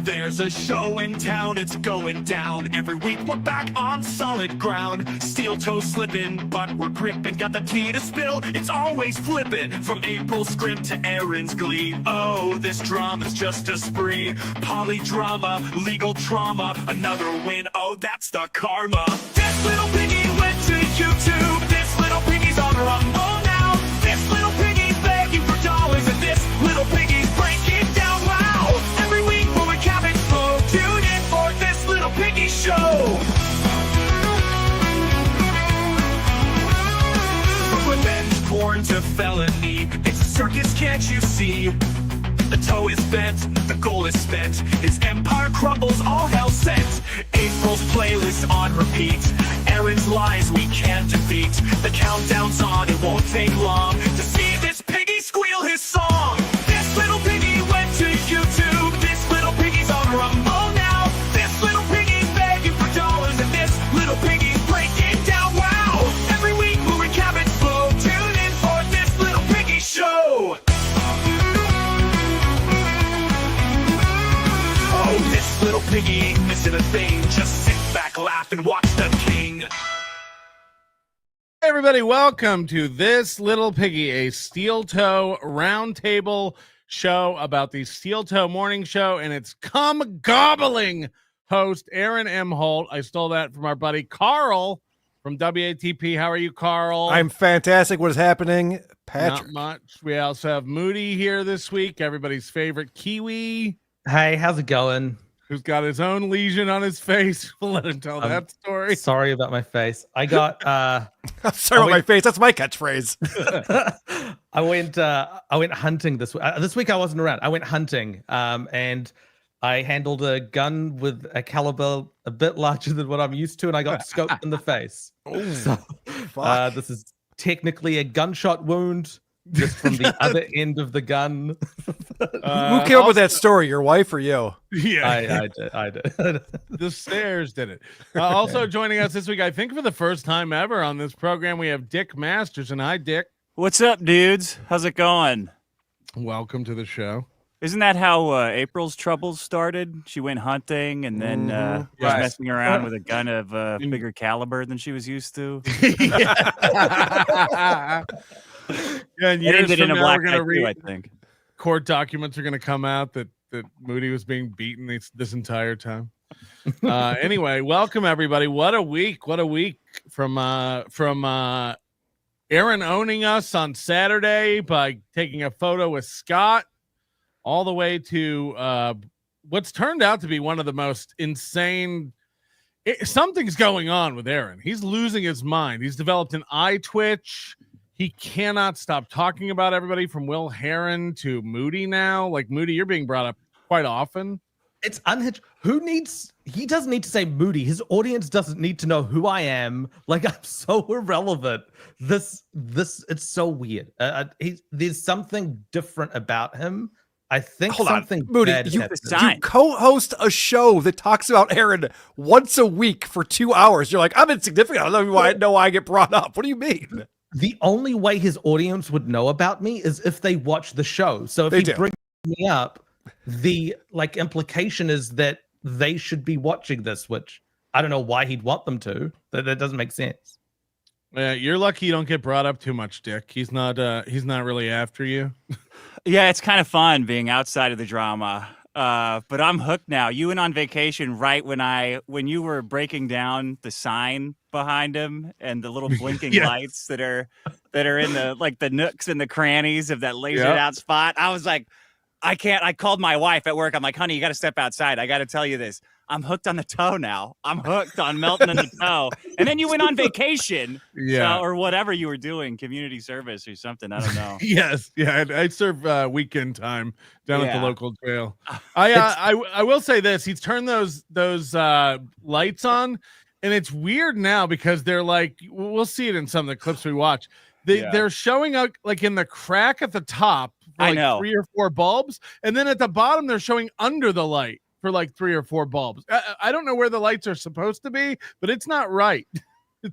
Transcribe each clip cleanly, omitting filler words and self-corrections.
There's a show in town, it's going down. Every week we're back on solid ground. Steel toe slipping, but we're gripping. Got the tea to spill, it's always flipping. From April's script to Aaron's glee. Oh, this drama's just a spree. Polydrama, legal trauma. Another win, oh, that's the karma. This little piggy went to YouTube. This little piggy's on Rumble now. This little piggy's begging for dollars. And this little piggy's breaking down. Wow! Every week we'll recap it slow. Tune in for this little piggy show. From revenge porn to felony, it's a circus, can't you see? The toe is bent, the goal is spent. His empire crumbles, all hell sent. April's playlist on repeat. Aaron's lies we can't defeat. The countdown's on, it won't take long to see this piggy squeal his song. This little piggy went to YouTube. This little piggy's on Rumble now. This little piggy's begging for dollars. And this little piggy's breaking down. Wow! Every week we'll recap it slow. Tune in for this little piggy show. Oh, this little piggy ain't missing a thing. Just sit back, laugh, and watch the king. Hey everybody, welcome to This Little Piggy, a Steel Toe Roundtable show about the Steel Toe Morning Show and its cum-gobbling host, Aaron Imholte. I stole that from our buddy Karl from WATP. How are you, Karl? I'm fantastic. What is happening, Patrick? Not much. We also have Moody here this week, everybody's favorite Kiwi, Hey, how's it going? who's got his own lesion on his face. We'll let him tell that story. Sorry about my face. I got I'm sorry about my face. That's my catchphrase. I went hunting this week. This week I wasn't around. I went hunting and I handled a gun with a caliber a bit larger than what I'm used to, and I got scoped in the face. So this is technically a gunshot wound, just from the other end of the gun. Who came up with that story? Your wife or you? Yeah, I did. The stairs did it. Also joining us this week, I think for the first time ever on this program, we have Dick Masterson. Hi, Dick. What's up, dudes? How's it going? Welcome to the show. Isn't that how April's troubles started? She went hunting and then was messing around with a gun of bigger caliber than she was used to. Yeah, and years ended from in a now, black we're going to eye too, read I think. court documents are going to come out that Moody was being beaten this entire time. Anyway, welcome everybody. What a week from Aaron owning us on Saturday by taking a photo with Scott, all the way to what's turned out to be one of the most insane. Something's going on with Aaron. He's losing his mind. He's developed an eye twitch. He cannot stop talking about everybody from Will Heron to Moody now. Like, Moody, you're being brought up quite often. It's unhinged. He doesn't need to say Moody. His audience doesn't need to know who I am. Like, I'm so irrelevant. This it's so weird. There's something different about him. I think Moody, you co-host a show that talks about Aaron once a week for 2 hours. You're like, I'm insignificant. I don't know why I get brought up. What do you mean? The only way his audience would know about me is if they watch the show. So if he brings me up, the implication is that they should be watching this, which I don't know why he'd want them to. That doesn't make sense. Yeah, you're lucky you don't get brought up too much, Dick. He's not really after you. Yeah, it's kind of fun being outside of the drama. But I'm hooked now. You went on vacation right when you were breaking down the sign behind him and the little blinking lights that are in the nooks and the crannies of that lasered out spot. I was like, I can't. I called my wife at work. I'm like, honey, you got to step outside. I got to tell you this. I'm hooked on the toe now. I'm hooked on Melton and the toe. And then you went on vacation, or whatever you were doing, community service or something. I don't know. Yes, yeah, I serve weekend time down at the local jail. I will say this: he's turned those lights on, and it's weird now because they're like, we'll see it in some of the clips we watch. They're showing up like in the crack at the top for like 3 or 4 bulbs, and then at the bottom they're showing under the light for like 3 or 4 bulbs. I don't know where the lights are supposed to be, but it's not right.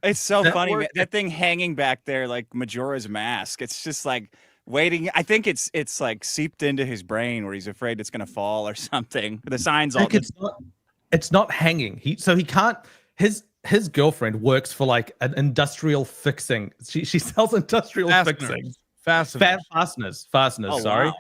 It's so funny, man. That thing hanging back there like Majora's Mask. It's just like waiting. I think it's like seeped into his brain where he's afraid it's gonna fall or something. The signs all. It's not hanging. He can't. His girlfriend works for like an industrial fixing. She sells industrial fixing. Fasteners. Oh, sorry. wow.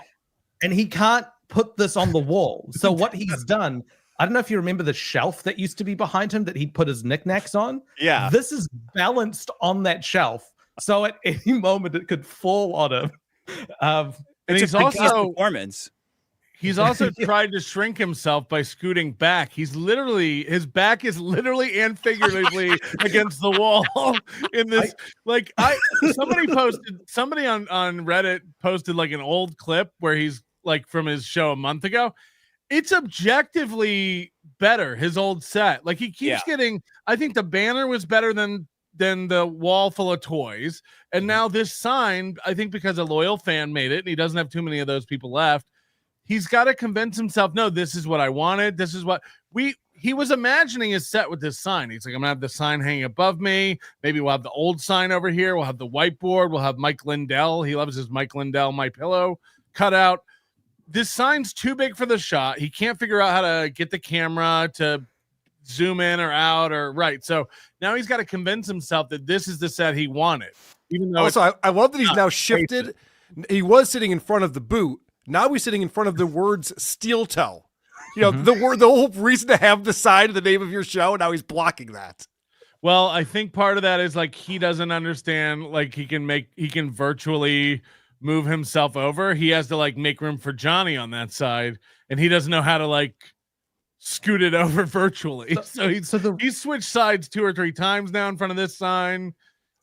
And he can't put this on the wall. So what he's done, I don't know if you remember the shelf that used to be behind him that he'd put his knickknacks on. Yeah. This is balanced on that shelf. So at any moment it could fall on him. And It's he's a big also performance. He's also tried to shrink himself by scooting back. His back is literally and figuratively against the wall in this. Somebody on Reddit posted like an old clip where he's like from his show a month ago. It's objectively better, his old set. Like he keeps getting, I think the banner was better than the wall full of toys. And now this sign, I think because a loyal fan made it and he doesn't have too many of those people left. He's got to convince himself, no, this is what I wanted. This is what he was imagining his set with this sign. He's like, I'm gonna have the sign hanging above me. Maybe we'll have the old sign over here. We'll have the whiteboard. We'll have Mike Lindell. He loves his Mike Lindell, My Pillow cutout. This sign's too big for the shot. He can't figure out how to get the camera to zoom in or out or right. So now he's got to convince himself that this is the set he wanted. Even though also, I love that he's now shifted. He was sitting in front of the boot. Now he's sitting in front of the words steel toe. You know, the whole reason to have the sign of the name of your show. Now he's blocking that. Well, I think part of that is like he doesn't understand, like he can virtually move himself over. He has to like make room for Johnny on that side, and he doesn't know how to like scoot it over virtually. So he's switched sides 2 or 3 times now in front of this sign.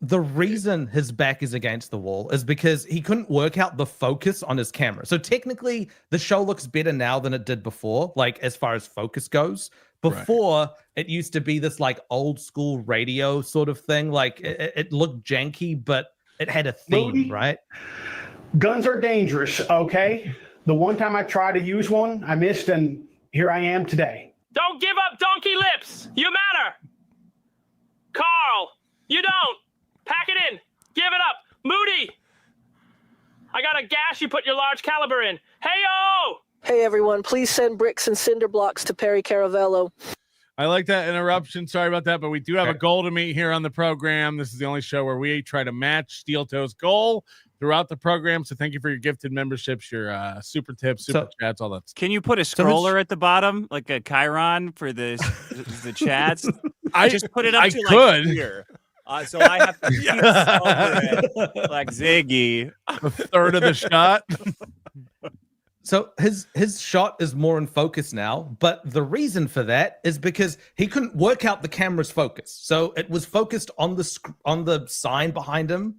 The reason his back is against the wall is because he couldn't work out the focus on his camera. So technically the show looks better now than it did before, like as far as focus goes. Before it used to be this like old school radio sort of thing. Like it looked janky, but it had a theme, Moody, right? Guns are dangerous, okay? The one time I tried to use one, I missed, and here I am today. Don't give up, donkey lips. You matter. Karl, you don't. Pack it in. Give it up. Moody, I got a gas you put your large caliber in. Hey-o! Hey, everyone. Please send bricks and cinder blocks to Perry Caravello. I like that interruption. Sorry about that, but we do have a goal to meet here on the program. This is the only show where we try to match Steel Toe's goal throughout the program. So thank you for your gifted memberships, your super tips, super chats, all that stuff. Can you put a scroller at the bottom, like a Chiron for the chats? I just put it up to could. Like here. So I have to over it, like Ziggy. A third of the shot. So his shot is more in focus now, but the reason for that is because he couldn't work out the camera's focus. So it was focused on the sign behind him,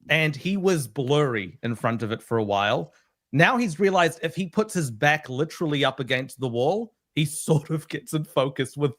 and he was blurry in front of it for a while. Now he's realized if he puts his back literally up against the wall, he sort of gets in focus with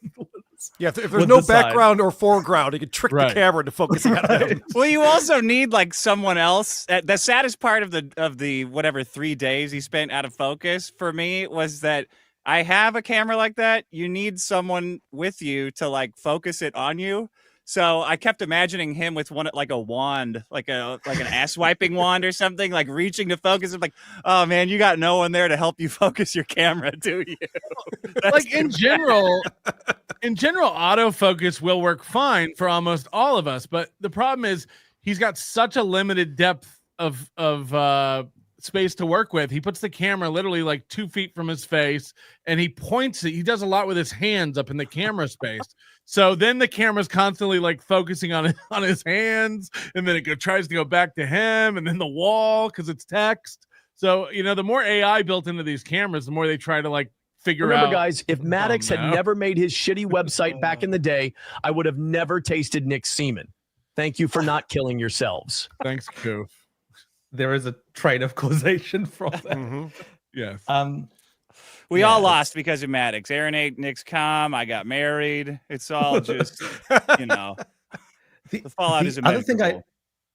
if there's no background or foreground, he can trick the camera into focusing on him. Well, you also need like someone else. The saddest part of the whatever 3 days he spent out of focus for me was that I have a camera like that. You need someone with you to like focus it on you. So I kept imagining him with one like a wand, like an ass wiping wand or something, like reaching to focus. I'm like, oh man, you got no one there to help you focus your camera, do you? Like in general, autofocus will work fine for almost all of us, but the problem is he's got such a limited depth of space to work with. He puts the camera literally like 2 feet from his face, and he points it. He does a lot with his hands up in the camera space. So then the camera's constantly like focusing on his hands, and then it tries to go back to him, and then the wall because it's text. So the more AI built into these cameras, the more they try to like figure out. Remember, guys, if Maddox had never made his shitty website back in the day, I would have never tasted Nick's semen. Thank you for not killing yourselves. Thanks, Koof. There is a train of causation from that. Yes. We all lost because of Maddox. Aaron ate Nick's com. I got married. It's all just, the fallout is immeasurable.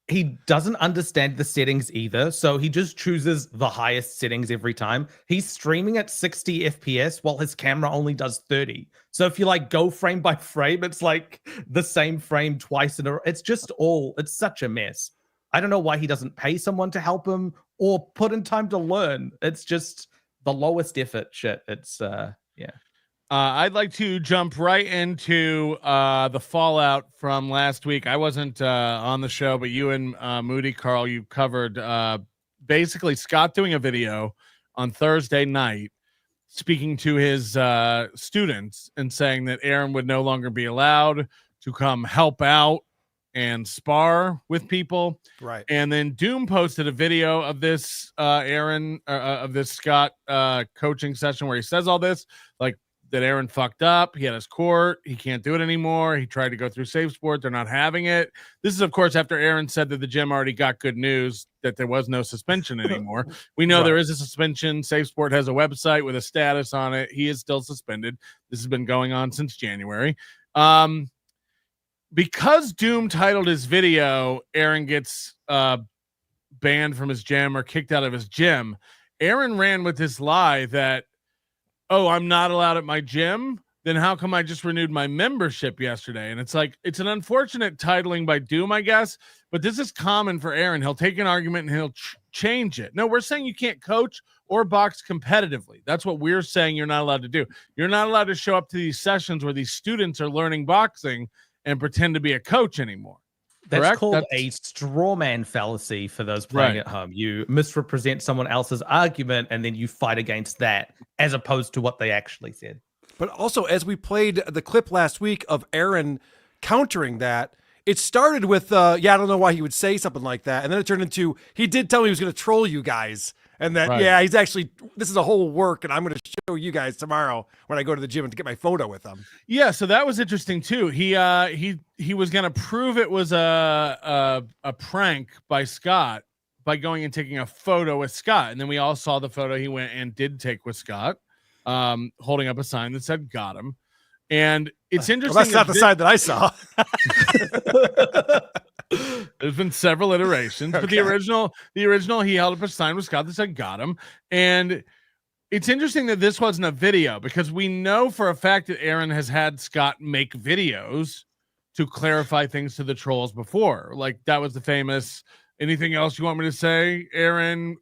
He doesn't understand the settings either, so he just chooses the highest settings every time. He's streaming at 60 FPS while his camera only does 30. So if you like go frame by frame, it's like the same frame twice in a row. It's such a mess. I don't know why he doesn't pay someone to help him, or put in time to learn. It's just the lowest effort shit. It's I'd like to jump right into the fallout from last week. I wasn't on the show, but you and Moody, Karl, you covered basically Scott doing a video on Thursday night speaking to his students and saying that Aaron would no longer be allowed to come help out and spar with people. Right. And then Doom posted a video of this Aaron of this Scott coaching session where he says all this, like, that Aaron fucked up. He had his court. He can't do it anymore. He tried to go through Safe Sport. They're not having it. This is, of course, after Aaron said that the gym already got good news that there was no suspension anymore. We know there is a suspension. Safe Sport has a website with a status on it. He is still suspended. This has been going on since January. Because Doom titled his video, Aaron gets banned from his gym or kicked out of his gym. Aaron ran with this lie that, oh, I'm not allowed at my gym, then how come I just renewed my membership yesterday? And it's like, it's an unfortunate titling by Doom, I guess, but this is common for Aaron. He'll take an argument and he'll change it. No, we're saying you can't coach or box competitively. That's what we're saying you're not allowed to do. You're not allowed to show up to these sessions where these students are learning boxing and pretend to be a coach anymore. That's Correct? called a straw man fallacy for those playing at home. You misrepresent someone else's argument and then you fight against that as opposed to what they actually said. But also, as we played the clip last week of Aaron countering that, it started with, I don't know why he would say something like that. And then it turned into, he did tell me he was going to troll you guys. And that, he's actually, this is a whole work, and I'm going to show you guys tomorrow when I go to the gym and to get my photo with him. Yeah, so that was interesting too. He was going to prove it was a prank by Scott by going and taking a photo with Scott, and then we all saw the photo he went and did take with Scott, holding up a sign that said "Got him." And it's interesting. Well, that's not the side that I saw. There's been several iterations, but the original, he held up a sign with Scott that said "Got him." And it's interesting that this wasn't a video because we know for a fact that Aaron has had Scott make videos to clarify things to the trolls before. Like that was the famous, anything else you want me to say, Aaron?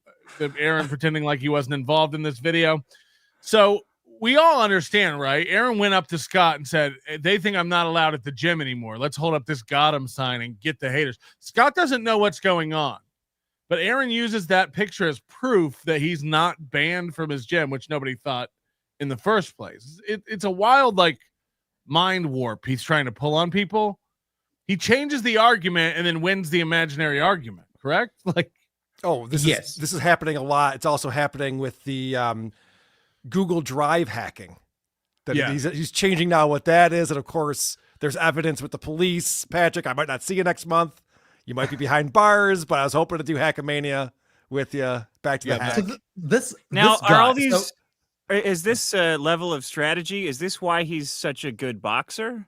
Aaron pretending like he wasn't involved in this video. So we all understand, right? Aaron went up to Scott and said, they think I'm not allowed at the gym anymore. Let's hold up this "Got him" sign and get the haters. Scott doesn't know what's going on, but Aaron uses that picture as proof that he's not banned from his gym, which nobody thought in the first place. It's a wild, like, mind warp he's trying to pull on people. He changes the argument and then wins the imaginary argument, correct? Like, oh, this is happening a lot. It's also happening with the Google Drive hacking. That he's changing now what that is, and of course there's evidence with the police. Patrick, I might not see you next month. You might be behind bars, but I was hoping to do Hackamania with you. Back to the hack. So are all these? Is this level of strategy? Is this why he's such a good boxer?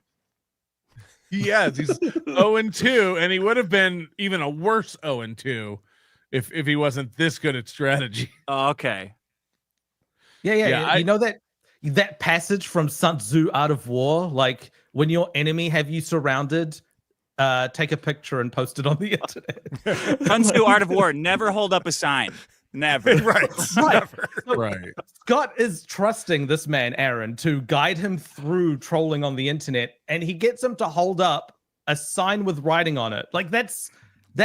Yes, he's 0-2, and he would have been even a worse 0-2 if he wasn't this good at strategy. Oh, okay. Yeah. You know that passage from Sun Tzu, Art of War, like when your enemy have you surrounded, take a picture and post it on the internet. Sun Tzu, Art of War. Never hold up a sign. Never. Right. Never. Right. Scott is trusting this man, Aaron, to guide him through trolling on the internet, and he gets him to hold up a sign with writing on it. Like that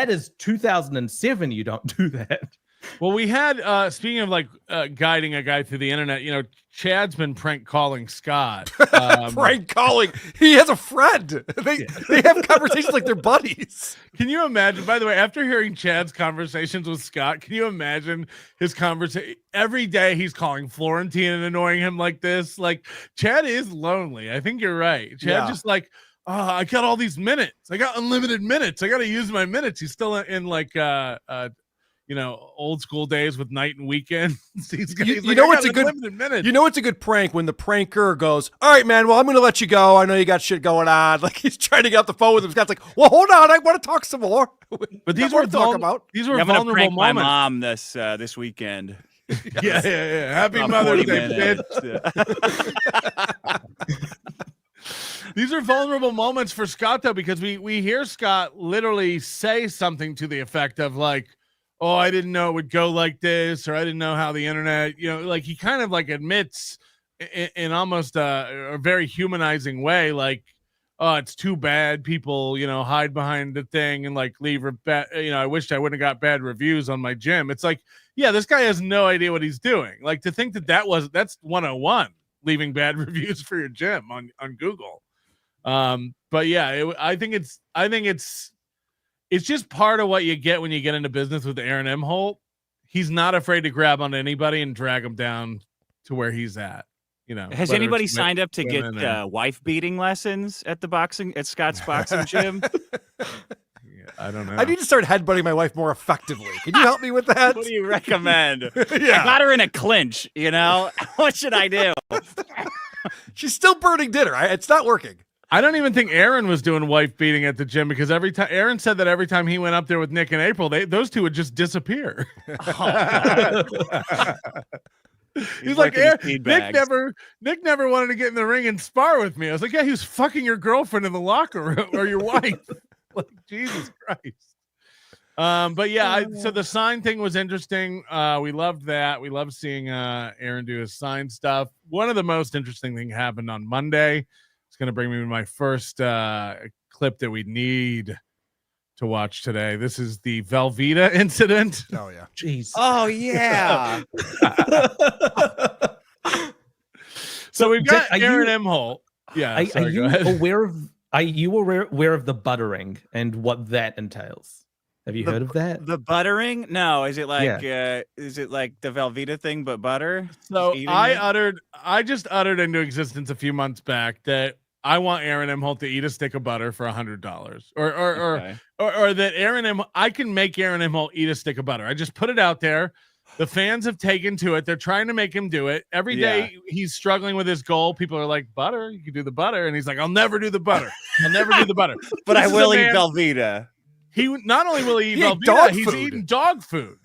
is 2007. You don't do that. Well, we had, speaking of like guiding a guy through the internet, you know, Chad's been prank calling Scott. Prank calling. He has a friend. They have conversations like they're buddies. Can you imagine, by the way, after hearing Chad's conversations with Scott, can you imagine his conversation? Every day he's calling Florentine and annoying him like this. Like, Chad is lonely. I think you're right. Chad just like, oh, I got all these minutes. I got unlimited minutes. I got to use my minutes. He's still in like, you know, old school days with night and weekends. You know it's a good prank when the pranker goes, all right, man, well, I'm going to let you go. I know you got shit going on. Like he's trying to get off the phone with him. Scott's like, well, hold on. I want to talk some more. But these were about. These were I'm gonna vulnerable prank moments. my mom this weekend. Yeah. Happy Mother's Day, bitch. These are vulnerable moments for Scott, though, because we hear Scott literally say something to the effect of like, oh, I didn't know it would go like this, or I didn't know how the internet, like he kind of like admits in almost a very humanizing way, like, oh, it's too bad people, hide behind the thing and like leave bad, I wished I wouldn't have got bad reviews on my gym. It's like, yeah, this guy has no idea what he's doing. Like to think that's 101, leaving bad reviews for your gym on Google. But yeah, I think it's just part of what you get when you get into business with Aaron Imholte. He's not afraid to grab on anybody and drag him down to where he's at. Has anybody signed up to get wife beating lessons at Scott's boxing gym? I don't know. I need to start headbutting my wife more effectively. Can you help me with that? What do you recommend? I got her in a clinch, What should I do? She's still burning dinner. It's not working. I don't even think Aaron was doing wife beating at the gym, because every time Aaron said that every time he went up there with Nick and April, those two would just disappear. He's like, Nick never wanted to get in the ring and spar with me. I was like, yeah, he was fucking your girlfriend in the locker room, or your wife. Like, Jesus Christ. But yeah, so the sign thing was interesting. We loved that. We loved seeing Aaron do his sign stuff. One of the most interesting things happened on Monday. It's going to bring me to my first clip that we need to watch today. This is the Velveeta incident. Oh yeah. Jeez. Oh yeah. So we've got Aaron Imholte. Yeah. Are you aware of the buttering and what that entails? Have you heard of that? The buttering? No. Is it like the Velveeta thing but butter? So I just uttered into existence a few months back that I want Aaron Imholte to eat a stick of butter for $100, or that I can make Aaron Imholte eat a stick of butter. I just put it out there. The fans have taken to it. They're trying to make him do it. Every day he's struggling with his goal. People are like, butter, you can do the butter. And he's like, I'll never do the butter. I'll never do the butter. But I will eat Velveeta. He not only will he eat Velveeta, he's eating dog food.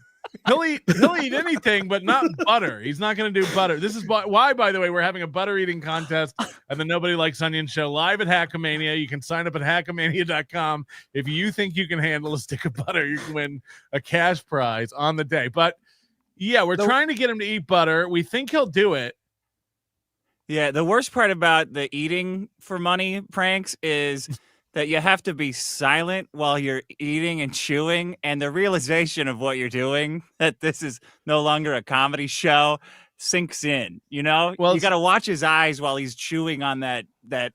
He'll eat anything, but not butter. He's not going to do butter. This is why, by the way, we're having a butter eating contest at the Nobody Likes Onion show live at Hackamania. You can sign up at hackamania.com. If you think you can handle a stick of butter, you can win a cash prize on the day. But yeah, we're trying to get him to eat butter. We think he'll do it. Yeah, the worst part about the eating for money pranks is that you have to be silent while you're eating and chewing, and the realization of what you're doing, that this is no longer a comedy show, sinks in. Well, you got to watch his eyes while he's chewing on that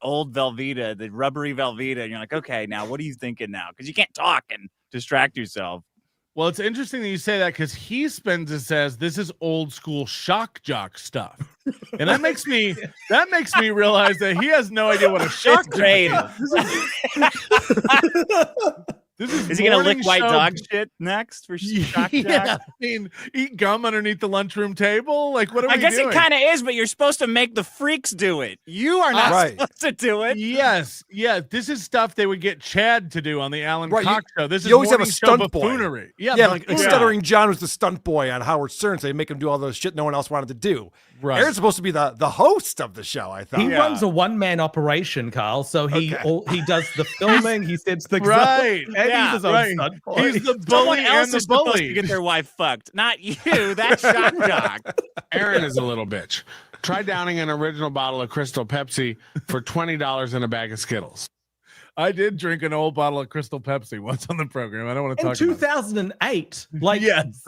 old Velveeta, the rubbery Velveeta, and you're like, okay, now what are you thinking now? Because you can't talk and distract yourself. Well, it's interesting that you say that, because he spins it says this is old school shock jock stuff, and that makes me realize that he has no idea what a shock jock is. Is he gonna lick white dog shit next for shock jock? I mean, eat gum underneath the lunchroom table. Like, what are we doing? I guess it kind of is, but you're supposed to make the freaks do it. You are not supposed to do it. Yes, yeah. This is stuff they would get Chad to do on the Alan Cox show. This is you always have a stunt buffoonery. Boy. Yeah, like Stuttering John was the stunt boy on Howard Stern, so they make him do all those shit no one else wanted to do. Right. Aaron's supposed to be the host of the show, I thought. He runs a one-man operation, Carl. So he does the filming, he sets things up, right. and he's his own stunt boy. He's the bully and the bully. To get their wife fucked, not you. That's shock jock. Aaron is a little bitch. Try downing an original bottle of Crystal Pepsi for $20 in a bag of Skittles. I did drink an old bottle of Crystal Pepsi once on the program. I don't want to talk about it. In 2008. Like, yes.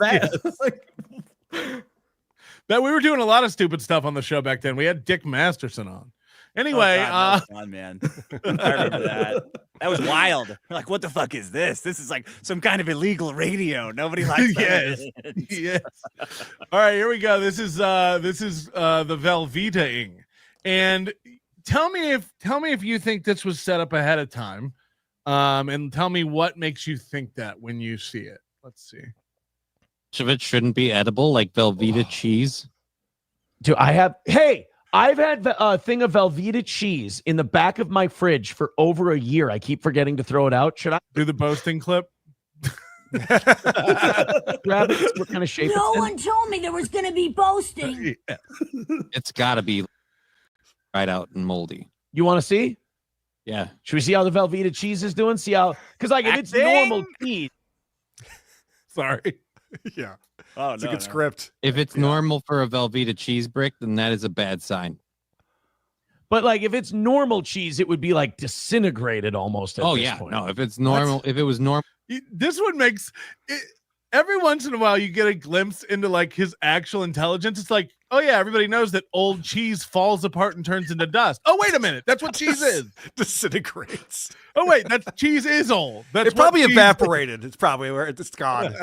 That we were doing a lot of stupid stuff on the show back then. We had Dick Masterson on. Anyway, that was fun, man. I remember that. That was wild. We're like, what the fuck is this? This is like some kind of illegal radio. Nobody likes that. Yes. All right, here we go. This is the Velveeta-ing. And tell me if you think this was set up ahead of time. And tell me what makes you think that when you see it. Let's see. Of it shouldn't be edible, like Velveeta cheese. I've had a thing of Velveeta cheese in the back of my fridge for over a year. I keep forgetting to throw it out. Should I do the boasting clip? Grab it. What kind of shape? No one told me there was going to be boasting. Yeah. It's got to be right out and moldy. You want to see? Yeah. Should we see how the Velveeta cheese is doing? See how, because like if it's normal cheese. Sorry. Yeah. Oh, It's a good script. If it's normal for a Velveeta cheese brick, then that is a bad sign. But like, if it's normal cheese, it would be like disintegrated almost. At Oh this yeah, point. no. If it's normal, if it was normal, This one makes it, every once in a while you get a glimpse into like his actual intelligence. It's like, oh yeah, everybody knows that old cheese falls apart and turns into dust. Oh wait a minute, that's what cheese is. Disintegrates. Oh wait, that cheese is old. That's It probably what cheese evaporated. It's probably where it's gone.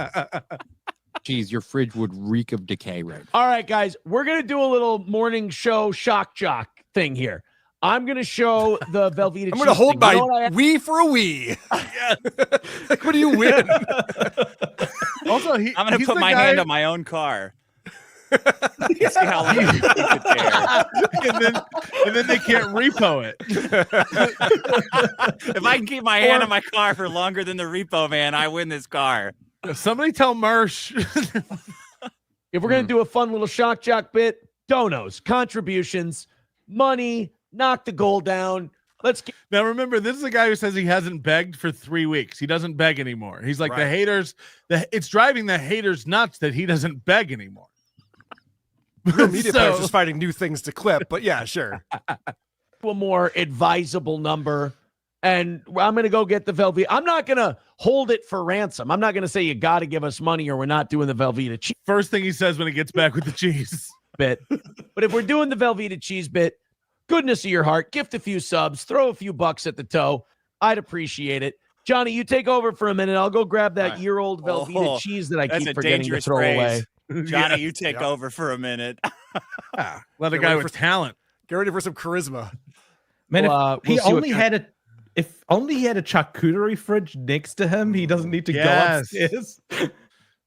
cheese, your fridge would reek of decay right now. All right, guys, we're gonna do a little morning show shock jock thing here. I'm gonna show the Velveeta. I'm gonna hold my wee for a wee. Like, what do you win? Also, I'm gonna put my hand on my own car. See how long you keep it there. and then they can't repo it. If I can keep my hand on my car for longer than the repo man, I win this car. Somebody tell Mersh. If we're gonna do a fun little shock jock bit, donos, contributions, money, knock the goal down. Let's get. Now remember, this is a guy who says he hasn't begged for 3 weeks. He doesn't beg anymore. He's like the haters. It's driving the haters nuts that he doesn't beg anymore. Real media players just finding new things to clip, but yeah, sure. A more advisable number, and I'm gonna go get the Velveeta. I'm not gonna hold it for ransom. I'm not gonna say you got to give us money or we're not doing the Velveeta cheese First thing he says when he gets back with the cheese bit. But if we're doing the Velveeta cheese bit, goodness of your heart, gift a few subs, throw a few bucks at the toe. I'd appreciate it. Johnny, you take over for a minute. I'll go grab that year-old Velveeta cheese that I keep forgetting to throw away. Johnny, you take over for a minute. Let a guy with talent. Get ready for some charisma. Man, Well, if he we'll see only had a if only he had a charcuterie fridge next to him, he doesn't need to go upstairs.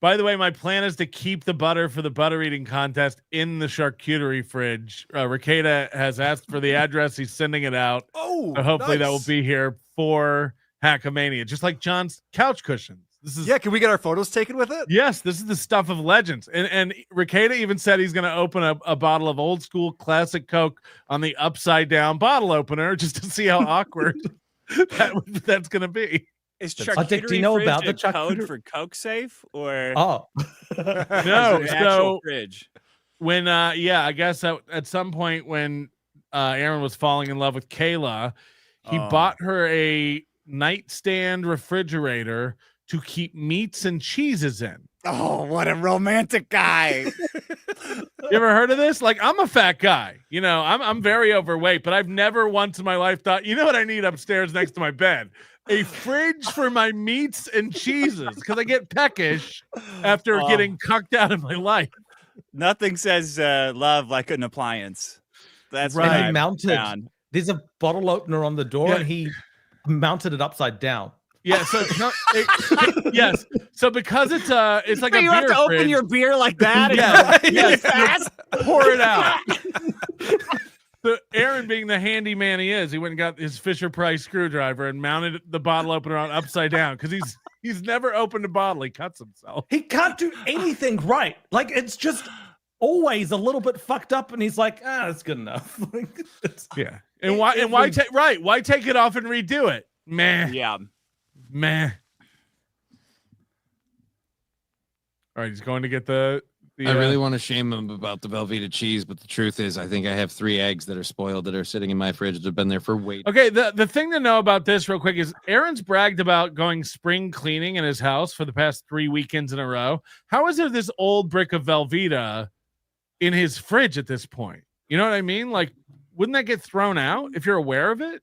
By the way, my plan is to keep the butter for the butter eating contest in the charcuterie fridge. Ricada has asked for the address. He's sending it out. Oh, so hopefully that will nice. be here for Hackamania, just like John's couch cushions. This is Can we get our photos taken with it? Yes, this is the stuff of legends. And Ricada even said he's going to open a bottle of old school classic Coke on the upside down bottle opener just to see how awkward that's going to be. Is Dick, charcuterie do you know fridge about the a code charcuterie- for Coke safe or Oh, No, is it an actual so fridge? when I guess at some point when Aaron was falling in love with Kayla, he bought her a nightstand refrigerator to keep meats and cheeses in. Oh, what a romantic guy. You ever heard of this? Like, I'm a fat guy, you know, I'm very overweight, but I've never once in my life thought, you know what I need upstairs next to my bed? A fridge for my meats and cheeses, because I get peckish after getting cucked out of my life. Nothing says love like an appliance. That's Right. what and he I've mounted. found. There's a bottle opener on the door, and he mounted it upside down. Yeah, so yes, so because it's like a you beer have to open fridge, your beer like that. Yeah, and yes. fast. pour it out. The Aaron, being the handyman he is, he went and got his Fisher Price screwdriver and mounted the bottle opener on upside down because he's never opened a bottle. He cuts himself. He can't do anything right. Like, it's just always a little bit fucked up, and he's like, that's good enough. Like, Yeah, and why take it off and redo it? Meh. Yeah. Meh. All right, he's going to get the I really want to shame him about the Velveeta cheese, but the truth is, I think I have 3 eggs that are spoiled that are sitting in my fridge that have been there for way. Okay, the thing to know about this real quick is Aaron's bragged about going spring cleaning in his house for the past 3 weekends in a row. How is there this old brick of Velveeta in his fridge at this point? You know what I mean? Like, wouldn't that get thrown out if you're aware of it?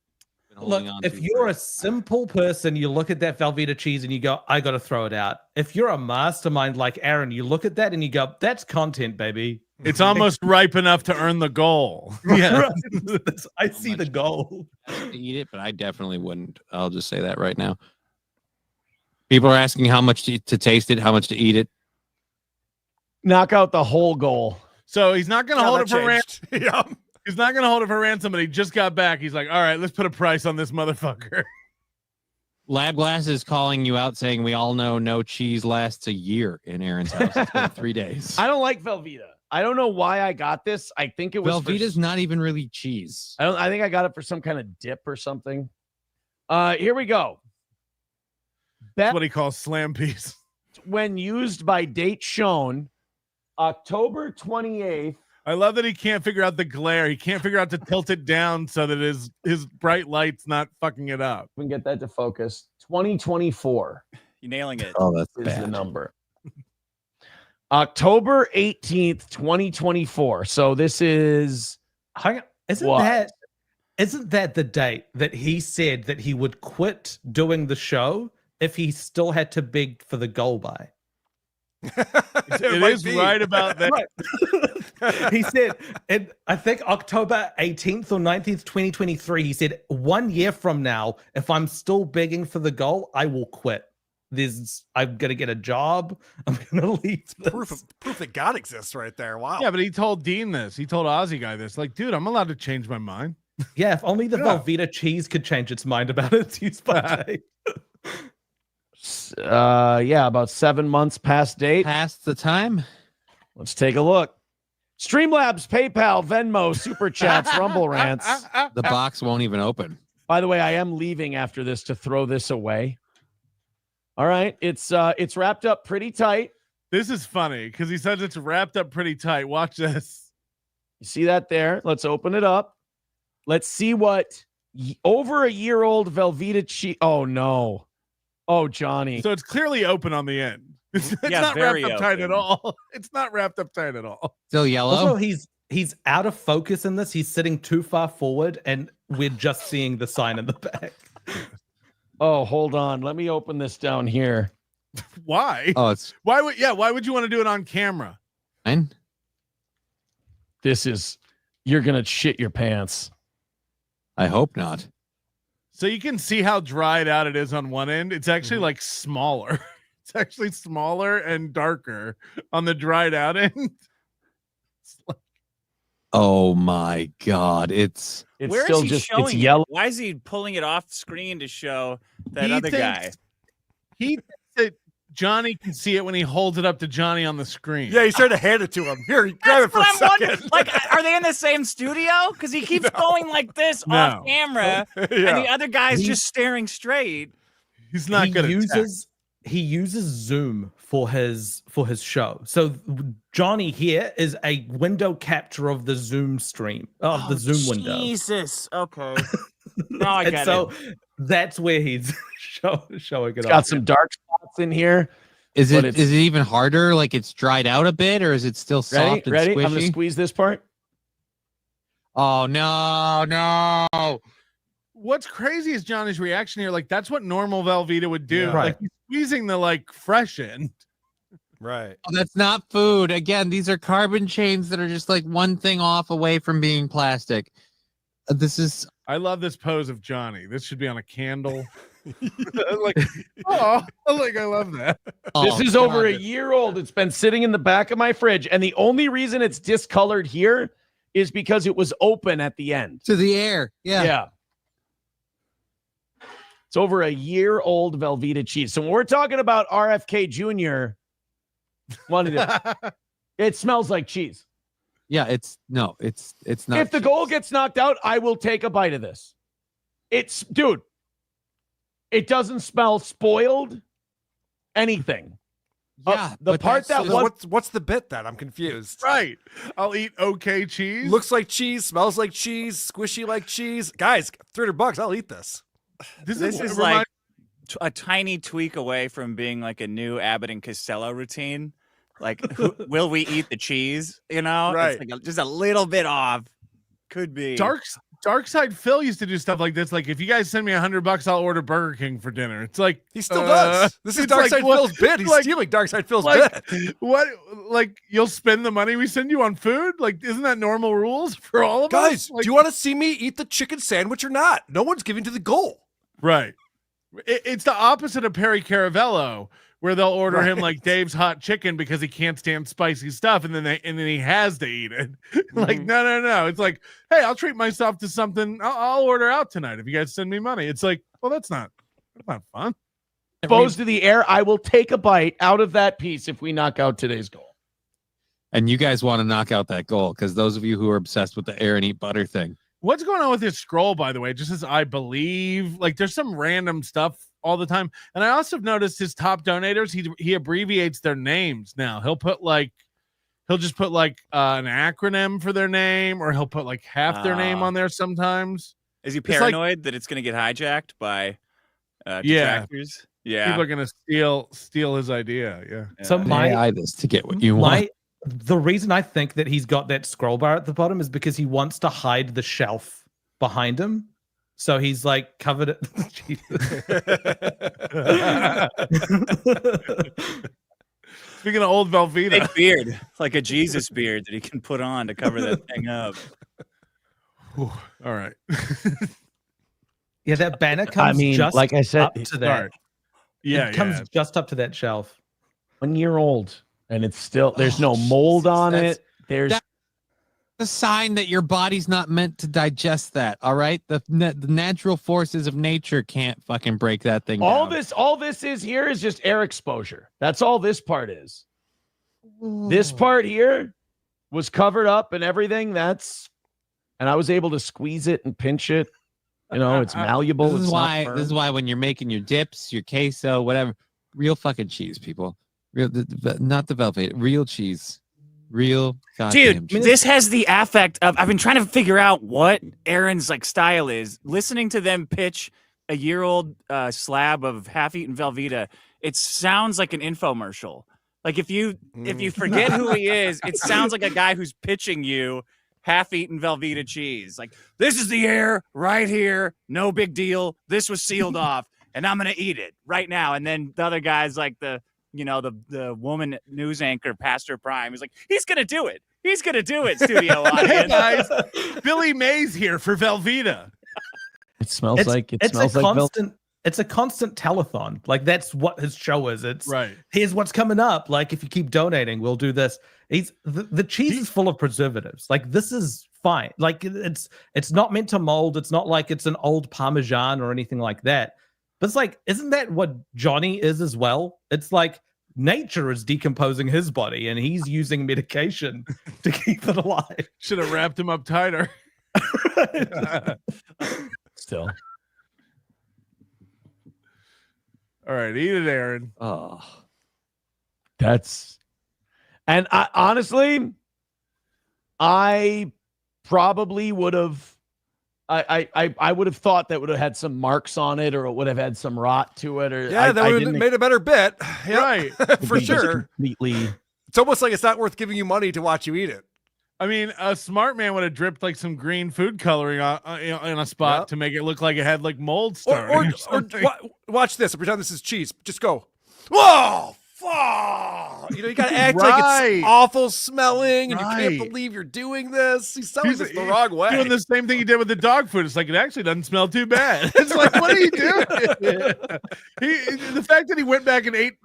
look, if you're a simple person, you look at that Velveeta cheese and you go, I got to throw it out. If you're a mastermind like Aaron, you look at that and you go, that's content, baby. It's almost ripe enough to earn the goal. Yeah, I see the goal. To eat it, but I definitely wouldn't. I'll just say that right now. People are asking how much to taste it, how much to eat it. Knock out the whole goal. So he's not going to hold it for ransom. Yeah. He's not going to hold it for ransom, but he just got back. He's like, all right, let's put a price on this motherfucker. Lab Glass is calling you out, saying we all know no cheese lasts a year in Aaron's house. It's been 3 days. I don't like Velveeta. I don't know why I got this. I think it was Velveeta's not even really cheese. I think I got it for some kind of dip or something. Here we go. That's what he calls slam piece. when used by date shown, October 28th. I love that he can't figure out the glare. He can't figure out to tilt it down so that his bright light's not fucking it up. We can get that to focus. 2024. You're nailing it. Oh, that's is bad. the number. October 18th, 2024. So this is Isn't that the date that he said that he would quit doing the show if he still had to beg for the goal by? It is right about that. Right. He said, and I think October 18th or 19th, 2023, he said, 1 year from now, if I'm still begging for the goal, I will quit. I'm going to get a job. I'm going to leave. Proof that God exists right there. Wow. Yeah, but he told Dean this. He told Ozzy guy this. Like, dude, I'm allowed to change my mind. Yeah, if only the Velveeta cheese could change its mind about its use by date. Yeah, about 7 months past date. Past the time. Let's take a look. Streamlabs, PayPal, Venmo, Super Chats, Rumble Rants. The box won't even open. By the way, I am leaving after this to throw this away. All right, it's wrapped up pretty tight. This is funny because he says it's wrapped up pretty tight. Watch this. You see that there? Let's open it up. Let's see what over a year old Velveeta cheese. Oh no. Oh, Johnny. So it's clearly open on the end. It's not wrapped up tight at all. It's not wrapped up tight at all. Still yellow. Also, he's out of focus in this. He's sitting too far forward, and we're just seeing the sign in the back. Oh, hold on. Let me open this down here. Why? Oh, it's why would you want to do it on camera? fine. You're gonna shit your pants. I hope not. So you can see how dried out it is on one end. It's actually like smaller. It's actually smaller and darker on the dried out end. Oh my God. It's Where still is he just showing it's it? yellow. Why is he pulling it off screen to show that He other guy? thinks- He thinks that Johnny can see it when he holds it up to Johnny on the screen. Yeah, he's trying to hand it to him. Here, grab it for a That's what I'm wondering. second. Like, are they in the same studio? Because he keeps going like this off camera, and the other guy's just staring straight. He's not good at text. He uses Zoom for his show. So Johnny here is a window capture of the Zoom stream of the Zoom window. Jesus. Okay. Now I And get so it. that's where he's showing it It's off. got some dark spots in here. Is But it even harder? Like it's dried out a bit, or is it still soft and Ready? squishy? I'm gonna squeeze this part. Oh no. What's crazy is Johnny's reaction here. Like that's what normal Velveeta would do. Yeah. Like Right. he's squeezing the like fresh end. Right. Oh, that's not food. Again, these are carbon chains that are just like one thing off away from being plastic. This is I love this pose of Johnny. This should be on a candle. Like, oh, like I love that. This is over a year old. It's been sitting in the back of my fridge, and the only reason it's discolored here is because it was open at the end. to the air. Yeah. It's over a year old Velveeta cheese. So when we're talking about RFK Jr., it smells like cheese. Yeah, it's not. If the goal gets knocked out, I will take a bite of this. Dude, it doesn't smell spoiled, anything. Yeah, the but part that's that just- was What's the bit then? I'm confused. Right. I'll eat okay cheese. Looks like cheese, smells like cheese, squishy like cheese. Guys, $300. I'll eat this. This is like a tiny tweak away from being like a new Abbott and Costello routine. Like, will we eat the cheese? You know, Right. It's like just a little bit off. Could be Dark Side Phil used to do stuff like this. Like, if you guys send me $100, I'll order Burger King for dinner. It's like He still does. This is it's Dark like, Side what- Phil's bit. He's like- stealing Dark Side Phil's like bit. what? Like you'll spend the money we send you on food? Like, isn't that normal rules for all of Guys, us? Like, do you want to see me eat the chicken sandwich or not? No one's giving to the goal. right? It's the opposite of Perry Caravello, where they'll order him like Dave's hot chicken because he can't stand spicy stuff, and then he has to eat it. Like, no. It's like, hey, I'll treat myself to something. I'll order out tonight if you guys send me money. It's like, well, that's not fun. exposed to the air. I will take a bite out of that piece if we knock out today's goal. And you guys want to knock out that goal because those of you who are obsessed with the air and eat butter thing. What's going on with this scroll, by the way? Just as I believe, like there's some random stuff all the time. And I also noticed his top donators, he abbreviates their names now. He'll just put like an acronym for their name, or he'll put like half their name on there sometimes. Is he paranoid that it's going to get hijacked by detractors? Yeah. People are going to steal his idea. Yeah. So to get what you want. The reason I think that he's got that scroll bar at the bottom is because he wants to hide the shelf behind him. So he's like covered it. Speaking of old Velveeta. Big beard, like a Jesus beard that he can put on to cover that thing up. Whew. All right. Yeah, that banner comes just like I said, up to that. Yeah, it comes just up to that shelf. 1 year old, and it's still there's no mold on it. There's a sign that your body's not meant to digest that. All right, the natural forces of nature can't fucking break that thing. All down. this is here is just air exposure. That's all this part is. This part here was covered up and everything. And I was able to squeeze it and pinch it. You know, it's malleable. This is why when you're making your dips, your queso, whatever, real fucking cheese, people. Real, not the Velveeta, real cheese. Real dude, this has the affect of I've been trying to figure out what Aaron's like style is. Listening to them pitch a year-old slab of half-eaten Velveeta, it sounds like an infomercial. Like if you forget who he is, it sounds like a guy who's pitching you half-eaten Velveeta cheese. Like, this is the air right here, no big deal. This was sealed off, and I'm gonna eat it right now. And then the other guy's like the woman news anchor, Pastor Prime, is like, he's gonna do it. He's gonna do it, studio audience. Hey guys, Billy Mays here for Velveeta. It smells like it's a constant telethon. Like that's what his show is. It's right. Here's what's coming up. Like if you keep donating, we'll do this. The cheese is full of preservatives. Like this is fine. Like it's not meant to mold. It's not like it's an old Parmesan or anything like that. But it's like, isn't that what Johnny is as well? It's like nature is decomposing his body and he's using medication to keep it alive. Should have wrapped him up tighter. Still. All right, eat it, Aaron. Oh. And I honestly, I probably would have I would have thought that would have had some marks on it, or it would have had some rot to it, or that would have made a better bit. Yep. Right. For sure. Completely. It's almost like it's not worth giving you money to watch you eat it. I mean, a smart man would have dripped like some green food coloring in a spot to make it look like it had like mold starting. Or watch this. Pretend this is cheese. Just go, whoa, fuck. You know, you got to act like it's awful smelling and you can't believe you're doing this. He's selling this the wrong way. Doing the same thing he did with the dog food. It's like, it actually doesn't smell too bad. It's like, what are you doing? The fact that he went back and ate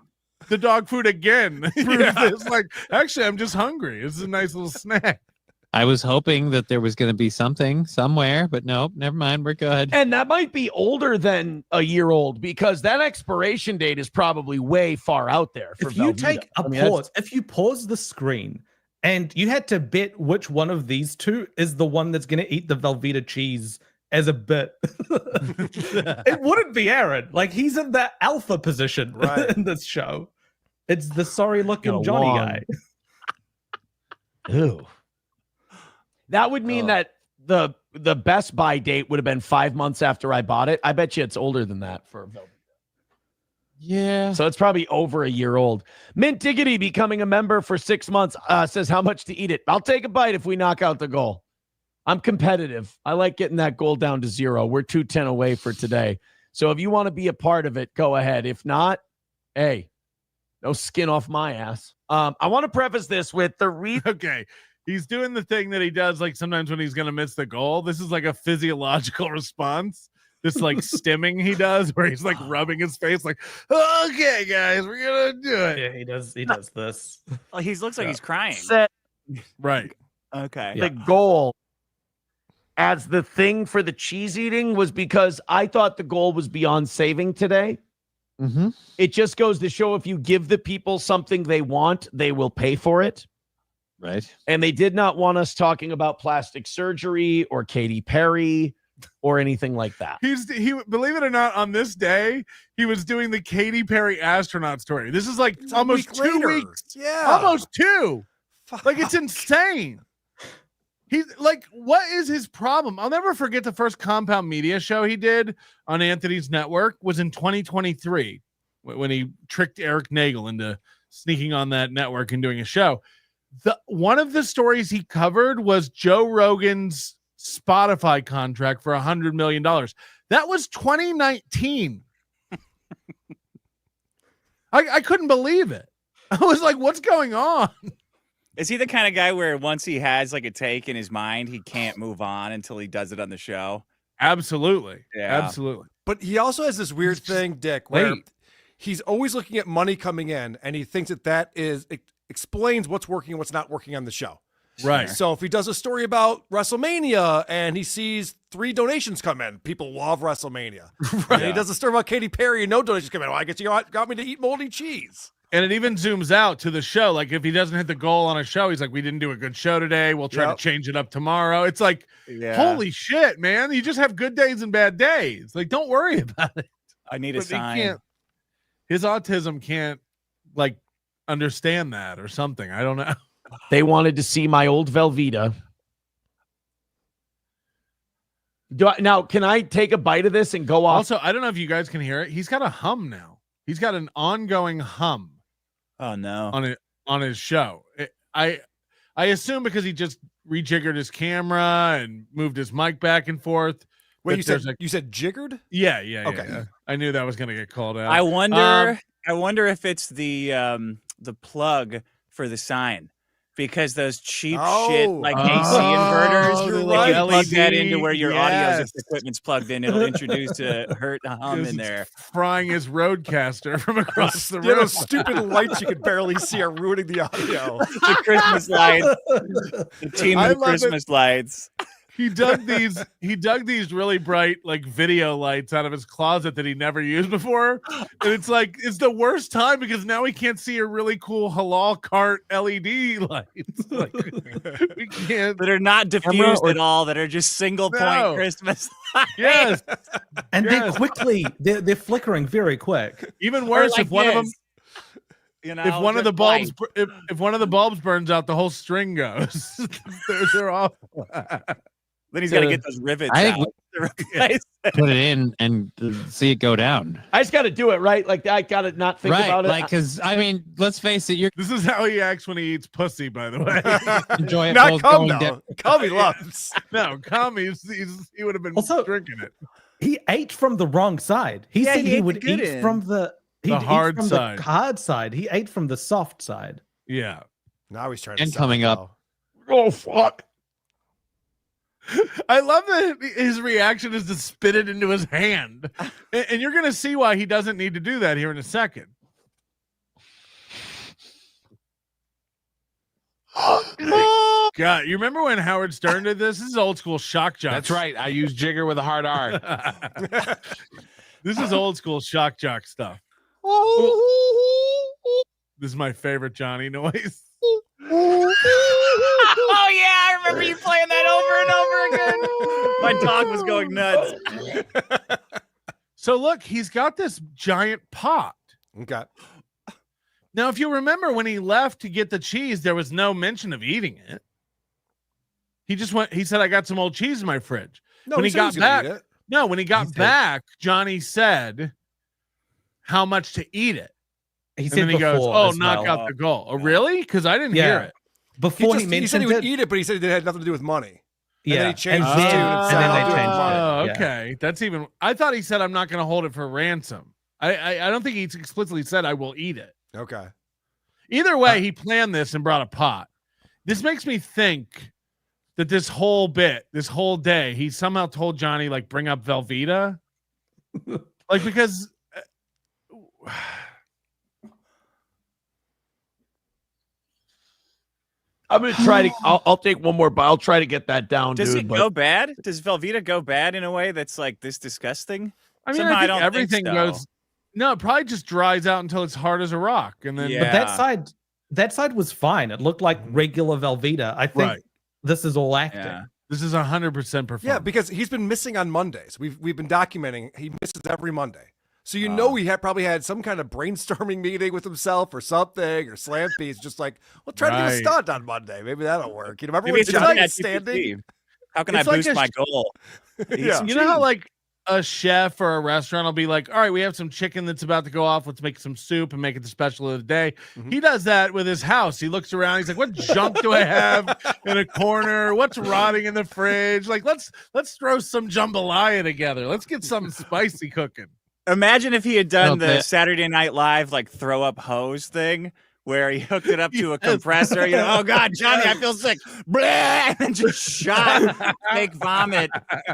the dog food again. It's like, actually, I'm just hungry. This is a nice little snack. I was hoping that there was going to be something somewhere, but nope, never mind. We're good. And that might be older than a year old because that expiration date is probably way far out there. For if you take a pause, if you pause the screen and you had to bet which one of these two is the one that's going to eat the Velveeta cheese as a bit, it wouldn't be Aaron. Like he's in the alpha position in this show. It's the sorry looking Johnny guy. Ew. That would mean that the Best Buy date would have been 5 months after I bought it. I bet you it's older than that for Velveeta. Yeah. So it's probably over a year old. Mint Diggity becoming a member for 6 months says how much to eat it. I'll take a bite if we knock out the goal. I'm competitive. I like getting that goal down to 0. We're 210 away for today. So if you want to be a part of it, go ahead. If not, hey, no skin off my ass. I want to preface this with the Okay. He's doing the thing that he does like sometimes when he's going to miss the goal. This is like a physiological response. This like stimming he does where he's like rubbing his face like, okay, guys, we're going to do it. Yeah, he does this. Oh, he looks like he's crying. Right. Okay. The goal as the thing for the cheese eating was because I thought the goal was beyond saving today. Mm-hmm. It just goes to show if you give the people something they want, they will pay for it. Right. And they did not want us talking about plastic surgery or Katy Perry or anything like that. He believe it or not, on this day he was doing the Katy Perry astronaut story. This is like almost 2 weeks. Yeah, almost 2. Like, it's insane. He's like, what is his problem? I'll never forget the first Compound Media show he did on Anthony's network was in 2023 when he tricked Eric Nagel into sneaking on that network and doing a show. One of the stories he covered was Joe Rogan's Spotify contract for $100 million. That was 2019. I couldn't believe it. I was like, what's going on? Is he the kind of guy where once he has like a take in his mind, he can't move on until he does it on the show? Absolutely. Yeah. Absolutely. But he also has this weird thing, Dick, where he's always looking at money coming in, and he thinks that it explains what's working and what's not working on the show. Right. So if he does a story about WrestleMania and he sees 3 donations come in, people love WrestleMania. Right. And he does a story about Katy Perry and no donations come in. Well, I guess you got me to eat moldy cheese. And it even zooms out to the show. Like, if he doesn't hit the goal on a show, he's like, we didn't do a good show today. We'll try to change it up tomorrow. It's like, holy shit, man. You just have good days and bad days. Like, don't worry about it. I need a sign. His autism can't, like, understand that or something. I don't know. They wanted to see my old Velveeta. Now, can I take a bite of this and go off? Also, I don't know if you guys can hear it. He's got a hum now. He's got an ongoing hum. Oh no! On his show, I assume because he just rejiggered his camera and moved his mic back and forth. Wait, you said jiggered? Yeah. Okay. Yeah. I knew that was gonna get called out. I wonder if it's the plug for the sign. Because those cheap shit like AC inverters, if you plug that into where your audio equipment's plugged in, it'll introduce a hum in there. Frying his Roadcaster from across the room. Those stupid lights you could barely see are ruining the audio. The Christmas lights, the team of Christmas lights. He dug these really bright like video lights out of his closet that he never used before. And it's like, it's the worst time because now we can't see a really cool halal cart LED lights. Like, we can't. That are not diffused at all, that are just single point Christmas lights. Yes. And they're flickering very quick. Even worse, like if one of them, you know, if one of the bulbs, if one of the bulbs burns out, the whole string goes. they're awful. Then he's got to get those rivets out. Put it in and see it go down. I just got to do it, right? Like, I got to not think about it. Like, because, I mean, let's face it. This is how he acts when he eats pussy, by the way. Enjoy it. Not cum, though. Cum he loves. No, cum, he would have been drinking it. He ate from the wrong side. He said he would eat from the hard side. The hard side. He ate from the soft side. Yeah. Now he's trying to. And coming up. Oh, fuck. I love that his reaction is to spit it into his hand. And you're going to see why he doesn't need to do that here in a second. God, you remember when Howard Stern did this? This is old school shock jock. That's right. I use jigger with a hard R. This is old school shock jock stuff. This is my favorite Johnny noise. Oh yeah, I remember you playing that over and over again. My dog was going nuts. So look, he's got this giant pot. Okay. Now, if you remember when he left to get the cheese, there was no mention of eating it. He just went. He said, "I got some old cheese in my fridge." No, when he got back, when he got back, said, Johnny said, "How much to eat it?" He said, and then he goes, "Oh, knock out the goal." Oh, really? Because I didn't hear it. Before he said he would eat it, but he said it had nothing to do with money. Yeah, and then he changed and then they changed it. Oh, okay. That's even. I thought he said, "I'm not going to hold it for ransom." I don't think he explicitly said, "I will eat it." Okay. Either way, he planned this and brought a pot. This makes me think that this whole day, he somehow told Johnny, like, bring up Velveeta. Like, because I'm gonna try to. I'll take one more, but I'll try to get that down. Does dude, it go bad? Does Velveeta go bad in a way that's like this disgusting? I mean, Somehow I think don't everything think so. goes. No, it probably just dries out until it's hard as a rock, and then. Yeah. But that side was fine. It looked like regular Velveeta. I think this is all acting. Yeah. This is 100% performance. Yeah, because he's been missing on Mondays. We've been documenting he misses every Monday. So you know he probably had some kind of brainstorming meeting with himself or something, or Slampy's just like, well, try to do a stunt on Monday. Maybe that'll work. You know, remember when Johnny was standing? How can I boost my goal? Yeah. You know how like a chef or a restaurant will be like, all right, we have some chicken that's about to go off. Let's make some soup and make it the special of the day. He does that with his house. He looks around. He's like, what junk do I have in a corner? What's rotting in the fridge? Like, let's throw some jambalaya together. Let's get something spicy cooking. Imagine if he had done the Saturday Night Live like throw up hose thing where he hooked it up to a compressor. You know, oh God, Johnny, I feel sick. Blah, and just shot fake vomit.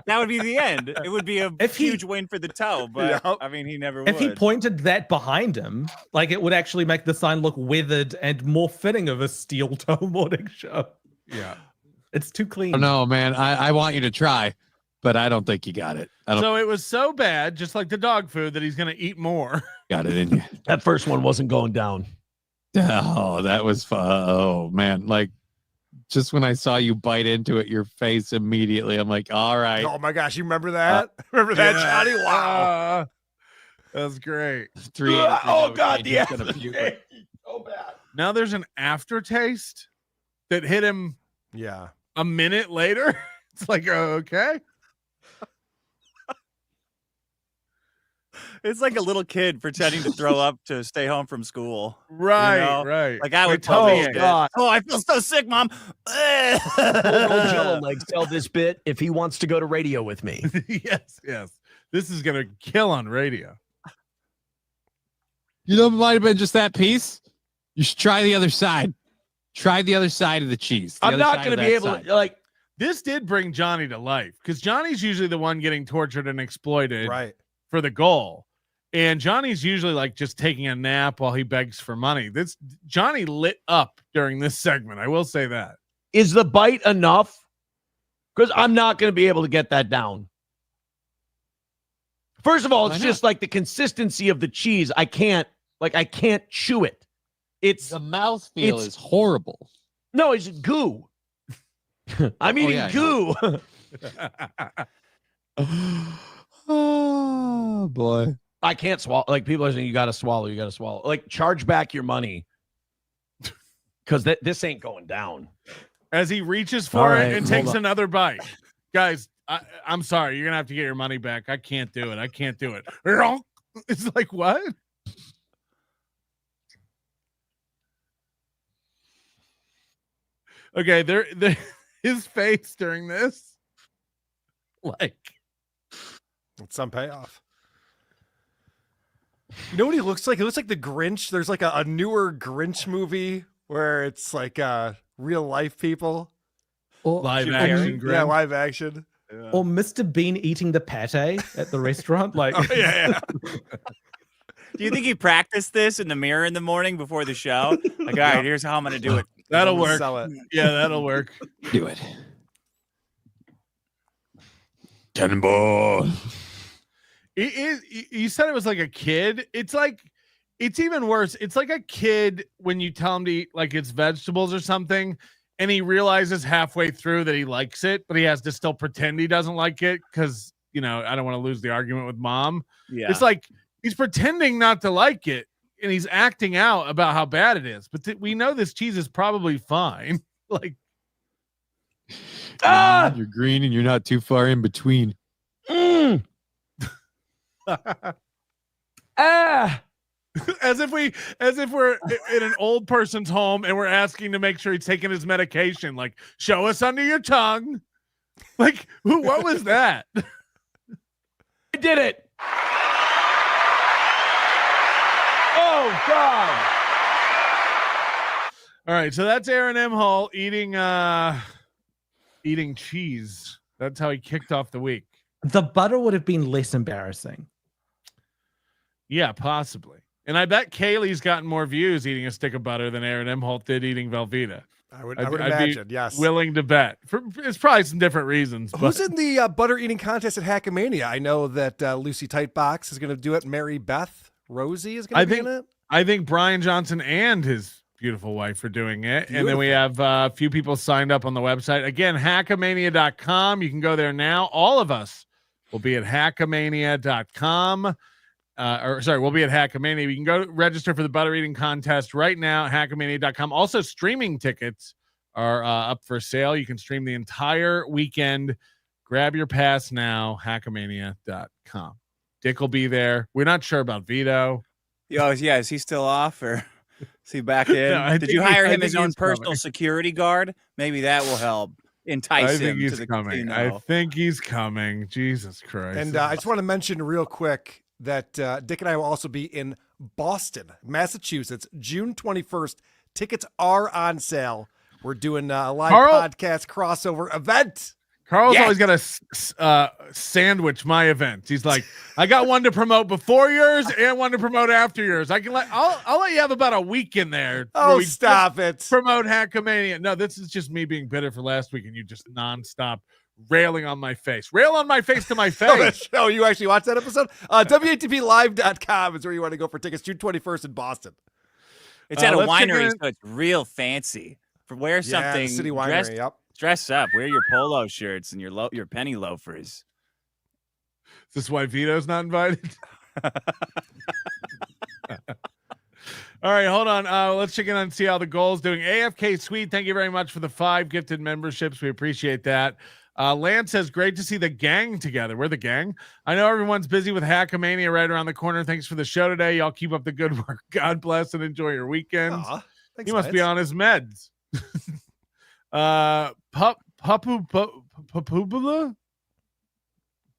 That would be the end. It would be a huge win for the toe, but I mean, he never would. If he pointed that behind him, like it would actually make the sign look weathered and more fitting of a steel toe morning show. Yeah. It's too clean. Oh, no, man. I want you to try, but I don't think you got it. So it was so bad, just like the dog food, that he's going to eat more. Got it in you. That first one wasn't going down. Oh, that was fun. Oh, man. Like, just when I saw you bite into it, your face immediately, I'm like, all right. Oh, my gosh. You remember that? Remember that, Johnny? Wow. That was great. Oh, God. The aftertaste. So bad. Now there's an aftertaste that hit him a minute later. It's like, okay. It's like a little kid pretending to throw up to stay home from school. Right, you know? Like I would tell me, God. oh, I feel so sick, Mom. Old Jello legs tell this bit if he wants to go to radio with me. Yes. This is going to kill on radio. You know, it might have been just that piece. You should try the other side. Try the other side of the cheese. I'm not going to be able to, like, this did bring Johnny to life because Johnny's usually the one getting tortured and exploited for the goal. And Johnny's usually like just taking a nap while he begs for money. This Johnny lit up during this segment. I will say that. Is the bite enough? Because I'm not going to be able to get that down. First of all, it's just like the consistency of the cheese. I can't chew it. It's the mouthfeel is horrible. No, it's goo. I'm eating goo. Oh boy. I can't swallow. Like people are saying, you got to swallow. Like charge back your money because this ain't going down. As he reaches for it and takes another bite, guys. I'm sorry, you're gonna have to get your money back. I can't do it. It's like what? Okay, his face during this, like, it's some payoff. You know what he looks like? He looks like the Grinch. There's like a newer Grinch movie where it's like real life people. Live action. Yeah, live action. Yeah. Or Mr. Bean eating the pate at the restaurant. Like, yeah. Do you think he practiced this in the mirror in the morning before the show? Like, all right, here's how I'm going to do it. That'll work. Sell it. Yeah, that'll work. Do it. Cannonball. You said it was like a kid. It's even worse. It's like a kid when you tell him to eat like it's vegetables or something, and he realizes halfway through that he likes it, but he has to still pretend he doesn't like it because, you know, I don't want to lose the argument with mom. Yeah. It's like he's pretending not to like it, and he's acting out about how bad it is. But we know this cheese is probably fine. Like, you're green and you're not too far in between. As if we're in an old person's home and we're asking to make sure he's taking his medication. Like, show us under your tongue. Like, what was that? I did it. Oh God. All right, so that's Aaron Imholte eating cheese. That's how he kicked off the week. the butter would have been less embarrassing. Yeah, possibly. And I bet Kaylee's gotten more views eating a stick of butter than Aaron Imholte did eating Velveeta. I would imagine, yes. Willing to bet. It's probably some different reasons. Who's in the butter eating contest at Hackamania? I know that Lucy Tightbox is going to do it. Mary Beth Rosie is going to be in it. I think Brian Johnson and his beautiful wife for doing it. And then we have a few people signed up on the website. Again, hackamania.com. You can go there now. All of us will be at hackamania.com. We'll be at Hackamania. You can go register for the butter eating contest right now at hackamania.com. Also, streaming tickets are up for sale. You can stream the entire weekend. Grab your pass now, hackamania.com. Dick will be there. We're not sure about Vito. Oh, yeah. Is he still off or is he back in? No, Did you hire him his own he's personal coming. security guard? Maybe that will help entice I think him he's to the coming. casino. I think he's coming. Jesus Christ. And I just want to mention real quick that Dick and I will also be in Boston, Massachusetts, June 21st. Tickets are on sale. We're doing a live podcast crossover event. Carl's always got to sandwich my event. He's like, I got one to promote before yours and one to promote after yours. I'll let you have about a week in there. Oh, stop it. Promote Hackamania. No, this is just me being bitter for last week and you just nonstop railing on my face. Rail on my face to my face. Oh, you actually watched that episode? WATPlive.com is where you want to go for tickets. June 21st in Boston. It's at a winery, so it's real fancy. Wear something. City Winery, Dress up. Wear your polo shirts and your penny loafers. Is this why Vito's not invited? All right, hold on. Let's check in and see how the goal's doing. AFK Sweet, thank you very much for the 5 gifted memberships. We appreciate that. Lance says, great to see the gang together. We're the gang. I know everyone's busy with Hackamania right around the corner. Thanks for the show today. Y'all keep up the good work. God bless and enjoy your weekends. He must be on his meds. Papubula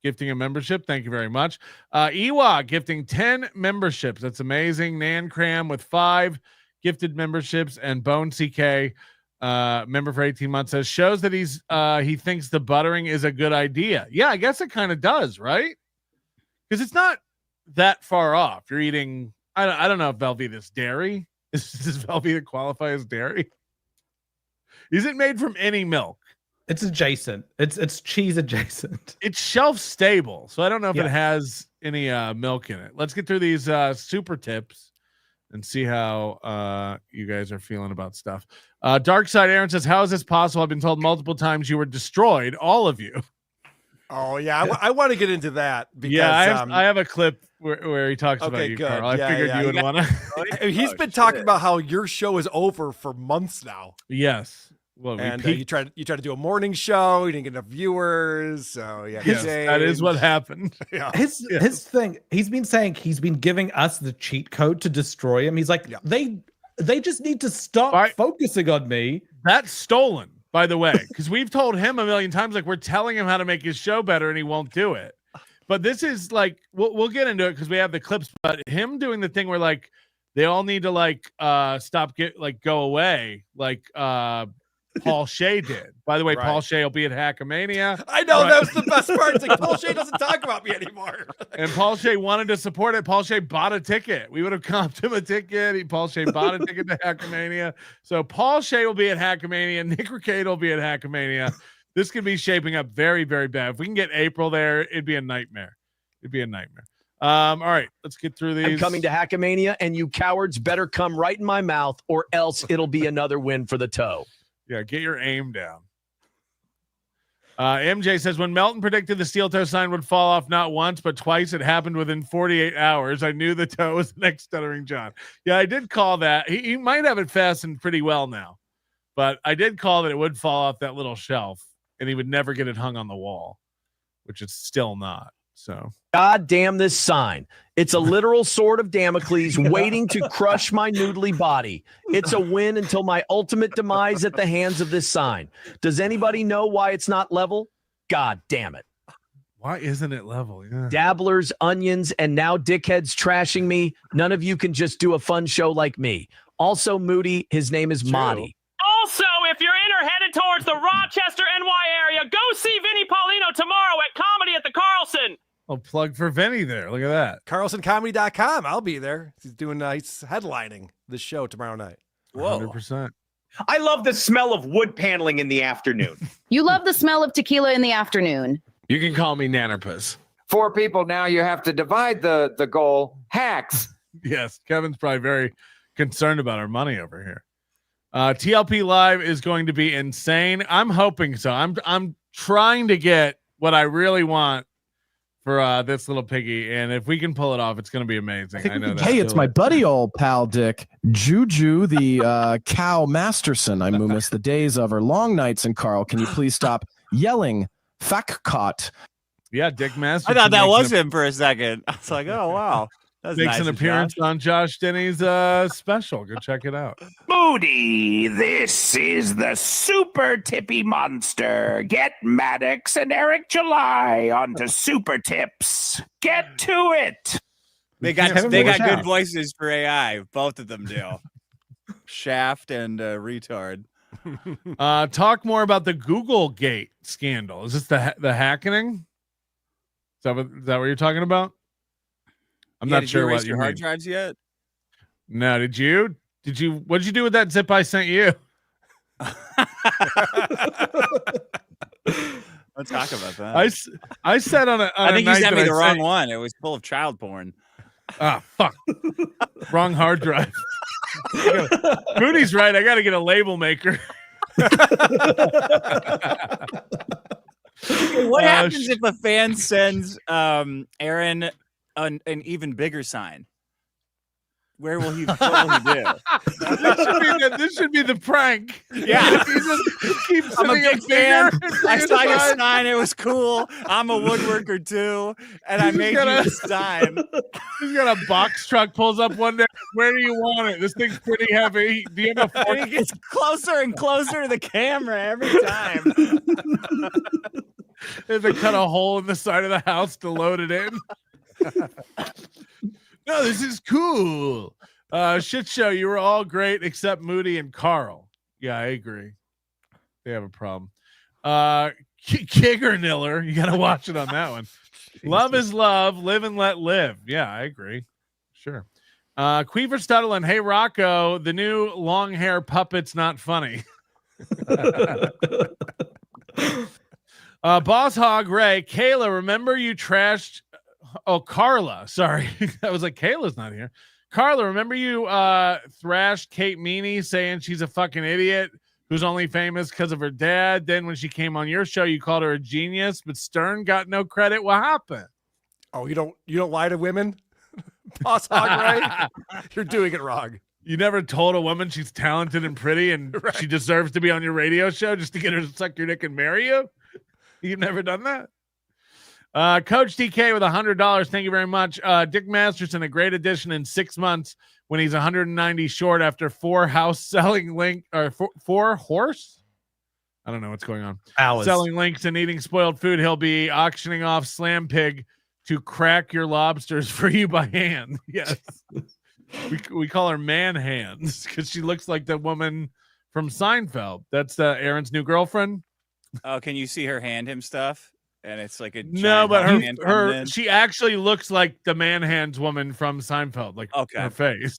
gifting a membership. Thank you very much. Ewa gifting 10 memberships. That's amazing. Nan Cram with 5 gifted memberships, and Bone CK member for 18 months says shows that he thinks the buttering is a good idea. Yeah, I guess it kind of does, right? Because it's not that far off. You're eating. I don't know if Velveeta's dairy. Does Velveeta qualify as dairy? Is it made from any milk? It's adjacent. It's cheese adjacent. It's shelf stable, so I don't know if it has any milk in it. Let's get through these super tips and see how you guys are feeling about stuff. Dark Side Aaron says, how is this possible? I've been told multiple times you were destroyed, all of you. Oh, yeah. I want to get into that. Because, I have a clip where he talks about you, Karl. I figured you would want to. He's been talking about how your show is over for months now. Yes. Well, and you tried to do a morning show. You didn't get enough viewers. So yeah, that is what happened. Yeah. His thing. He's been saying he's been giving us the cheat code to destroy him. He's like, they just need to stop focusing on me. That's stolen, by the way, because we've told him a million times, like we're telling him how to make his show better, and he won't do it. But this is like we'll get into it because we have the clips. But him doing the thing where like they all need to go away like Paul Shea did. By the way, Paul Shea will be at Hackamania. I know that was the best part. It's like Paul Shea doesn't talk about me anymore. And Paul Shea wanted to support it. Paul Shea bought a ticket. We would have comped him a ticket. Paul Shea bought a ticket to Hackamania. So Paul Shea will be at Hackamania. Nick Ricade will be at Hackamania. This could be shaping up very, very bad. If we can get April there, it'd be a nightmare. All right, let's get through these. I'm coming to Hackamania, and you cowards better come right in my mouth, or else it'll be another win for the toe. Yeah, get your aim down. MJ says, when Melton predicted the steel toe sign would fall off not once, but twice, it happened within 48 hours. I knew the toe was the next Stuttering John. Yeah, I did call that. He might have it fastened pretty well now, but I did call that it would fall off that little shelf, and he would never get it hung on the wall, which it's still not. So, God damn this sign. It's a literal sword of Damocles waiting to crush my noodly body. It's a win until my ultimate demise at the hands of this sign. Does anybody know why it's not level? God damn it. Why isn't it level? Yeah. Dabblers, onions, and now dickheads trashing me. None of you can just do a fun show like me. Also, Moody, his name is Moody. Also, if you're in or headed towards the Rochester, NY area, go see Vinny Paulino tomorrow at Comedy at the Carlson. Oh, plug for Vinny there. Look at that. CarlsonComedy.com. I'll be there. He's headlining the show tomorrow night. Whoa. 100%. I love the smell of wood paneling in the afternoon. You love the smell of tequila in the afternoon. You can call me Nanopus. 4 people now. You have to divide the goal. Hacks. Yes, Kevin's probably very concerned about our money over here. TLP Live is going to be insane. I'm hoping so. I'm trying to get what I really want for this little piggy, and if we can pull it off, it's going to be amazing. I know that. Hey, it's my buddy, old pal Dick Juju, the cow Masterson. I miss the days of our long nights. And Karl, can you please stop yelling? Fuck caught. Yeah, Dick Masterson. I thought that was him for a second. I was like, oh wow. That's makes nice an of appearance Josh. on Josh Denny's special. Go check it out. Moody, this is the super tippy monster. Get Maddox and Eric July onto super tips. Get to it. They got good voices for AI. Both of them do. Shaft and retard. Talk more about the Google Gate scandal. Is this the hacking? Is that what you're talking about? I'm not sure what you hard mean. drives yet. No, did you? What did you do with that zip I sent you? Let's talk about that. I said on a. I think you sent me the wrong one. It was full of child porn. Ah, fuck. Wrong hard drive. Moody's right. I got to get a label maker. What happens if a fan sends Aaron an even bigger sign? What will he do? This should be the prank. Yeah. I'm a big fan. I saw your sign. sign. It was cool. I'm a woodworker too. And I made you a sign. He's got a box truck, pulls up one day. Where do you want it? This thing's pretty heavy. Do you have a fork? He gets closer and closer to the camera every time. They cut a hole in the side of the house to load it in. No, this is cool. Shit show. You were all great except Moody and Karl. Yeah, I agree. They have a problem. Kiggerniller. You got to watch it on that one. Love is love. Live and let live. Yeah, I agree. Sure. Queever Studdle and Hey Rocco, the new long hair puppet's not funny. Boss Hog Ray, Kayla, remember you trashed. Oh, Carla. Sorry. I was like, Kayla's not here. Carla, remember you thrashed Kate Meany saying she's a fucking idiot who's only famous because of her dad. Then when she came on your show, you called her a genius, but Stern got no credit. What happened? Oh, you don't lie to women? Boss Hog Ray? You're doing it wrong. You never told a woman she's talented and pretty and she deserves to be on your radio show just to get her to suck your dick and marry you? You've never done that? Coach DK with $100. Thank you very much. Dick Masterson, a great addition in 6 months when he's 190 short after 4 house selling four horse. I don't know what's going on. Hours. Selling links and eating spoiled food. He'll be auctioning off Slam Pig to crack your lobsters for you by hand. Yes. we call her man hands because she looks like the woman from Seinfeld. That's Aaron's new girlfriend. Oh, can you see her hand him stuff? And it's like a no, but hand she actually looks like the man hands woman from Seinfeld, like her face.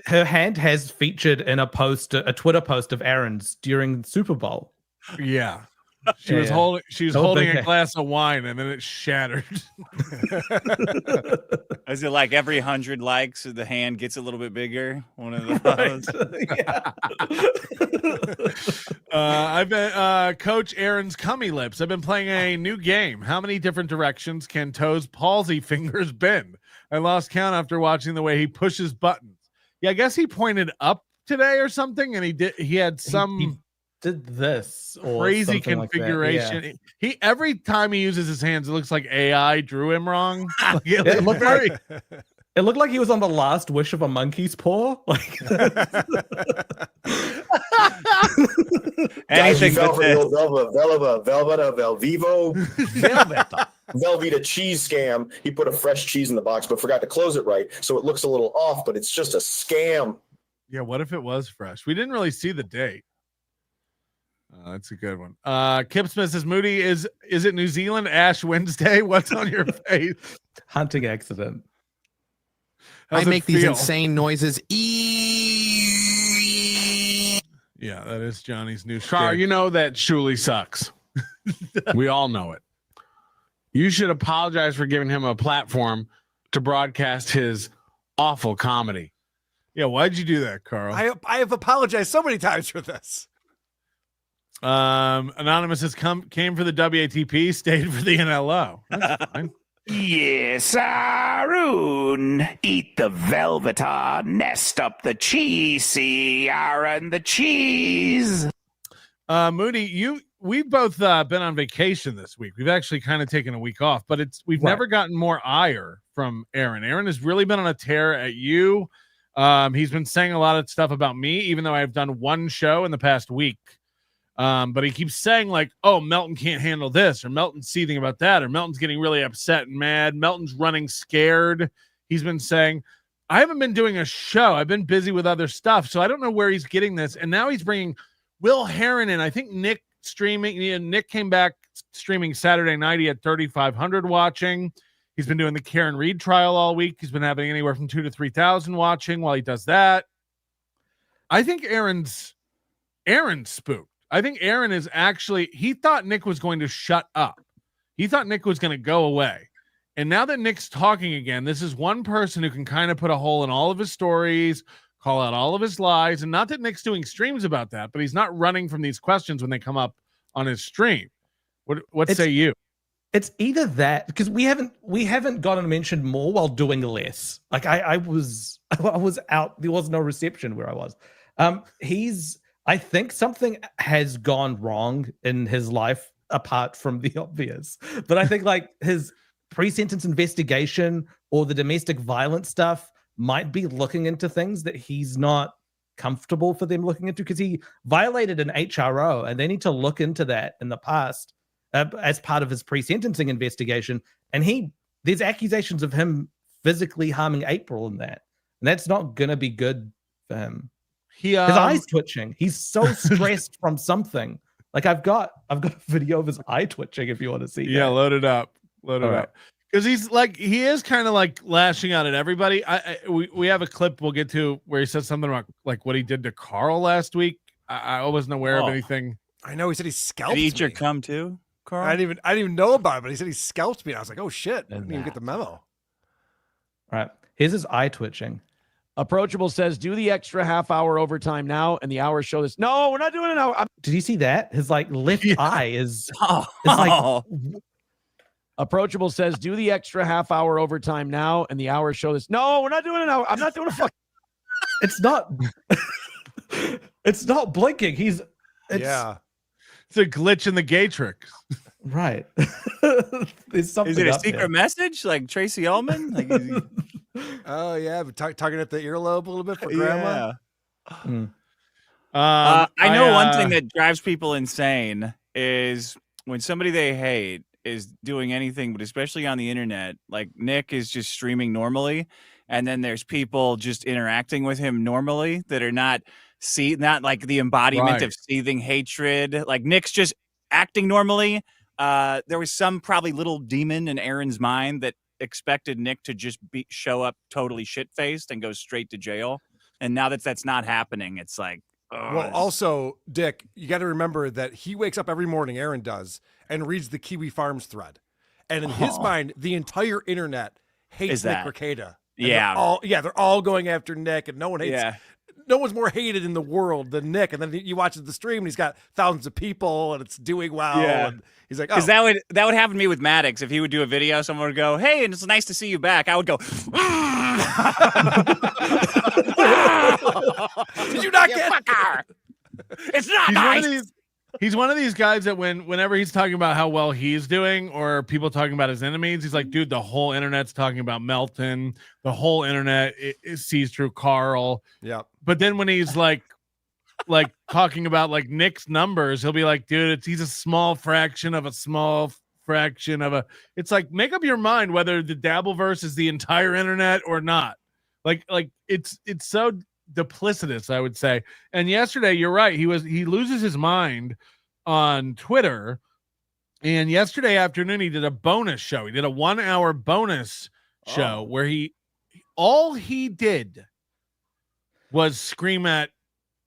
Her hand has featured in a Twitter post of Aaron's during Super Bowl. Yeah, she was holding a glass of wine and then it shattered. Is it like every 100 likes the hand gets a little bit bigger? One of those. I've been Coach Aaron's cummy lips. I've been playing a new game. How many different directions can Toe's palsy fingers bend? I lost count after watching the way he pushes buttons. Yeah, I guess he pointed up today or something, and he had some. He did this or crazy configuration. Like he every time he uses his hands, it looks like AI drew him wrong. Like, it looked like he was on the last wish of a monkey's paw. Like anything but Velveeta cheese scam. He put a fresh cheese in the box, but forgot to close it right, so it looks a little off. But it's just a scam. Yeah, what if it was fresh? We didn't really see the date. That's a good one. Kip Smith says, Moody, is it New Zealand Ash Wednesday? What's on your face? Hunting accident. How's I make these feel? insane noises. Yeah, that is Johnny's new Karl, shtick. you know that Shuli sucks. We all know it. You should apologize for giving him a platform to broadcast his awful comedy. Yeah, why'd you do that, Karl? I have apologized so many times for this. Anonymous has came for the WATP, stayed for the NLO. That's fine. Yes, Arun. Eat the Velveeta, nest up the cheesy, Aaron the cheese. Moody, we've both been on vacation this week. We've actually kind of taken a week off, but we've never gotten more ire from Aaron. Aaron has really been on a tear at you. He's been saying a lot of stuff about me, even though I've done one show in the past week. But he keeps saying like, oh, Melton can't handle this, or Melton's seething about that, or Melton's getting really upset and mad. Melton's running scared. He's been saying, I haven't been doing a show. I've been busy with other stuff. So I don't know where he's getting this. And now he's bringing Will Heron in. I think Nick streaming. Nick came back streaming Saturday night. He had 3,500 watching. He's been doing the Karen Reed trial all week. He's been having anywhere from 2,000 to 3,000 watching while he does that. I think Aaron's spooked. I think Aaron is actually, he thought Nick was going to shut up. He thought Nick was going to go away. And now that Nick's talking again, this is one person who can kind of put a hole in all of his stories, call out all of his lies. And not that Nick's doing streams about that, but he's not running from these questions when they come up on his stream. What say you? It's either that, because we haven't gotten mentioned more while doing less. Like I was out, there was no reception where I was. I think something has gone wrong in his life apart from the obvious. But I think like his pre-sentence investigation or the domestic violence stuff might be looking into things that he's not comfortable for them looking into, because he violated an HRO and they need to look into that in the past as part of his pre-sentencing investigation. And there's accusations of him physically harming April in that. And that's not going to be good for him. His eyes twitching. He's so stressed from something. Like I've got a video of his eye twitching if you want to see. Yeah, that. load it up. Because he is kind of like lashing out at everybody. We have a clip we'll get to where he says something about like what he did to Karl last week. I wasn't aware of anything. I know he said he scalped Did he eat your me. cum too, Karl? I didn't even know about it, but he said he scalped me. And I was like, oh shit, I didn't even get the memo. All right. Here's his eye twitching. Approachable says, do the extra half hour overtime now, and the hours show this. No, we're not doing it now. Did you see that? His like left eye is it's like. Approachable says, do the extra half hour overtime now, and the hours show this. No, we're not doing it now. I'm not doing a fuck. It's not. It's not blinking. It's a glitch in the Gatrix. Right. There's something. Is it a secret message like Tracy Ullman? Like, oh yeah, tugging at the earlobe a little bit for grandma. I know one thing that drives people insane is when somebody they hate is doing anything, but especially on the internet. Like Nick is just streaming normally, and then there's people just interacting with him normally that are not like the embodiment of seething hatred. Like Nick's just acting normally. There was some probably little demon in Aaron's mind that expected Nick to just show up totally shit-faced and go straight to jail. And now that that's not happening, it's like, well, also, Dick, you got to remember that he wakes up every morning, Aaron does, and reads the Kiwi Farms thread. And in his mind, the entire internet hates Nick Rekieta. Yeah. They're all going after Nick, and no one hates no one's more hated in the world than Nick. And then you watch the stream, and he's got thousands of people, and it's doing well. Yeah. And he's like, because that would happen to me with Maddox. If he would do a video, someone would go, "Hey, and it's nice to see you back." I would go, "Did you not get fucker? It's not nice." He's one of these guys that whenever he's talking about how well he's doing, or people talking about his enemies, he's like, dude, the whole internet's talking about Melton. The whole internet it sees through Karl. Yeah. But then when he's like talking about like Nick's numbers, he'll be like, dude, he's a small fraction of a small fraction of a. It's like, make up your mind whether the Dabbleverse is the entire internet or not. Like it's so duplicitous, I would say. And yesterday, you're right, he loses his mind on Twitter, and yesterday afternoon he did a bonus show. He did a 1 hour bonus show where all he did was scream at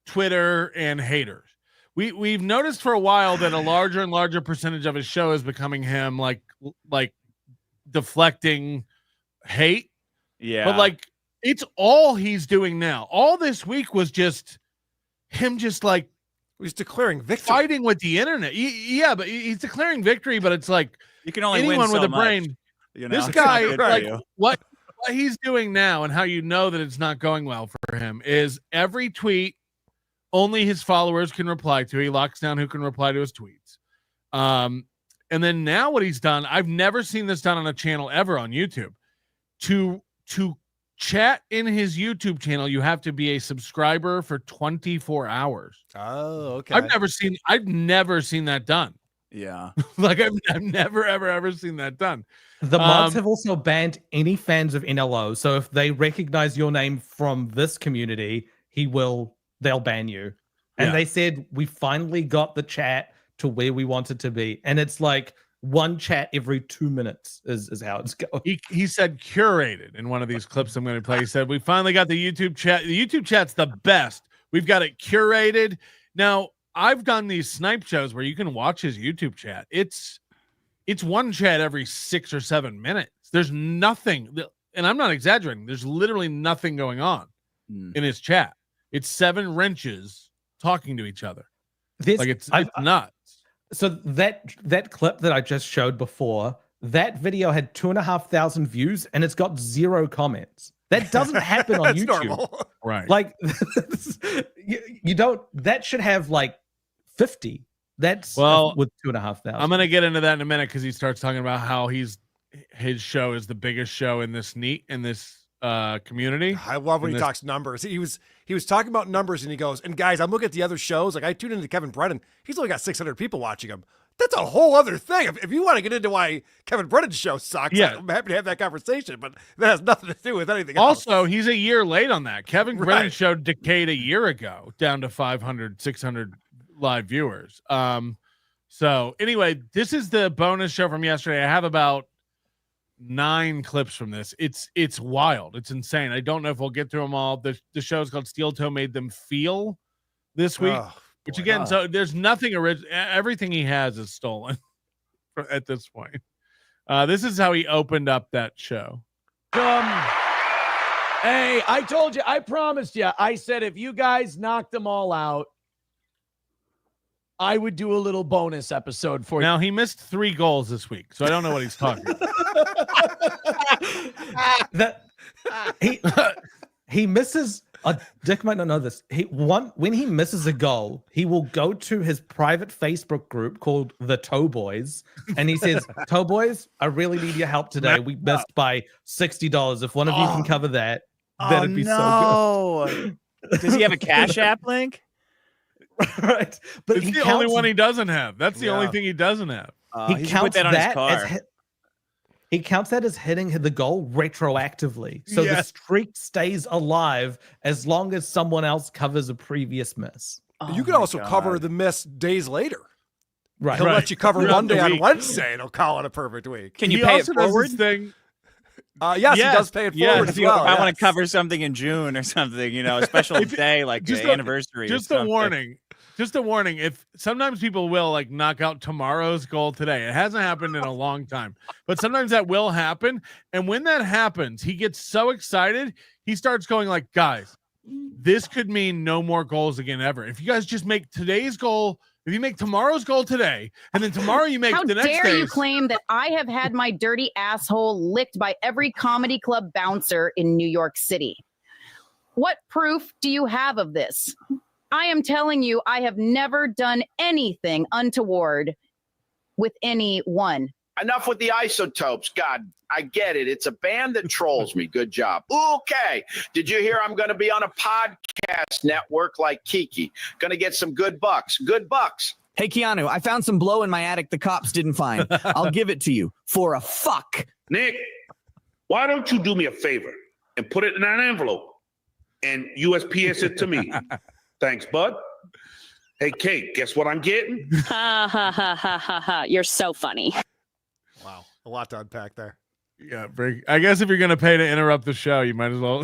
Twitter and haters. We've noticed for a while that a larger and larger percentage of his show is becoming him like deflecting hate. Yeah. But like It's all he's doing now. All this week was just him just like he's declaring victory. Fighting with the internet. Yeah, but he's declaring victory, but it's like you can only anyone win with so a brain. much, you know? This It's guy, not good for like you. what he's doing now and how you know that it's not going well for him is every tweet only his followers can reply to. He locks down who can reply to his tweets. And then now what he's done, I've never seen this done on a channel ever on YouTube. To chat in his YouTube channel, you have to be a subscriber for 24 hours. Oh, okay. I've never seen that done. Yeah. Like I've never ever seen that done. The mods have also banned any fans of NLO. So if they recognize your name from this community, they'll ban you. And they said we finally got the chat to where we want it to be. And it's like one chat every 2 minutes is how it's going. He said curated in one of these clips I'm going to play. He said, we finally got the YouTube chat. The YouTube chat's the best. We've got it curated. Now, I've done these snipe shows where you can watch his YouTube chat. It's one chat every 6 or 7 minutes. There's nothing, and I'm not exaggerating. There's literally nothing going on in his chat. It's 7 wrenches talking to each other. It's nuts. So that clip that I just showed before, that video had 2,500 views and it's got 0 comments. That doesn't happen on That's YouTube. normal. Right. Like you don't, that should have like 50. That's with 2,500. I'm going to get into that in a minute because he starts talking about how his show is the biggest show in this community. I love when he talks numbers. He was talking about numbers and he goes, and guys, I'm looking at the other shows. Like I tuned into Kevin Brennan. He's only got 600 people watching him. That's a whole other thing. If you want to get into why Kevin Brennan's show sucks, I'm happy to have that conversation, but that has nothing to do with anything else. Also, he's a year late on that. Kevin Brennan's show decayed a year ago down to 500, 600 live viewers. So anyway, this is the bonus show from yesterday. I have about 9 clips from this. It's wild. It's insane. I don't know if we'll get through them all. The show is called Steel Toe Made Them Feel this week, which again, so there's nothing original. Everything he has is stolen at this point. This is how he opened up that show. Hey, I told you, I promised you. I said if you guys knocked them all out, I would do a little bonus episode for you. Now, he missed 3 goals this week, so I don't know what he's talking about. He misses Dick might not know this. When he misses a goal, he will go to his private Facebook group called the Toe Boys, and he says, "Toe Boys, I really need your help today. We missed by $60. If one of you can cover that, that'd be so good." Does he have a Cash App link? Right, but it's the only one he doesn't have. That's the only thing he doesn't have. He counts that on his car. He counts that as hitting the goal retroactively. So the streak stays alive as long as someone else covers a previous miss. You can also cover the miss days later. Right. He'll let you cover Monday on Wednesday and he'll call it a perfect week. Can you pay it forward? Yes, he does pay it forward as well. If I want to cover something in June or something, a special day like an anniversary. Just a warning. Just a warning. If sometimes people will like knock out tomorrow's goal today. It hasn't happened in a long time, but sometimes that will happen. And when that happens, he gets so excited. He starts going like, guys, this could mean no more goals again ever. If you guys just make today's goal, if you make tomorrow's goal today, and then tomorrow you make the next day. How dare you claim that I have had my dirty asshole licked by every comedy club bouncer in New York City? What proof do you have of this? I am telling you, I have never done anything untoward with anyone. Enough with the isotopes. God, I get it. It's a band that trolls me. Good job. Okay. Did you hear I'm going to be on a podcast network like Kiki? Going to get some good bucks. Good bucks. Hey, Keanu, I found some blow in my attic the cops didn't find. I'll give it to you for a fuck. Nick, why don't you do me a favor and put it in an envelope and USPS it to me? Thanks, bud. Hey, Kate, guess what I'm getting? Ha, ha, ha, ha, ha, ha. You're so funny. Wow. A lot to unpack there. Yeah, I guess if you're gonna pay to interrupt the show, you might as well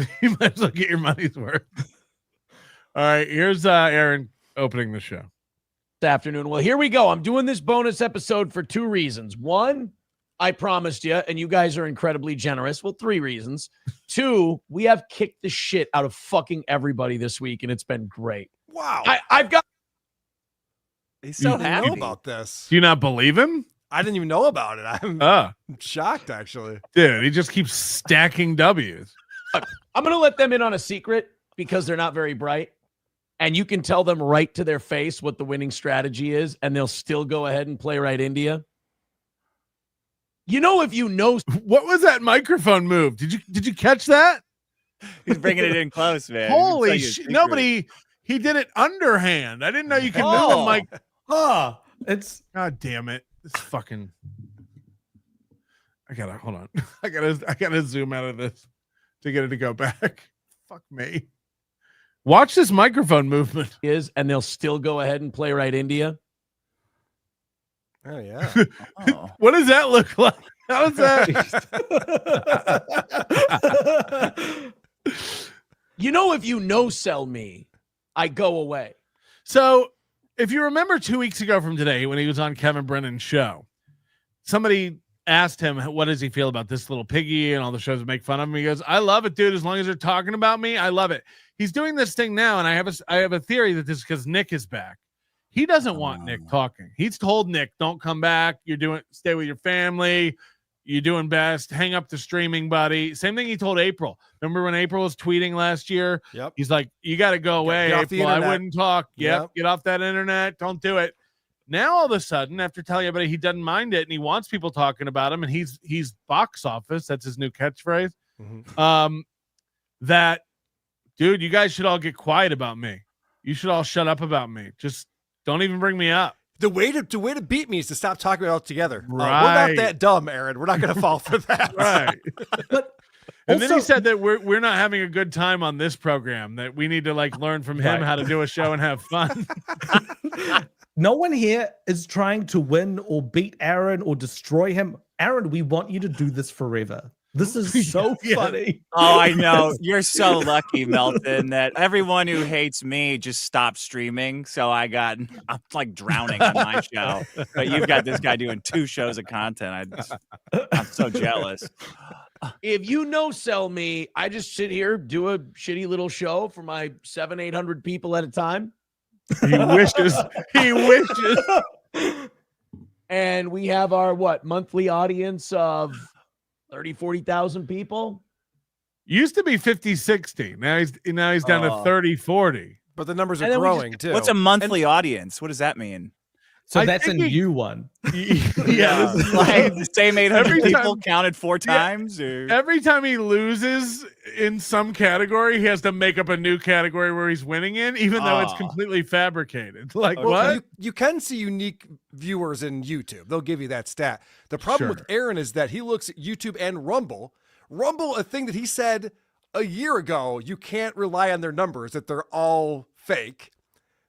get your money's worth. All right, here's Aaron opening the show this afternoon. Well, here we go. I'm doing this bonus episode for 2 reasons. One, I promised you, and you guys are incredibly generous. Well, 3 reasons. 2, we have kicked the shit out of fucking everybody this week, and it's been great. Wow. I've got. He's so happy about this. Do you not believe him? I didn't even know about it. I'm shocked, actually. Dude, he just keeps stacking W's. I'm going to let them in on a secret because they're not very bright. And you can tell them right to their face what the winning strategy is, and they'll still go ahead and play right India. You know, if you know, what was that microphone move? Did you catch that? He's bringing it in close, man. Holy shit! Nobody. He did it underhand. I didn't know you could move a mic. It's God damn it! It's fucking. I gotta hold on. I gotta zoom out of this to get it to go back. Fuck me. Watch this microphone movement. And they'll still go ahead and play right India. Oh yeah. What does that look like? How is that? You know, if you no sell me, I go away. So, if you remember 2 weeks ago from today, when he was on Kevin Brennan's show, somebody asked him, what does he feel about this little piggy and all the shows that make fun of him? He goes, I love it, dude. As long as they're talking about me, I love it. He's doing this thing now, and I have a theory that this is because Nick is back. He doesn't want Nick talking. He's told Nick, don't come back. Stay with your family. You're doing best. Hang up the streaming, buddy. Same thing he told April. Remember when April was tweeting last year? Yep. He's like, you got to go away, April. I wouldn't talk. Yep. Get off that internet. Don't do it. Now, all of a sudden, after telling everybody he doesn't mind it and he wants people talking about him, and he's box office. That's his new catchphrase. Mm-hmm. That, dude, you guys should all get quiet about me. You should all shut up about me. Just don't even bring me up. The way to beat me is to stop talking about it altogether. Right. We're not that dumb, Aaron. We're not going to fall for that. Right. But and then he said that we're not having a good time on this program, that we need to learn from him how to do a show and have fun. No one here is trying to win or beat Aaron or destroy him. Aaron, we want you to do this forever. This is so funny. Oh, I know. You're so lucky, Melton, that everyone who hates me just stopped streaming. So I'm like drowning on my show. But you've got this guy doing 2 shows of content. I'm so jealous. If you no sell me, I just sit here, do a shitty little show for my 700-800 people at a time. He wishes. He wishes. And we have our monthly audience of 30,000-40,000 people. Used to be 50-60. Now he's down to 30-40. But the numbers are growing too. What's a monthly audience? What does that mean? So that's a new one. Yeah, like the same 800 people counted 4 times. Or? Every time he loses in some category, he has to make up a new category where he's winning in, even though it's completely fabricated. Like, what? You can see unique viewers in YouTube. They'll give you that stat. The problem with Aaron is that he looks at YouTube and Rumble. Rumble, a thing that he said a year ago, you can't rely on their numbers, that they're all fake.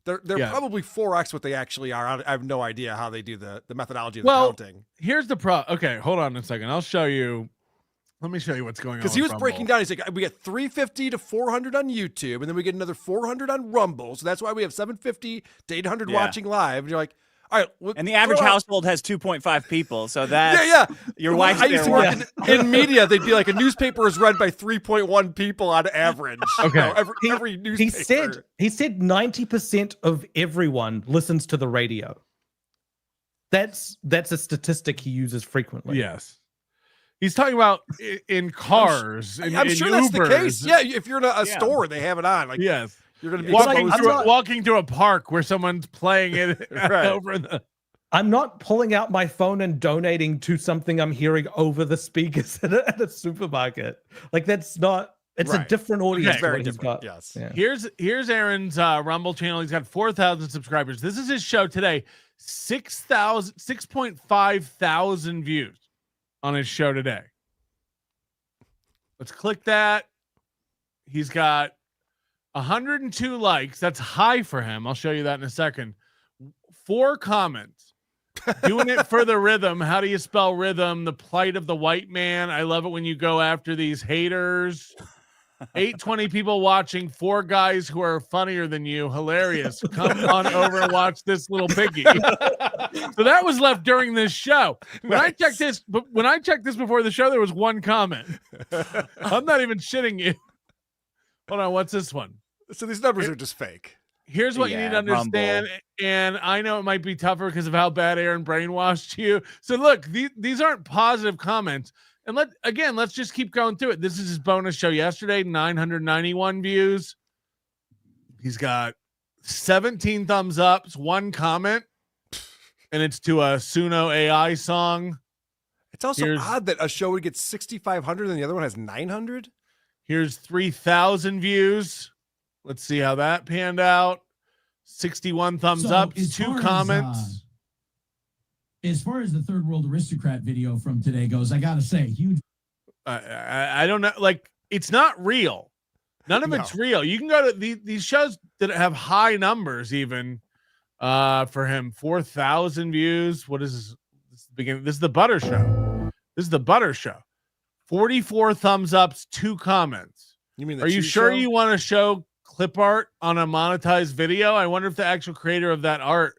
They're probably 4x what they actually are. I have no idea how they do the methodology of the counting. Here's the problem. Okay, hold on a second. I'll show you. Let me show you what's going on. Because he was breaking down. He's like, we get 350 to 400 on YouTube, and then we get another 400 on Rumble. So that's why we have 750 to 800 watching live. And you're like, all right. And the average household has 2.5 people. So that's your wife's I used to work in media. They'd be like, a newspaper is read by 3.1 people on average. Okay. Every newspaper. He said 90% of everyone listens to the radio. That's a statistic he uses frequently. Yes. He's talking about in cars. I'm sure that's the case. Yeah, if you're in a store, they have it on. Like, yes. You're going to be walking through a park where someone's playing it over the. I'm not pulling out my phone and donating to something I'm hearing over the speakers at a supermarket. Like, that's not. It's a different audience. Okay. Very different. Yes. Yeah. Here's Aaron's Rumble channel. He's got 4,000 subscribers. This is his show today. 6.5 thousand views on his show today. Let's click that. He's got 102 likes. That's high for him. I'll show you that in a second. 4 comments. Doing it for the rhythm. How do you spell rhythm? The plight of the white man. I love it when you go after these haters. 820 people watching, 4 guys who are funnier than you. Hilarious. Come on over and watch this little piggy. So that was left during this show. When I checked this before the show, there was 1 comment. I'm not even shitting you. Hold on, what's this one? So these numbers are just fake. Here's what you need to understand, and I know it might be tougher because of how bad Aaron brainwashed you. So look, these aren't positive comments. And let's just keep going through it. This is his bonus show yesterday, 991 views. He's got 17 thumbs ups, 1 comment, and it's to a Suno AI song. It's also odd that a show would get 6,500 and the other one has 900. Here's 3,000 views. Let's see how that panned out. 61 thumbs up, 2 comments. As far as the Third World Aristocrat video from today goes, I gotta say, huge. I don't know. Like, it's not real. None of it's real. You can go to these shows that have high numbers, even for him. 4,000 views. What is this? This is the Butter Show. This is the Butter Show. 44 thumbs ups, 2 comments. You mean? Are you sure you want to show clip art on a monetized video? I wonder if the actual creator of that art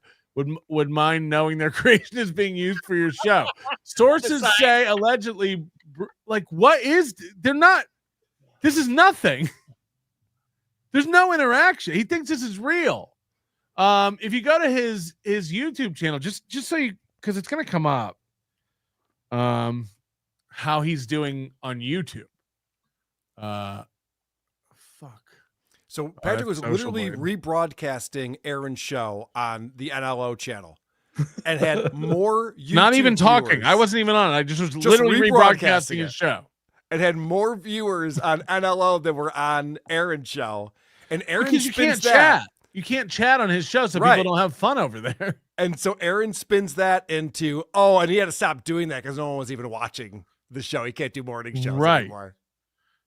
would mind knowing their creation is being used for your show. Sources say allegedly, like, what is, they're not, this is nothing. There's no interaction. He thinks this is real. If you go to his YouTube channel, just so you, because it's going to come up, how he's doing on YouTube. So Patrick was literally rebroadcasting Aaron's show on the NLO channel and had more YouTube not even talking. viewers. I wasn't even on it. I just was literally rebroadcasting his show. And had more viewers on NLO than were on Aaron's show. And Aaron because you spins can't that. chat. You can't chat on his show, so people don't have fun over there. And so Aaron spins that into, and he had to stop doing that because no one was even watching the show. He can't do morning shows anymore.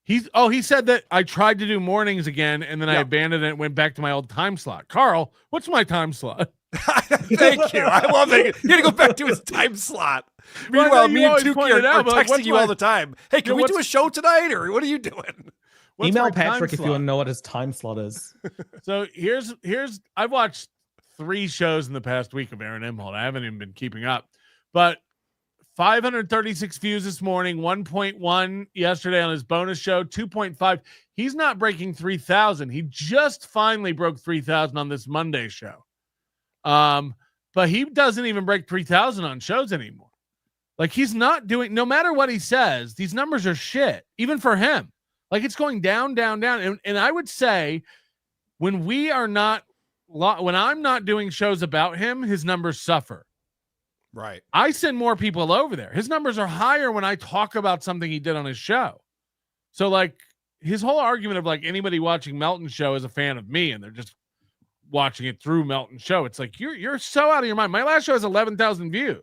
He said that I tried to do mornings again and then I abandoned it and went back to my old time slot. Karl, what's my time slot? Thank you. I love it. You got to go back to his time slot. Meanwhile, me and Tookie are texting you all the time. Hey, can we do a show tonight, or what are you doing? Email Patrick if you want to know what his time slot is. So here's I've watched 3 shows in the past week of Aaron Imholte. I haven't even been keeping up, but 536 views this morning, 1.1 yesterday on his bonus show, 2.5. He's not breaking 3,000. He just finally broke 3,000 on this Monday show. But he doesn't even break 3,000 on shows anymore. Like, he's not doing, no matter what he says, these numbers are shit, even for him. Like, it's going down, down, down. And I would say when I'm not doing shows about him, his numbers suffer. Right. I send more people over there. His numbers are higher when I talk about something he did on his show. So, like, his whole argument of, like, anybody watching Melton's show is a fan of me and they're just watching it through Melton's show. It's like, you're so out of your mind. My last show has 11,000 views.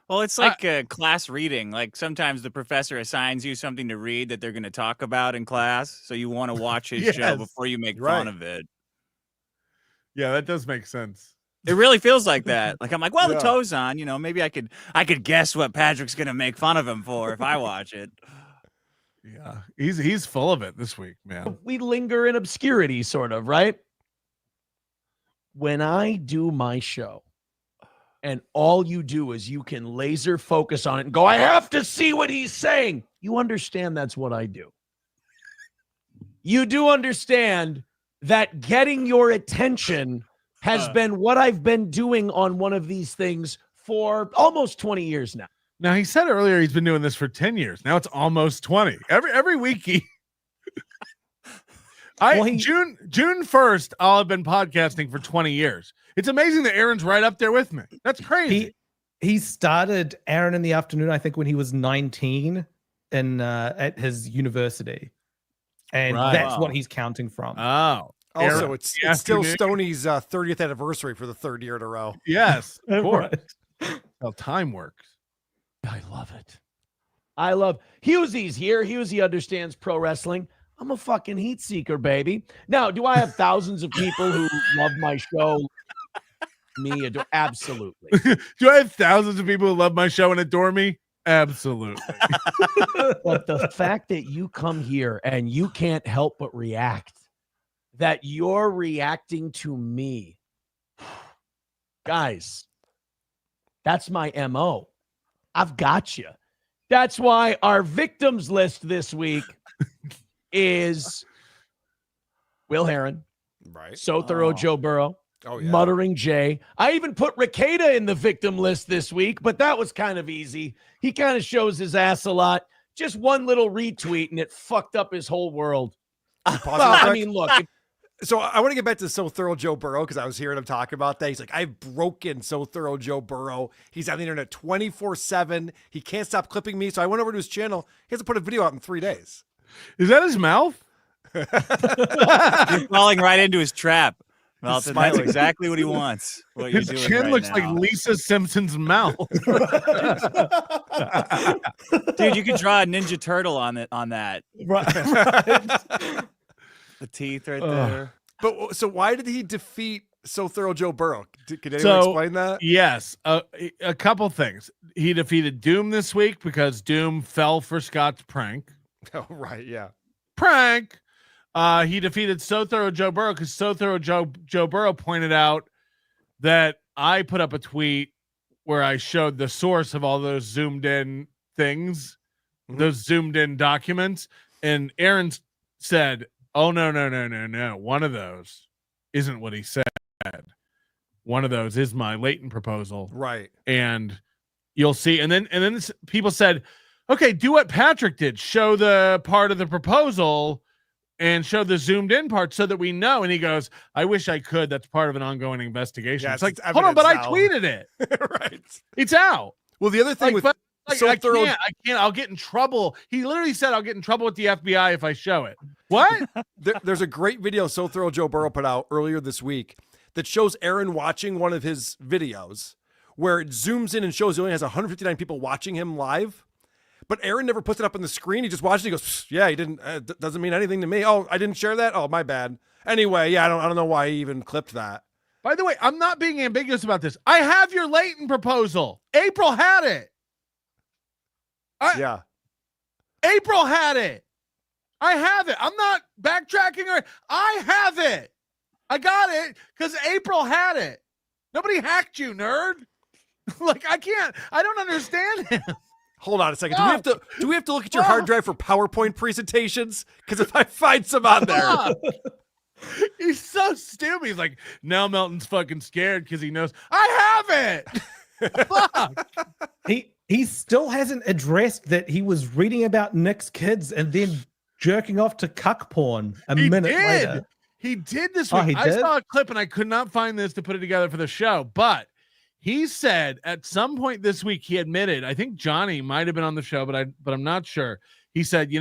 Well, it's like a class reading. Like, sometimes the professor assigns you something to read that they're going to talk about in class. So you want to watch his show before you make fun of it. Yeah, that does make sense. It really feels like that. Like, I'm like, well, the toe's on, maybe I could guess what Patrick's going to make fun of him for if I watch it. Yeah. He's full of it this week, man. We linger in obscurity, sort of, right? When I do my show and all you do is you can laser focus on it and go, I have to see what he's saying. You understand that's what I do. You do understand that getting your attention has been what I've been doing on one of these things for almost 20 years now. Now, he said earlier he's been doing this for 10 years. Now it's almost 20. Every week June 1st, I'll have been podcasting for 20 years. It's amazing that Aaron's right up there with me. That's crazy. He started Aaron in the Afternoon, I think, when he was 19 at his university. And that's what he's counting from. Oh. Also, it's still Stoney's 30th anniversary for the 3rd year in a row. Yes, of course. How time works. I love it. I love Hughesy's here. Husey understands pro wrestling. I'm a fucking heat seeker, baby. Now, do I have thousands of people who love my show? Me, absolutely. Do I have thousands of people who love my show and adore me? Absolutely. But the fact that you come here and you can't help but react, that you're reacting to me, guys, that's my MO. I've got you. That's why our victims list this week is Will Heron, right? So Thorough Joe Burrow, Oh, yeah. Muttering Jay. I even put Ricada in the victim list this week, but that was kind of easy. He kind of shows his ass a lot. Just one little retweet, and it fucked up his whole world. Well, I mean, look. So I want to get back to So Thorough Joe Burrow because I was hearing him talk about that. He's like, I've broken So Thorough Joe Burrow. He's on the internet 24/7. He can't stop clipping me. So I went over to his channel. He has to put a video out in 3 days. Is that his mouth? You're falling right into his trap. Melton, that's smiling. exactly what he wants. What His you're doing chin right looks now. like Lisa Simpson's mouth. Dude, you could draw a Ninja Turtle on it on that. Right. The teeth right there. But so why did he defeat So Thorough Joe Burrow? Could anyone explain that? Yes, a couple things. He defeated Doom this week because Doom fell for Scott's prank. Oh, right, yeah. Prank. He defeated So Thorough Joe Burrow because So Thorough Joe Burrow pointed out that I put up a tweet where I showed the source of all those zoomed in things, those zoomed in documents, and Aaron said, "Oh no. One of those isn't what he said. One of those is my latent proposal." Right. And you'll see. And then people said, "Okay, do what Patrick did. Show the part of the proposal and show the zoomed in part so that we know." And he goes, "I wish I could. That's part of an ongoing investigation." Yeah, it's like, it's hold on, but I evidence now. tweeted it. Right. It's out. Well, the other thing with but, So I Thorough, can't. I'll get in trouble. He literally said I'll get in trouble with the FBI if I show it. What? there's a great video So Thorough Joe Burrow put out earlier this week that shows Aaron watching one of his videos where it zooms in and shows he only has 159 people watching him live. But Aaron never puts it up on the screen. He just watches it. He goes, "Yeah, he didn't. Doesn't mean anything to me. Oh, I didn't share that. Oh, my bad. Anyway, yeah, I don't know why he even clipped that." By the way, I'm not being ambiguous about this. I have your latent proposal. April had it. Yeah. April had it. I have it. I'm not backtracking. I have it. I got it because April had it. Nobody hacked you, nerd. Like, I don't understand him. Hold on a second. Do we have to look at your hard drive for PowerPoint presentations? Because if I find some on there. He's so stupid. He's like, now Melton's fucking scared because he knows I have it. Fuck. He still hasn't addressed that he was reading about Nick's kids and then jerking off to cuck porn a minute later. He did this Oh, week. he I did? saw a clip and I could not find this to put it together for the show, but he said at some point this week he admitted, I think Johnny might have been on the show, but I'm not sure. He said,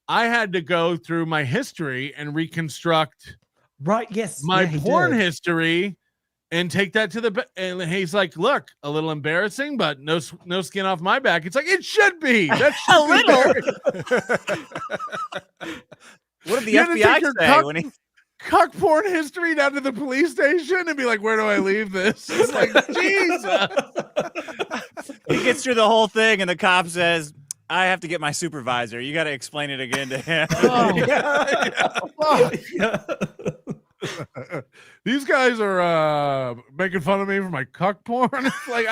I had to go through my history and reconstruct my porn history and take that to and he's like, look, a little embarrassing, but no skin off my back. It's like, it should be. That's A little. What did the FBI say when he cuck porn history down to the police station and be like, where do I leave this? It's like, Jesus. He gets through the whole thing and the cop says, I have to get my supervisor. You got to explain it again to him. These guys are making fun of me for my cuck porn. It's like,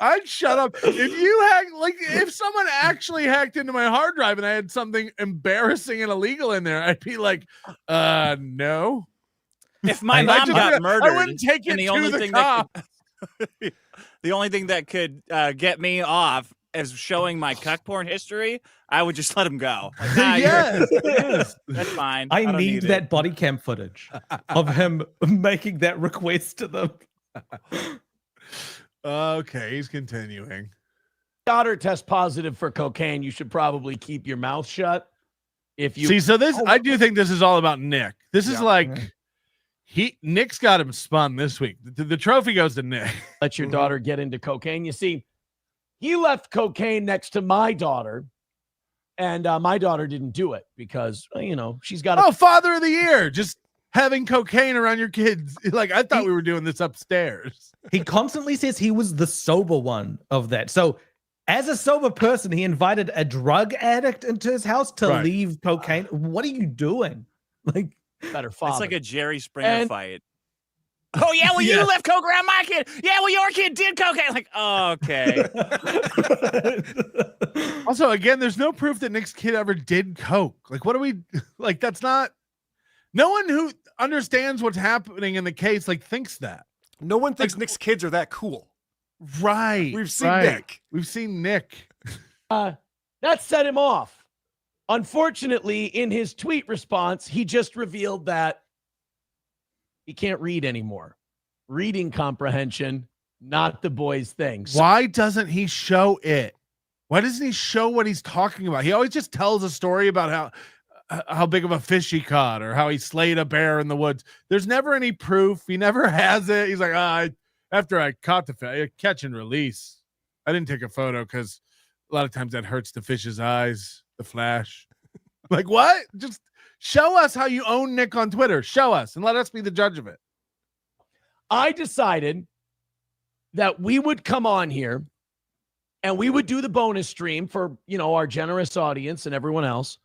I'd shut up. If someone actually hacked into my hard drive and I had something embarrassing and illegal in there, I'd be like, no. If my mom got murdered, I wouldn't take it and the to only the thing cop. the only thing that could get me off as showing my cuck porn history, I would just let him go. Like, Yes. That's fine. I don't need that body cam footage of him making that request to them. Okay, he's continuing. Daughter test positive for cocaine. You should probably keep your mouth shut. If you See, so this, I do think this is all about Nick. This is like Nick's got him spun this week. The trophy goes to Nick. Let your daughter get into cocaine. You see, he left cocaine next to my daughter, and my daughter didn't do it because, she's got Father of the Year, just having cocaine around your kids. Like, I thought we were doing this upstairs. He constantly says he was the sober one of that. So As a sober person, he invited a drug addict into his house to leave cocaine. What are you doing? Like, better father. It's like a Jerry Springer fight. Oh yeah, well you left coke around my kid. Yeah, well your kid did cocaine. Like, oh, okay. Also, again, there's no proof that Nick's kid ever did coke. Like, what are we like? That's not. No one who understands what's happening in the case thinks that. No one thinks Nick's kids are that cool. Right. We've seen Nick. We've seen Nick. That set him off. Unfortunately, in his tweet response, he just revealed that he can't read anymore. Reading comprehension, not the boy's thing. So Why doesn't he show it? Why doesn't he show what he's talking about? He always just tells a story about how big of a fish he caught or how he slayed a bear in the woods. There's never any proof. He never has it. He's like, after I caught the fish, catch and release. I didn't take a photo because a lot of times that hurts the fish's eyes, the flash. Like, what? Just show us how you own Nick on Twitter. Show us and let us be the judge of it. I decided that we would come on here and we would do the bonus stream for, our generous audience and everyone else.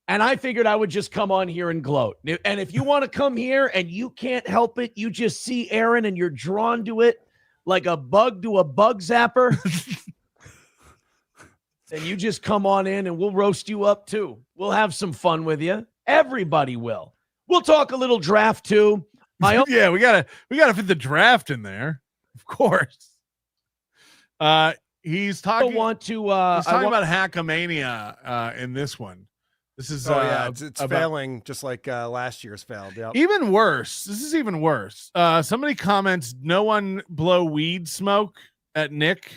And I figured I would just come on here and gloat. And if you want to come here and you can't help it, you just see Aaron and you're drawn to it like a bug to a bug zapper. Then you just come on in and we'll roast you up too. We'll have some fun with you. Everybody will. We'll talk a little draft too. Yeah, we gotta fit the draft in there, of course. He's talking. He's talking about Hackamania in this one. This is it's failing just like last year's failed. Yep. Even worse. This is even worse. Somebody comments, no one blow weed smoke at Nick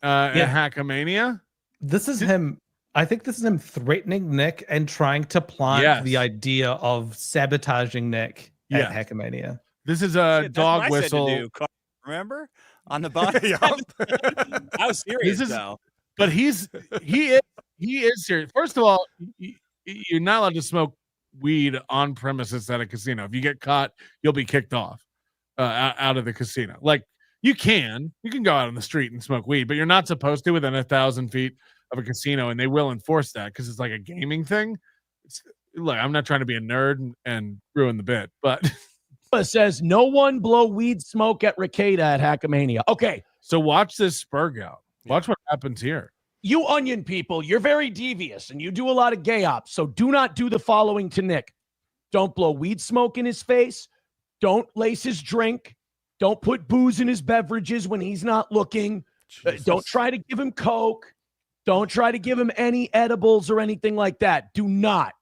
at Hackamania. This is him. I think this is him threatening Nick and trying to plant the idea of sabotaging Nick at Hackamania. This is a dog whistle. Remember on the bottom? I was serious though. But he is serious. First of all, you're not allowed to smoke weed on premises at a casino. If you get caught, you'll be kicked off out of the casino. Like you can go out on the street and smoke weed, but you're not supposed to within 1,000 feet of a casino, and they will enforce that because it's like a gaming thing. Look, I'm not trying to be a nerd and ruin the bit, but it says no one blow weed smoke at Ricada at Hackamania. Okay, so watch this spurg out. Watch what happens here. You onion people, you're very devious and you do a lot of gay ops. So do not do the following to Nick. Don't blow weed smoke in his face. Don't lace his drink. Don't put booze in his beverages when he's not looking. Don't try to give him Coke. Don't try to give him any edibles or anything like that. Do not.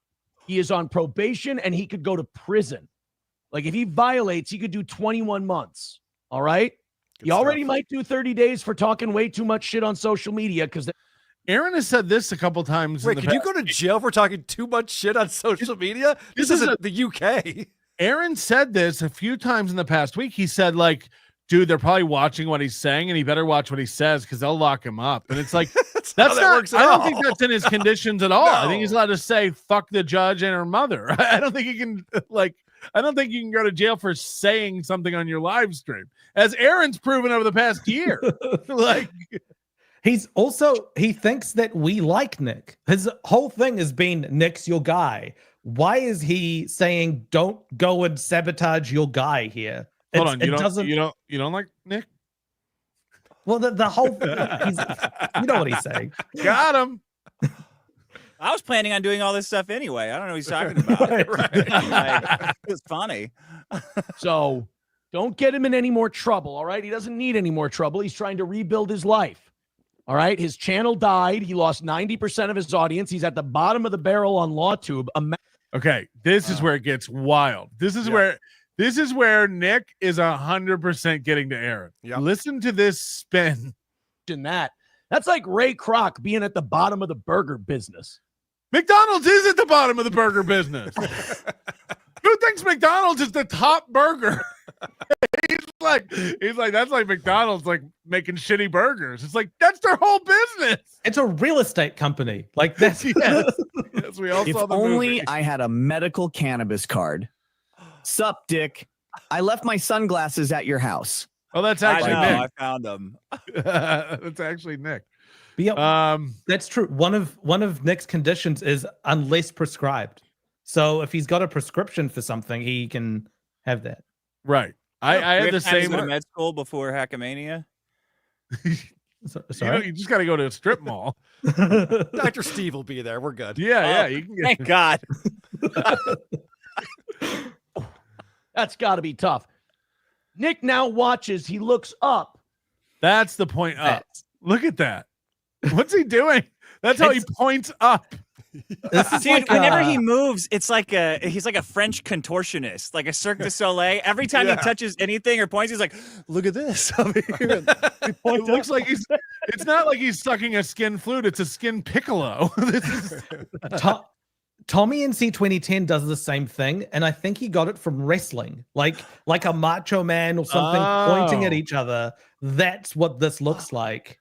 He is on probation and he could go to prison. Like if he violates, he could do 21 months. All right. He already might do 30 days for talking way too much shit on social media because Aaron has said this a couple times. Wait, can you go to jail for talking too much shit on social media? This isn't the UK. Aaron said this a few times in the past week. He said, like, dude, they're probably watching what he's saying, and he better watch what he says because they'll lock him up. And it's like, that's not. I don't think that's in his conditions at all. No. I think he's allowed to say "fuck the judge and her mother." I don't think he can I don't think you can go to jail for saying something on your live stream, as Aaron's proven over the past year. He thinks that we like Nick. His whole thing has been Nick's your guy. Why is he saying don't go and sabotage your guy here? Hold on, you don't like Nick? Well, the whole you know what he's saying. Got him. I was planning on doing all this stuff anyway. I don't know what he's talking about. Right. It's funny. So don't get him in any more trouble. All right. He doesn't need any more trouble. He's trying to rebuild his life. All right. His channel died. He lost 90% of his audience. He's at the bottom of the barrel on LawTube. Okay. This is where it gets wild. This is where Nick is 100% getting to Aaron. Yep. Listen to this spin. That's like Ray Kroc being at the bottom of the burger business. McDonald's is at the bottom of the burger business. Who thinks McDonald's is the top burger? he's like, that's like McDonald's like making shitty burgers. It's like, that's their whole business. It's a real estate company. Like that's yes, we all if saw the only movie. I had a medical cannabis card. Sup, Dick? I left my sunglasses at your house. Oh, that's actually I know, Nick. I found them. That's actually Nick. But yeah, that's true. One of Nick's conditions is unless prescribed. So if he's got a prescription for something, he can have that. Right. I had the same. Go to med school before Hackamania. You just got to go to a strip mall. Dr. Steve will be there. We're good. Yeah. You can get. Thank God. That's got to be tough. Nick now watches. He looks up. That's the point up. Look at that. What's he doing? That's how he points up. Dude, whenever he moves, it's like he's like a French contortionist, like a Cirque du Soleil. Every time he touches anything or points, he's like, "Look at this." It looks like it's not like he's sucking a skin flute; it's a skin piccolo. Tommy in C2010 does the same thing, and I think he got it from wrestling, like a macho man or something pointing at each other. That's what this looks like.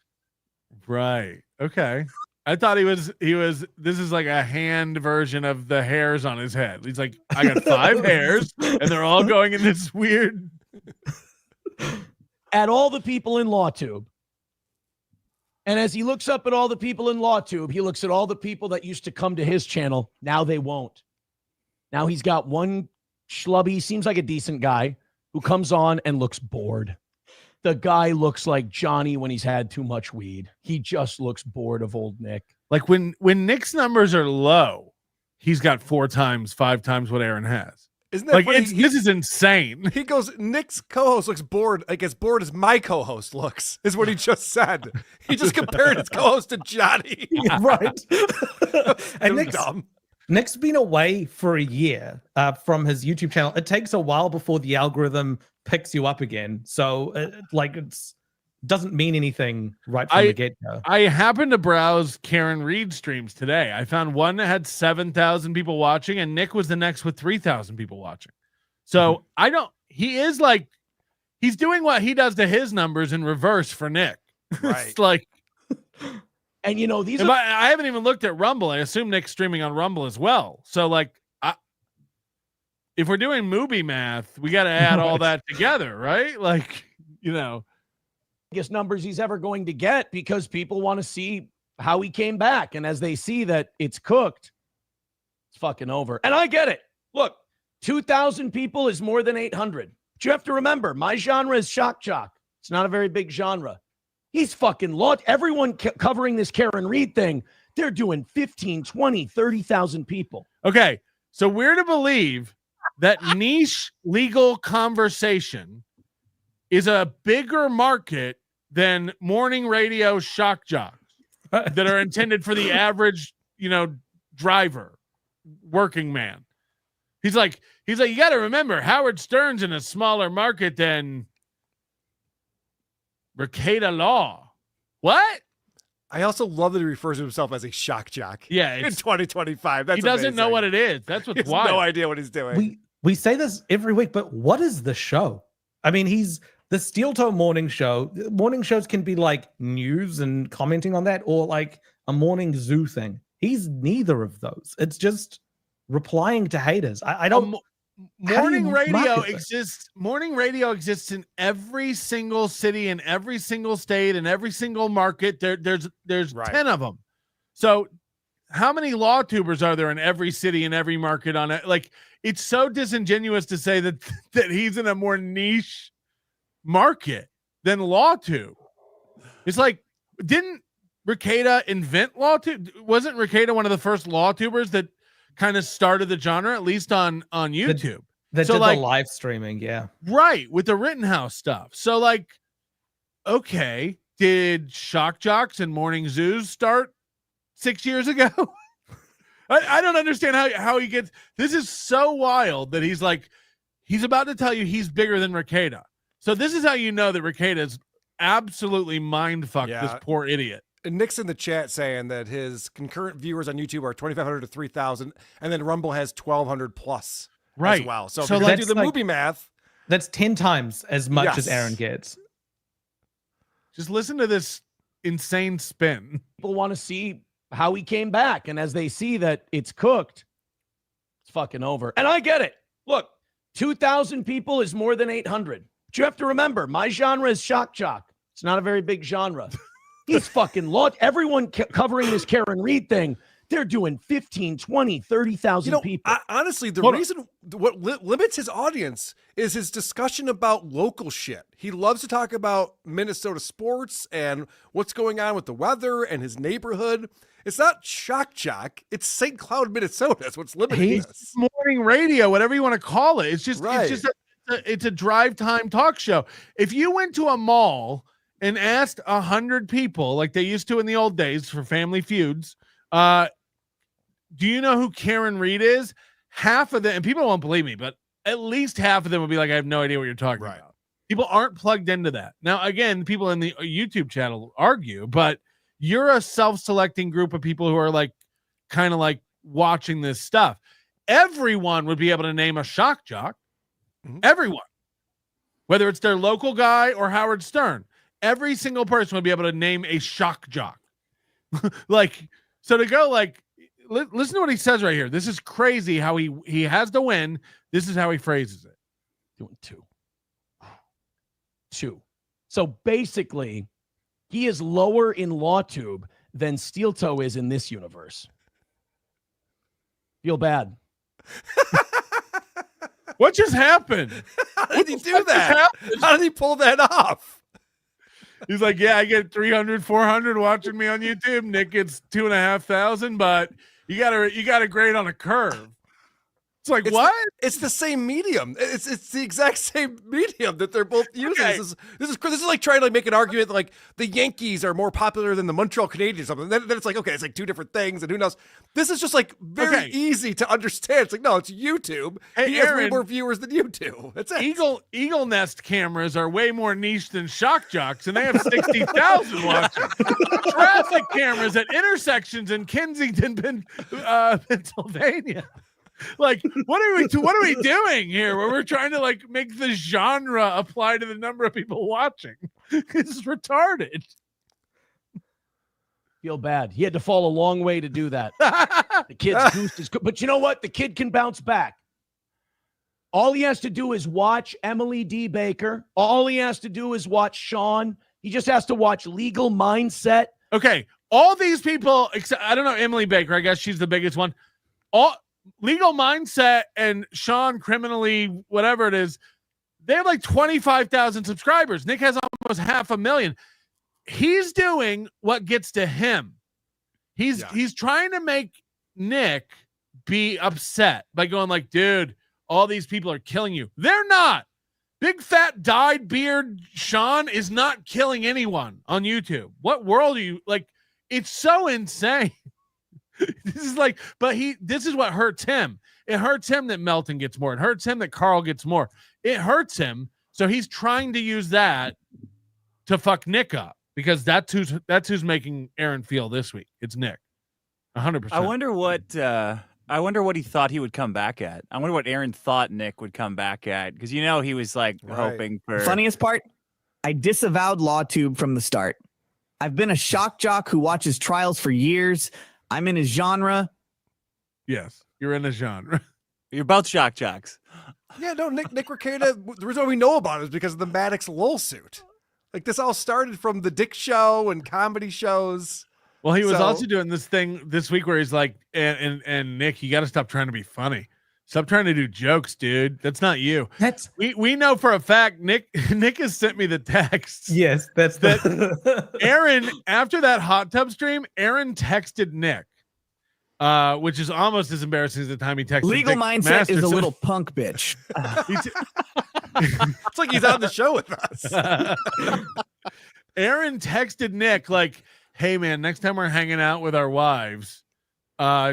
Right. Okay. I thought he was this is like a hand version of the hairs on his head. He's like, I got 5 hairs and they're all going in this weird. At all the people in LawTube. And as he looks up at all the people in LawTube, he looks at all the people that used to come to his channel. Now they won't. Now he's got one schlubby, seems like a decent guy, who comes on and looks bored. The guy looks like Johnny when he's had too much weed. He just looks bored of old Nick. Like when Nick's numbers are low, he's got 4 times, 5 times what Aaron has. Isn't that like funny? this is insane? He goes, Nick's co-host looks bored, like as bored as my co-host looks, is what he just said. He just compared his co-host to Johnny. Right. And dumb. Nick's been away for a year from his YouTube channel. It takes a while before the algorithm picks you up again. So it's doesn't mean anything right from the get-go. I happened to browse Karen Reed streams today. I found one that had 7,000 people watching, and Nick was the next with 3,000 people watching. So he's doing what he does to his numbers in reverse for Nick. Right. It's like, and you know, I haven't even looked at Rumble. I assume Nick's streaming on Rumble as well. So like, if we're doing movie math, we got to add all that together, right? Like, biggest numbers he's ever going to get, because people want to see how he came back. And as they see that it's cooked, it's fucking over. And I get it. Look, 2,000 people is more than 800. But you have to remember, my genre is shock jock. It's not a very big genre. He's fucking everyone covering this Karen Reed thing, they're doing 15, 20, 30,000 people. Okay. So we're to believe that niche legal conversation is a bigger market than morning radio shock jocks that are intended for the average, driver, working man. He's like, you got to remember, Howard Stern's in a smaller market than Rekieta Law. What? I also love that he refers to himself as a shock jock. Yeah, in 2025. That's he doesn't amazing. know what it is. That's what's He has wild. no idea what he's doing. We say this every week, but what is the show? I mean, he's the Steel Toe morning show. Morning shows can be like news and commenting on that, or like a morning zoo thing. He's neither of those. It's just replying to haters. I don't. Morning radio exists. Morning radio exists in every single city, in every single state, in every single market. There's 10 of them. So how many law tubers are there in every city, in every market on it? Like, it's so disingenuous to say that he's in a more niche market than LawTube. It's like, didn't Rekieta invent LawTube? Wasn't Rekieta one of the first LawTubers that kind of started the genre, at least on YouTube? That so did like the live streaming, yeah. Right, with the Rittenhouse stuff. So like, okay, did shock jocks and morning zoos start 6 years ago? I don't understand how he gets. This is so wild that he's about to tell you he's bigger than Rekieta. So this is how you know that Rekieta is absolutely mind fucked. Yeah. This poor idiot. And Nick's in the chat saying that his concurrent viewers on YouTube are 2,500 to 3,000, and then Rumble has 1,200 plus as well. So if you do the movie math, that's 10 times as much as Aaron gets. Just listen to this insane spin. People want to see how he came back, and as they see that it's cooked, it's fucking over. And I get it. Look, 2,000 people is more than 800. But you have to remember, my genre is shock jock. It's not a very big genre. He's fucking lost. Everyone covering this Karen Reed thing, they're doing 15, 20, 30,000 people. Honestly, the reason what limits his audience is his discussion about local shit. He loves to talk about Minnesota sports and what's going on with the weather and his neighborhood. It's not shock jock. It's St. Cloud, Minnesota. That's what's limiting us. Morning radio, whatever you want to call it. It's just it's a drive time talk show. If you went to a mall and asked 100 people like they used to in the old days for Family Feuds, do you know who Karen Reed is? Half of them, and people won't believe me, but at least half of them will be like, I have no idea what you're talking about. People aren't plugged into that. Now, again, people in the YouTube channel argue, but you're a self-selecting group of people who are like kind of like watching this stuff. Everyone would be able to name a shock jock. Everyone, whether it's their local guy or Howard Stern, every single person would be able to name a shock jock. Like, so to go like, listen to what he says right here. This is crazy how he has to win. This is how he phrases it. Doing two. So basically, he is lower in LawTube than Steel Toe is in this universe. Feel bad. What just happened? How did he do that? How did he pull that off? He's like, yeah, I get 300, 400 watching me on YouTube. Nick gets 2,500, but you gotta grade on a curve. It's like, what? It's the same medium. It's the exact same medium that they're both using. Okay. This is like trying to make an argument that like the Yankees are more popular than the Montreal Canadiens or something. Then it's like, okay, it's like two different things, and who knows? This is just like very easy to understand. It's like, no, it's YouTube. Hey, he has way Aaron, more viewers than you do. That's it. Eagle Nest cameras are way more niche than shock jocks, and they have 60,000 watching. Traffic cameras at intersections in Kensington, Pennsylvania. Like, what are we doing here where we're trying to like make the genre apply to the number of people watching? It's retarded. Feel bad. He had to fall a long way to do that. The kid's goose is good. But you know what? The kid can bounce back. All he has to do is watch Emily D. Baker. All he has to do is watch Sean. He just has to watch Legal Mindset. Okay. All these people, except I don't know, Emily Baker, I guess she's the biggest one. All Legal Mindset and Sean Criminally, whatever it is, they have like 25,000 subscribers. Nick has almost 500,000. He's doing what gets to him. He's trying to make Nick be upset by going like, dude, all these people are killing you. They're not. Big fat dyed beard Sean is not killing anyone on YouTube. What world are you like? It's so insane. This is like, but this is what hurts him. It hurts him that Melton gets more. It hurts him that Karl gets more. It hurts him. So he's trying to use that to fuck Nick up because that's who's making Aaron feel this week. It's Nick. 100%. I wonder what he thought he would come back at. I wonder what Aaron thought Nick would come back at. Because he was like hoping for Funniest part, I disavowed LawTube from the start. I've been a shock jock who watches trials for years. I'm in a genre. Yes, you're in a genre. You're both shock jocks. Yeah, no, Nick Rekieta, the reason we know about it is because of the Maddox lol suit. Like this all started from the Dick show and comedy shows. Well, he was also doing this thing this week where he's like, and Nick, you got to stop trying to be funny. Stop trying to do jokes, dude. That's not you. We know for a fact. Nick has sent me the text. Yes, that's that. Aaron, after that hot tub stream, Aaron texted Nick, which is almost as embarrassing as the time he texted. Legal Dick Mindset Masterson. is a little punk bitch. It's like he's on the show with us. Aaron texted Nick like, "Hey man, next time we're hanging out with our wives,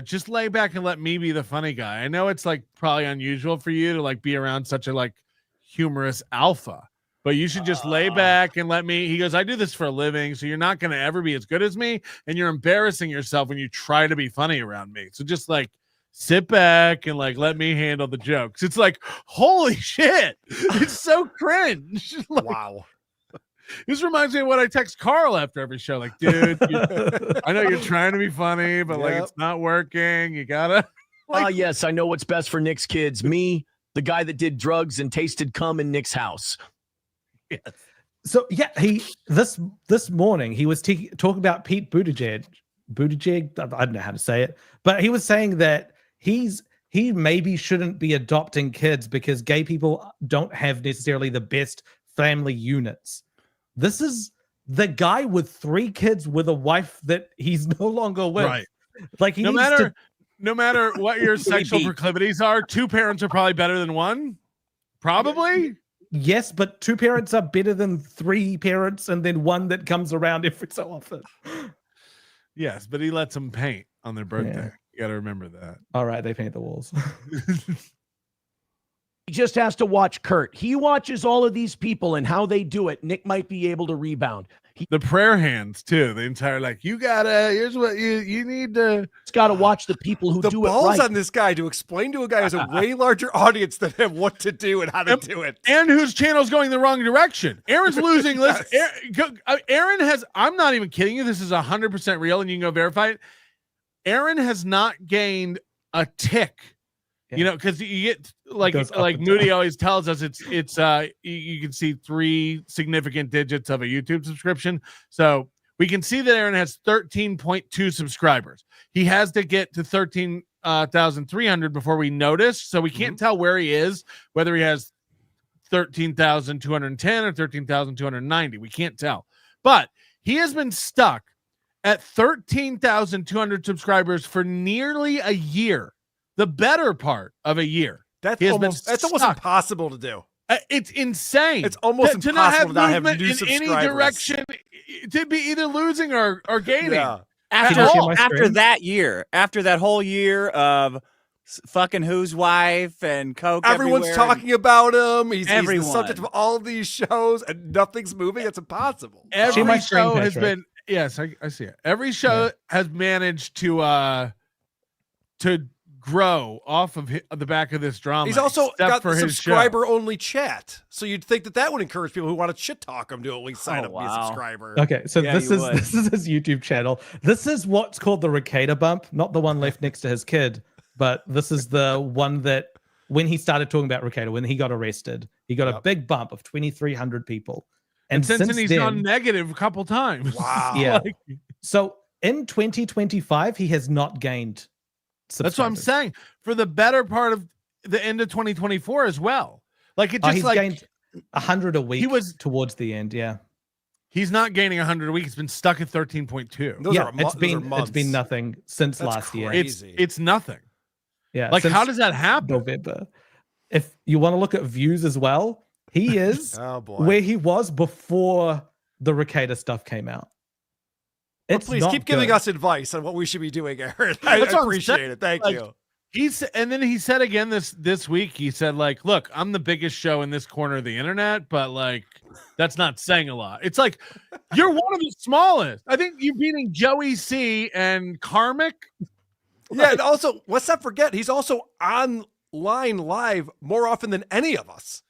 just lay back and let me be the funny guy. I know it's like probably unusual for you to like be around such a like humorous alpha, but you should just lay back and let me." He goes, "I do this for a living, so you're not going to ever be as good as me, and you're embarrassing yourself when you try to be funny around me. So just like sit back and like let me handle the jokes." It's like, holy shit, it's so cringe. Like, wow. This reminds me of what I text Karl after every show. Like, dude, I know you're trying to be funny, but like it's not working. You gotta. Yes, I know what's best for Nick's kids. Me, the guy that did drugs and tasted cum in Nick's house. Yes. So yeah, this morning he was talking about Pete Buttigieg. I don't know how to say it, but he was saying that he maybe shouldn't be adopting kids because gay people don't have necessarily the best family units. This is the guy with 3 kids with a wife that he's no longer with. Right. Like he no needs matter to. no matter what your sexual proclivities are, 2 parents are probably better than 1. Probably. Yes, but 2 parents are better than 3 parents, and then 1 that comes around every so often. Yes, but he lets them paint on their birthday. You got to remember that. All right, they paint the walls. He just has to watch Kurt. He watches all of these people and how they do it. Nick might be able to rebound. The prayer hands too. The entire you gotta. Here's what you need to. It's got to watch the people who the do it balls right. on this guy to explain to a guy who has a way larger audience than him what to do and how to do it, and whose channel's going the wrong direction. Aaron's losing. Yes. Aaron has. I'm not even kidding you. This is 100% real, and you can go verify it. Aaron has not gained a tick. You know, because you get like Moody always tells us, it's you can see 3 significant digits of a YouTube subscription. So we can see that Aaron has 13.2 subscribers. He has to get to 13,300 before we notice. So we can't tell where he is, whether he has 13,210 or 13,290. We can't tell, but he has been stuck at 13,200 subscribers for nearly a year. The better part of a year. That's almost impossible to do. It's insane. It's almost to impossible not have to not have movement new in subscribers. any direction, to be either losing or gaining. Yeah. After that year, after that whole year of fucking Who's Wife and Coke, everyone's everywhere. talking about him. He's the Everyone. subject of all of these shows, and nothing's moving. It's impossible. Every show has been. Yes, I see it. Every show has managed to grow off of the back of this drama. He's also except got for the his subscriber only chat, so you'd think that would encourage people who want to shit talk him to at least sign up and be a subscriber. Okay, so this is his YouTube channel. This is what's called the Ricada bump, not the one left next to his kid, but this is the one that when he started talking about Ricada, when he got arrested, he got a big bump of 2,300 people. And since then, he's gone negative a couple times. Wow. Yeah. So in 2025, he has not gained. That's what I'm saying. For the better part of the end of 2024 as well. Like it just he's gained 100 a week. He was towards the end. Yeah. He's not gaining 100 a week. He's been stuck at 13.2. It's been nothing since last year. It's nothing. Yeah. Like since how does that happen? November. If you want to look at views as well, he is where he was before the Ricada stuff came out. Well, please keep giving us advice on what we should be doing, Aaron. I appreciate it. Thank you. And then he said again this week, he said, like, look, I'm the biggest show in this corner of the internet, but like that's not saying a lot. It's like you're one of the smallest. I think you're beating Joey C and Karmic. Yeah, and also let's not forget he's also online live more often than any of us.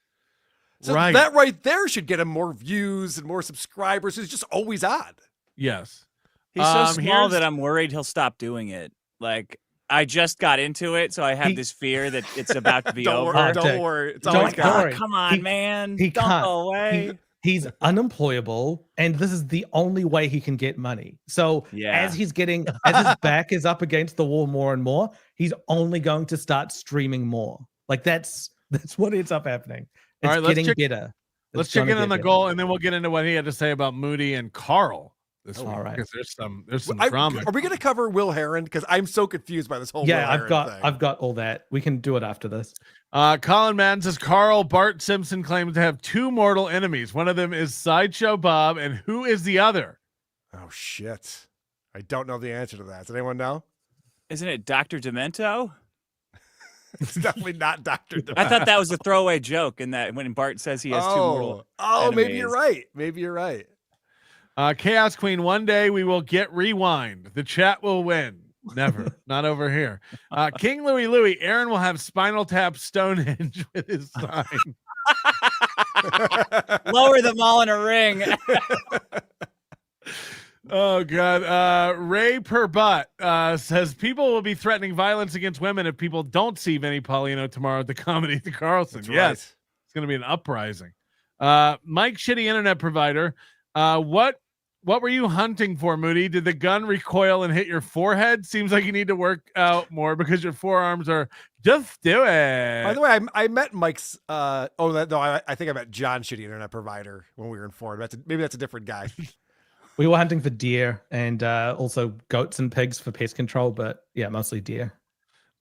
So that right there should get him more views and more subscribers. He's just always on. Yes. He's so small that I'm worried he'll stop doing it. Like I just got into it, so I have this fear that it's about to be over. Don't worry. It's Don't worry. Come on, man. He Don't can't. go away. He's unemployable, and this is the only way he can get money. So as his back is up against the wall more and more, he's only going to start streaming more. Like that's what ends up happening. It's All right, getting better. Let's check in on the goal, and then we'll get into what he had to say about Moody and Karl. All right. Because there's some drama. Are we going to cover Will Herron? Because I'm so confused by this whole Will Herron thing. I've got all that. We can do it after this. Colin Madden says Karl Bart Simpson claims to have 2 mortal enemies. One of them is Sideshow Bob, and who is the other? Oh shit! I don't know the answer to that. Does anyone know? Isn't it Dr. Demento? It's definitely not Dr. Demento. I thought that was a throwaway joke in that when Bart says he has 2 mortal enemies. Maybe you're right. Maybe you're right. Chaos Queen, one day we will get rewind. The chat will win. Never. Not over here. King Louie, Aaron will have Spinal Tap Stonehenge with his sign. Lower them all in a ring. Oh, God. Ray Perbutt says people will be threatening violence against women if people don't see Vinnie Paulino tomorrow at the Comedy at the Carlson. That's Yes. right. It's going to be an uprising. Mike, shitty internet provider. What were you hunting for, Moody? Did the gun recoil and hit your forehead? Seems like you need to work out more because your forearms are. Just do it. By the way, I met Mike's. I think I met John, shitty internet provider, when we were in Florida. Maybe that's a different guy. We were hunting for deer and also goats and pigs for pest control, but yeah, mostly deer.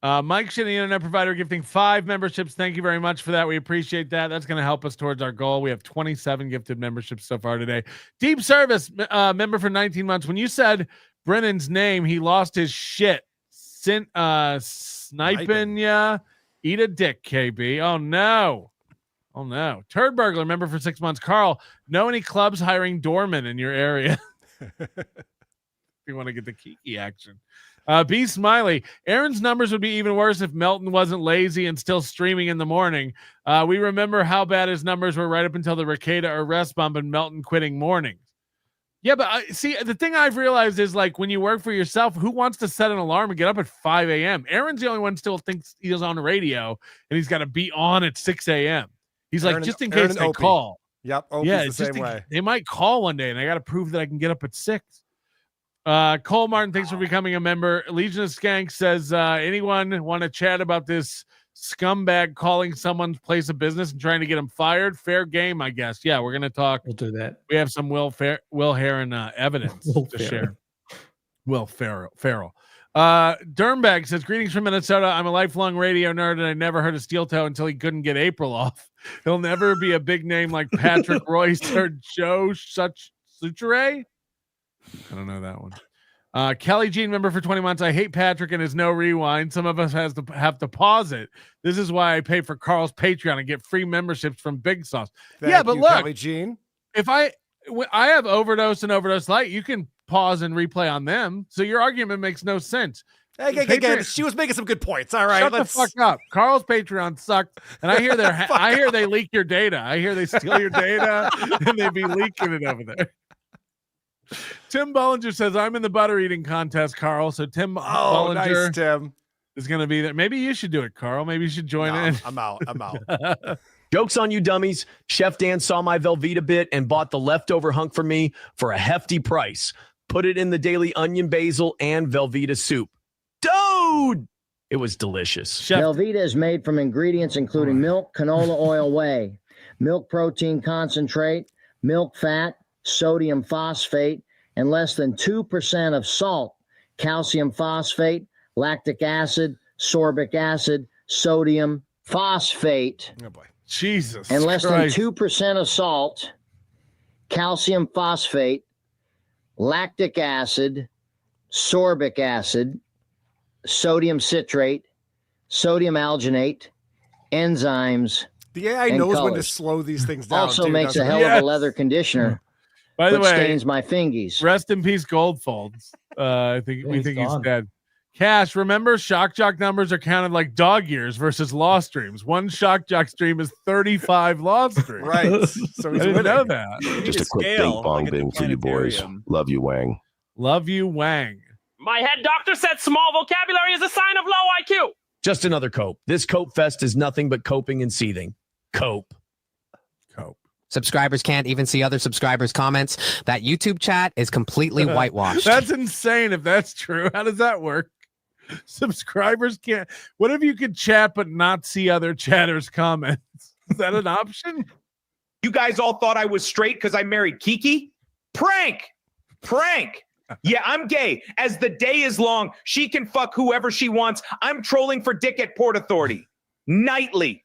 Mike, shitty internet provider, gifting 5 memberships. Thank you very much for that. We appreciate that. That's going to help us towards our goal. We have 27 gifted memberships so far today. Deep Service member for 19 months. When you said Brennan's name, he lost his shit. Sniping ya. Eat a dick, KB. Oh no. Turd Burglar member for 6 months. Karl, know any clubs hiring doormen in your area? If you want to get the Kiki action. B Smiley, Aaron's numbers would be even worse if Melton wasn't lazy and still streaming in the morning. We remember how bad his numbers were right up until the Ricada arrest bump and Melton quitting mornings. Yeah, but see, the thing I've realized is, like, when you work for yourself, who wants to set an alarm and get up at 5 a.m.? Aaron's the only one still thinks he's on the radio and he's got to be on at 6 a.m. He's like, just in case they call. Yep. Yeah, the same way. They might call one day and I got to prove that I can get up at 6. Cole Martin, thanks for becoming a member. Legion of Skank says, anyone want to chat about this scumbag calling someone's place of business and trying to get him fired? Fair game, I guess. Yeah, we're going to talk. We'll do that. We have some Will Heron evidence to share. Will Ferrell. Dirnbag says, greetings from Minnesota. I'm a lifelong radio nerd and I never heard of Steel Toe until he couldn't get April off. He'll never be a big name like Patrick Royce or Joe Suchere. I don't know that one. Kelly Jean member for 20 months. I hate Patrick and his no rewind. Some of us have to pause it. This is why I pay for Karl's Patreon and get free memberships from Big Sauce. Thank but you, look, Kelly Jean. if I have Overdose and Overdose Light, you can pause and replay on them. So your argument makes no sense. Hey, she was making some good points. All right, Shut the fuck up. Karl's Patreon sucked, and I hear they leak your data. I hear they steal your data and they be leaking it over there. Tim Bollinger says, I'm in the butter eating contest, Karl. So Tim Bollinger nice, Tim. is going to be there. Maybe you should do it, Karl. Maybe you should join in. I'm out. Joke's on you, dummies. Chef Dan saw my Velveeta bit and bought the leftover hunk for me for a hefty price. Put it in the daily onion, basil, and Velveeta soup. Dude, it was delicious. Velveeta is made from ingredients including milk, canola oil whey, milk protein concentrate, milk fat, sodium phosphate, and less than 2% of salt, calcium phosphate, lactic acid, sorbic acid, sodium phosphate. Oh boy. Jesus. And less Christ. than 2% of salt, calcium phosphate, lactic acid, sorbic acid, sodium citrate, sodium alginate, enzymes. The AI and knows colors. when to slow these things down. Also too, makes a doesn't hell it? of a leather conditioner. By the which way, stains my fingies. Rest in peace, Goldfolds. I think we think he's gone. dead. Cash, remember, Shock Jock numbers are counted like dog years versus law streams. One Shock Jock stream is 35 law streams. Right. So I he's didn't winning. know that. Just a quick ding bong ding for you boys. Love you, Wang. Love you, Wang. My head doctor said small vocabulary is a sign of low IQ. Just another cope. This cope fest is nothing but coping and seething. Cope. Subscribers can't even see other subscribers' comments. That YouTube chat is completely whitewashed. That's insane if that's true. How does that work? Subscribers can't. What if you could chat but not see other chatters' comments? Is that an option? You guys all thought I was straight because I married Kiki? Prank! Yeah, I'm gay. As the day is long, she can fuck whoever she wants. I'm trolling for dick at Port Authority. Nightly.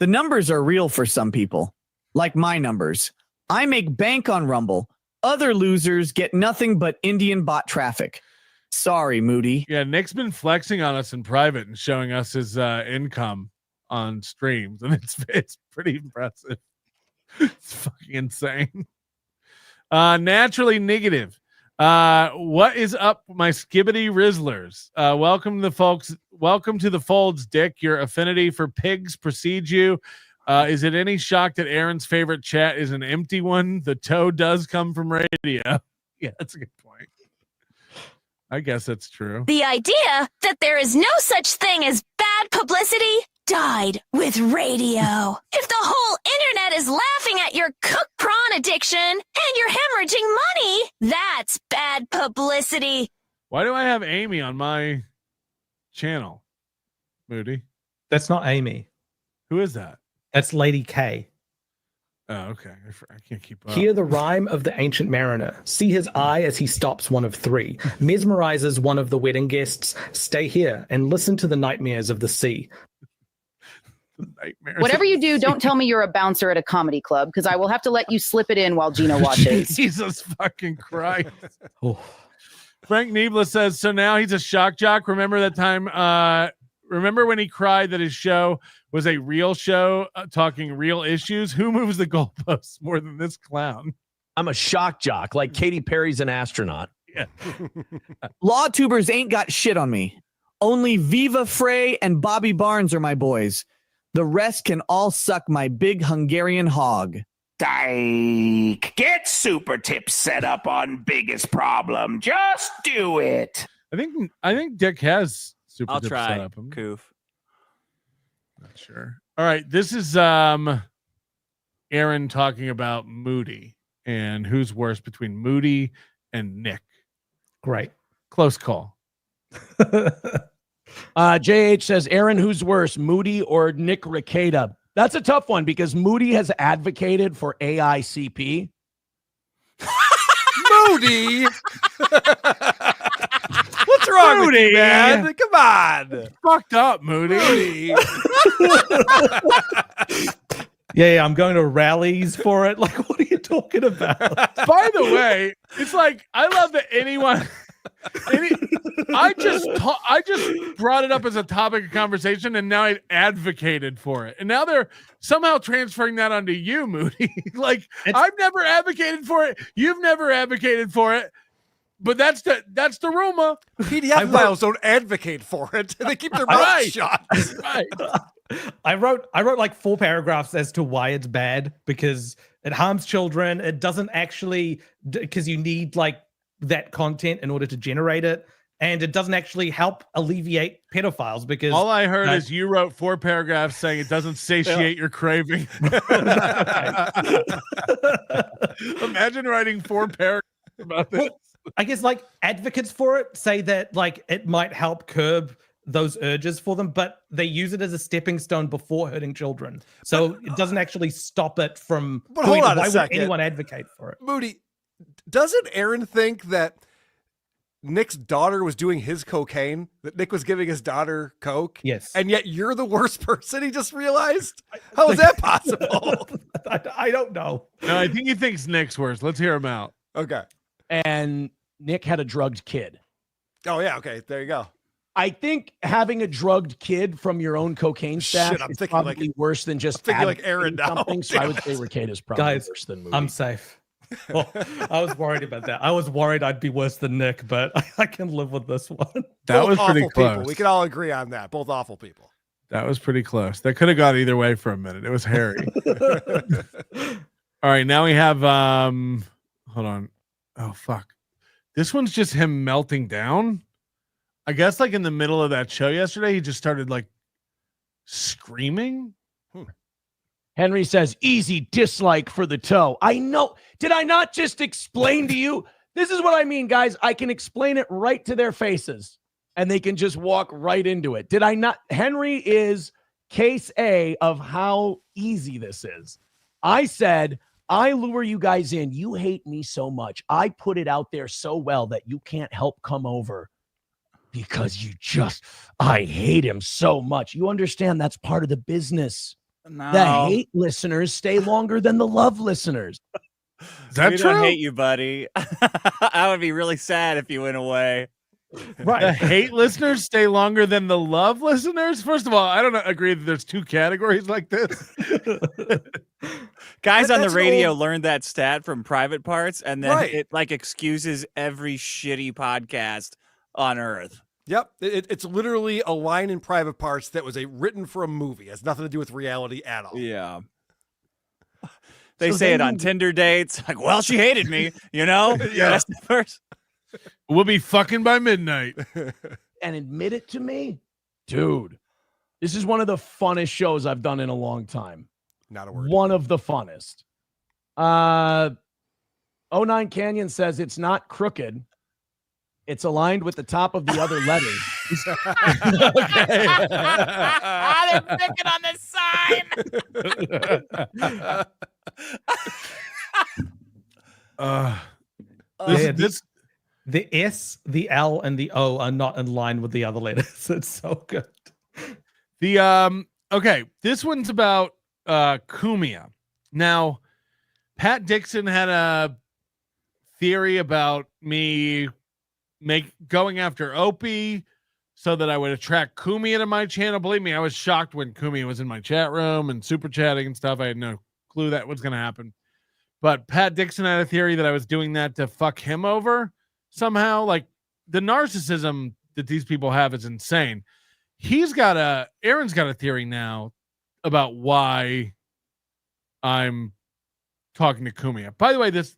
The numbers are real for some people, like my numbers. I make bank on Rumble. Other losers get nothing but Indian bot traffic. Sorry, Moody. Yeah, Nick's been flexing on us in private and showing us his income on streams, and it's pretty impressive. It's fucking insane. Naturally negative. What is up, my skibbity rizzlers? Welcome to the folds, Dick. Your affinity for pigs precedes you. Is it any shock that Aaron's favorite chat is an empty one? The toe does come from radio. Yeah, that's a good point. I guess that's true. The idea that there is no such thing as bad publicity died with radio. If the whole internet is laughing at your cook prawn addiction and you're hemorrhaging money, that's bad publicity. Why do I have Amy on my channel? Moody. That's not Amy. Who is that? That's Lady K. Oh, okay. I can't keep up. Hear the rhyme of the ancient mariner. See his eye as he stops one of three. Mesmerizes one of the wedding guests. Stay here and listen to the nightmares of the sea. Whatever you do, don't tell me you're a bouncer at a comedy club, because I will have to let you slip it in while Gino watches. Jesus fucking Christ. Frank Niebla says, so now he's a shock jock. Remember that time? Remember when he cried that his show was a real show talking real issues? Who moves the goalposts more than this clown? I'm a shock jock, like Katy Perry's an astronaut. Yeah. Law tubers ain't got shit on me. Only Viva Frey and Bobby Barnes are my boys. The rest can all suck my big Hungarian hog. Dyke, get super tips set up on biggest problem. Just do it. I think Dick has super I'll tips try. set up. Coof. Not sure. All right, this is Aaron talking about Moody and who's worse between Moody and Nick. Great. Close call. JH says, Aaron, who's worse, Moody or Nick Rekieta? That's a tough one because Moody has advocated for AICP. Moody. What's wrong with you, man? Come on. Fucked up, Moody. Yeah, I'm going to rallies for it. Like, what are you talking about? By the way, it's like I love that anyone. I just brought it up as a topic of conversation, and now I advocated for it, and now they're somehow transferring that onto you, Moody. Like I've never advocated for it, you've never advocated for it, but that's the rumor. PDF files don't advocate for it; they keep their mouths shut. Right. I wrote like 4 paragraphs as to why it's bad, because it harms children. It doesn't actually, because you need like that content in order to generate it, and it doesn't actually help alleviate pedophiles, because all I heard is you wrote 4 paragraphs saying it doesn't satiate your craving. Imagine writing 4 paragraphs about this. Well, I guess like advocates for it say that like it might help curb those urges for them, but they use it as a stepping stone before hurting children, so it doesn't actually stop it from. But hold on a why second. would anyone advocate for it? Moody, doesn't Aaron think that Nick's daughter was doing his cocaine, that Nick was giving his daughter coke? Yes. And yet you're the worst person, he just realized? How is that possible? I don't know. No, I think he thinks Nick's worse. Let's hear him out. Okay. And Nick had a drugged kid. Oh, yeah. Okay. There you go. I think having a drugged kid from your own cocaine stash Shit, I'm is thinking probably like- worse than just I'm thinking like Aaron advocating now. something. So I would say Rekieta's probably Guys, worse than Moody. I'm safe. Well, I was worried about that. I was worried I'd be worse than Nick, but I can live with this one. That Both was pretty awful close. people. We can all agree on that. Both awful people. That was pretty close. That could have gone either way for a minute. It was hairy. All right, now we have hold on. Oh fuck. This one's just him melting down. I guess like in the middle of that show yesterday, he just started like screaming. Henry says, easy dislike for the toe. I know. Did I not just explain to you? This is what I mean, guys. I can explain it right to their faces and they can just walk right into it. Did I not? Henry is case A of how easy this is. I said, I lure you guys in. You hate me so much. I put it out there so well that you can't help come over because I hate him so much. You understand that's part of the business. No. The hate listeners stay longer than the love listeners. Is that we true? don't hate you, buddy. I would be really sad if you went away. Right. The hate listeners stay longer than the love listeners. First of all, I don't agree that there's 2 categories like this. Guys on the That's radio old- learned that stat from Private Parts, and then Right. it like excuses every shitty podcast on earth. Yep. It's literally a line in Private Parts that was written for a movie. It has nothing to do with reality at all. Yeah. They So say it then on you- Tinder dates. Like, well, she hated me, you know? Yeah. That's the first. We'll be fucking by midnight. And admit it to me, dude. This is one of the funnest shows I've done in a long time. Not a word. One of the funnest. 09 Canyon says it's not crooked. It's aligned with the top of the other letters. They're picking on the sign. The S, the L, and the O are not in line with the other letters. It's so good. The okay, this one's about Kumia. Now, Pat Dixon had a theory about me going after Opie so that I would attract Kumia to my channel. Believe me, I was shocked when Kumia was in my chat room and super chatting and stuff. I had no clue that was going to happen. But Pat Dixon had a theory that I was doing that to fuck him over somehow. Like, the narcissism that these people have is insane. Aaron's got a theory now about why I'm talking to Kumia. By the way, this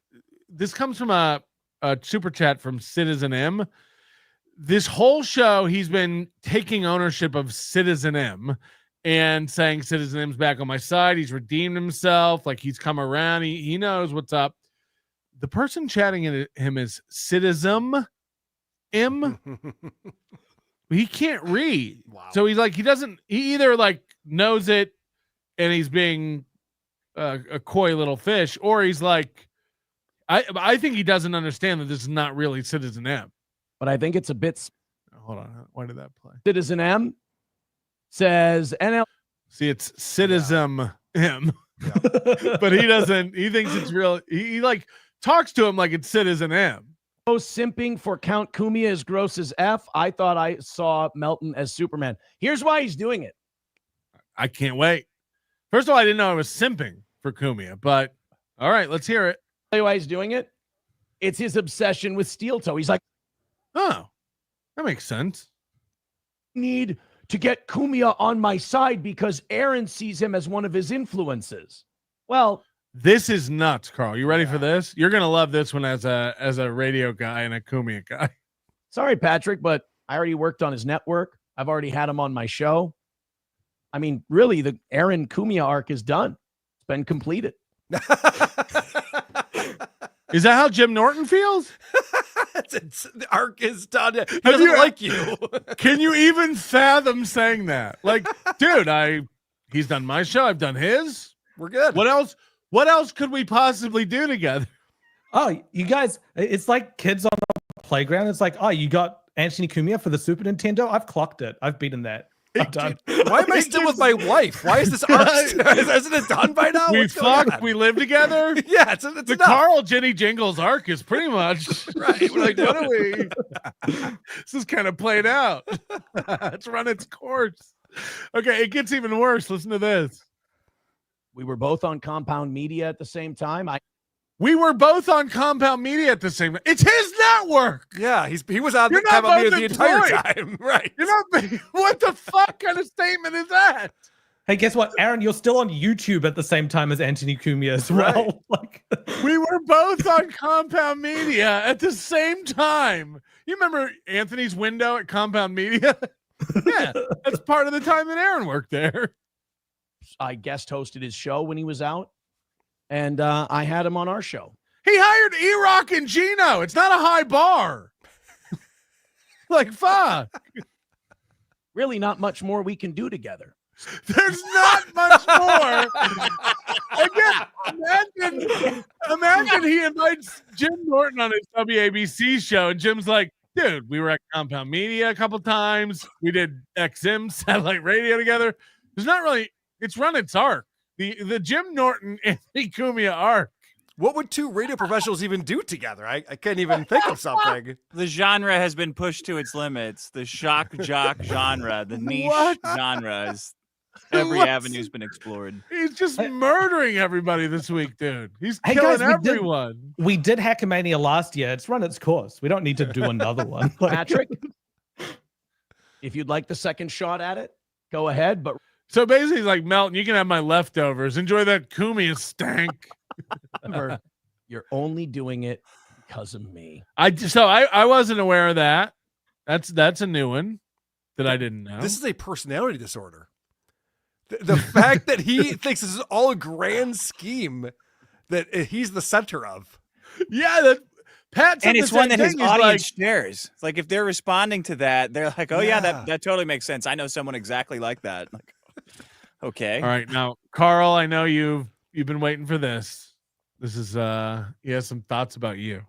comes from a super chat from Citizen M. This whole show, he's been taking ownership of Citizen M and saying Citizen M's back on my side. He's redeemed himself. Like, he's come around. He knows what's up. The person chatting at him is Citizen M. He can't read. Wow. So he's like, he either like knows it and he's being a coy little fish, or he's like, I think he doesn't understand that this is not really Citizen M. But I think it's a bit. Hold on. Why did that play? Citizen M says NL. See, it's Citizen M. Yeah. But he doesn't. He thinks it's real. He like talks to him like it's Citizen M. Simping for Count Kumia is gross as F. I thought I saw Melton as Superman. Here's why he's doing it. I can't wait. First of all, I didn't know I was simping for Kumia, but all right, let's hear it. Tell you why he's doing it. It's his obsession with Steel Toe. He's like, oh, that makes sense. Need to get Kumia on my side because Aaron sees him as one of his influences. Well, this is nuts, Karl. You ready for this? You're gonna love this one as a radio guy and a Kumia guy. Sorry, Patrick, but I already worked on his network. I've already had him on my show. I mean, really, the Aaron Kumia arc is done. It's been completed. Is that how Jim Norton feels? The arc is done. He doesn't like you. Can you even fathom saying that? Like, dude, he's done my show. I've done his. We're good. What else? What else could we possibly do together? Oh, you guys, it's like kids on a playground. It's like, oh, you got Anthony Cumia for the Super Nintendo? I've clocked it. I've beaten that. I'm done. Why am I still with my wife? Why is this arc? Isn't it done by now? We fucked. We live together. Yeah, it's the enough. Karl Jenny Jingles arc is pretty much right. We're like, what are we? This is kind of played out. It's run its course. Okay, it gets even worse. Listen to this. We were both on Compound Media at the same time. We were both on Compound Media at the same time. It's his network. Yeah, he was on the Compound Media the entire time. Right. You're not. What the fuck kind of statement is that? Hey, guess what, Aaron? You're still on YouTube at the same time as Anthony Cumia as well. Right. We were both on Compound Media at the same time. You remember Anthony's window at Compound Media? Yeah, that's part of the time that Aaron worked there. I guest hosted his show when he was out, and I had him on our show. He hired E-Rock and Gino. It's not a high bar. Like, fuck. Really not much more we can do together. There's not much more. Again, imagine he invites Jim Norton on his WABC show, and Jim's like, dude, we were at Compound Media a couple times. We did XM satellite radio together. There's not really, it's run its arc. The Jim Norton Anthony Cumia arc. What would two radio professionals even do together? I can't even think of something. The genre has been pushed to its limits. The shock jock genre, the niche genres. Every avenue's been explored. He's just murdering everybody this week, dude. He's killing everyone. We did Hackamania last year. It's run its course. We don't need to do another one. Patrick, if you'd like the second shot at it, go ahead. But so basically, he's like, Melton, you can have my leftovers. Enjoy that Cumia stank. Remember, you're only doing it because of me. I wasn't aware of that. That's a new one. that I didn't know. This is a personality disorder. The fact that he thinks this is all a grand scheme that he's the center of. Yeah, that Pat said And the it's one same that his thing. He's audience like, shares. It's like if they're responding to that, they're like, "Oh yeah, Yeah. that totally makes sense. I know someone exactly like that." Like, okay. all right, now Karl, I know you've been waiting for this. This is he has some thoughts about you.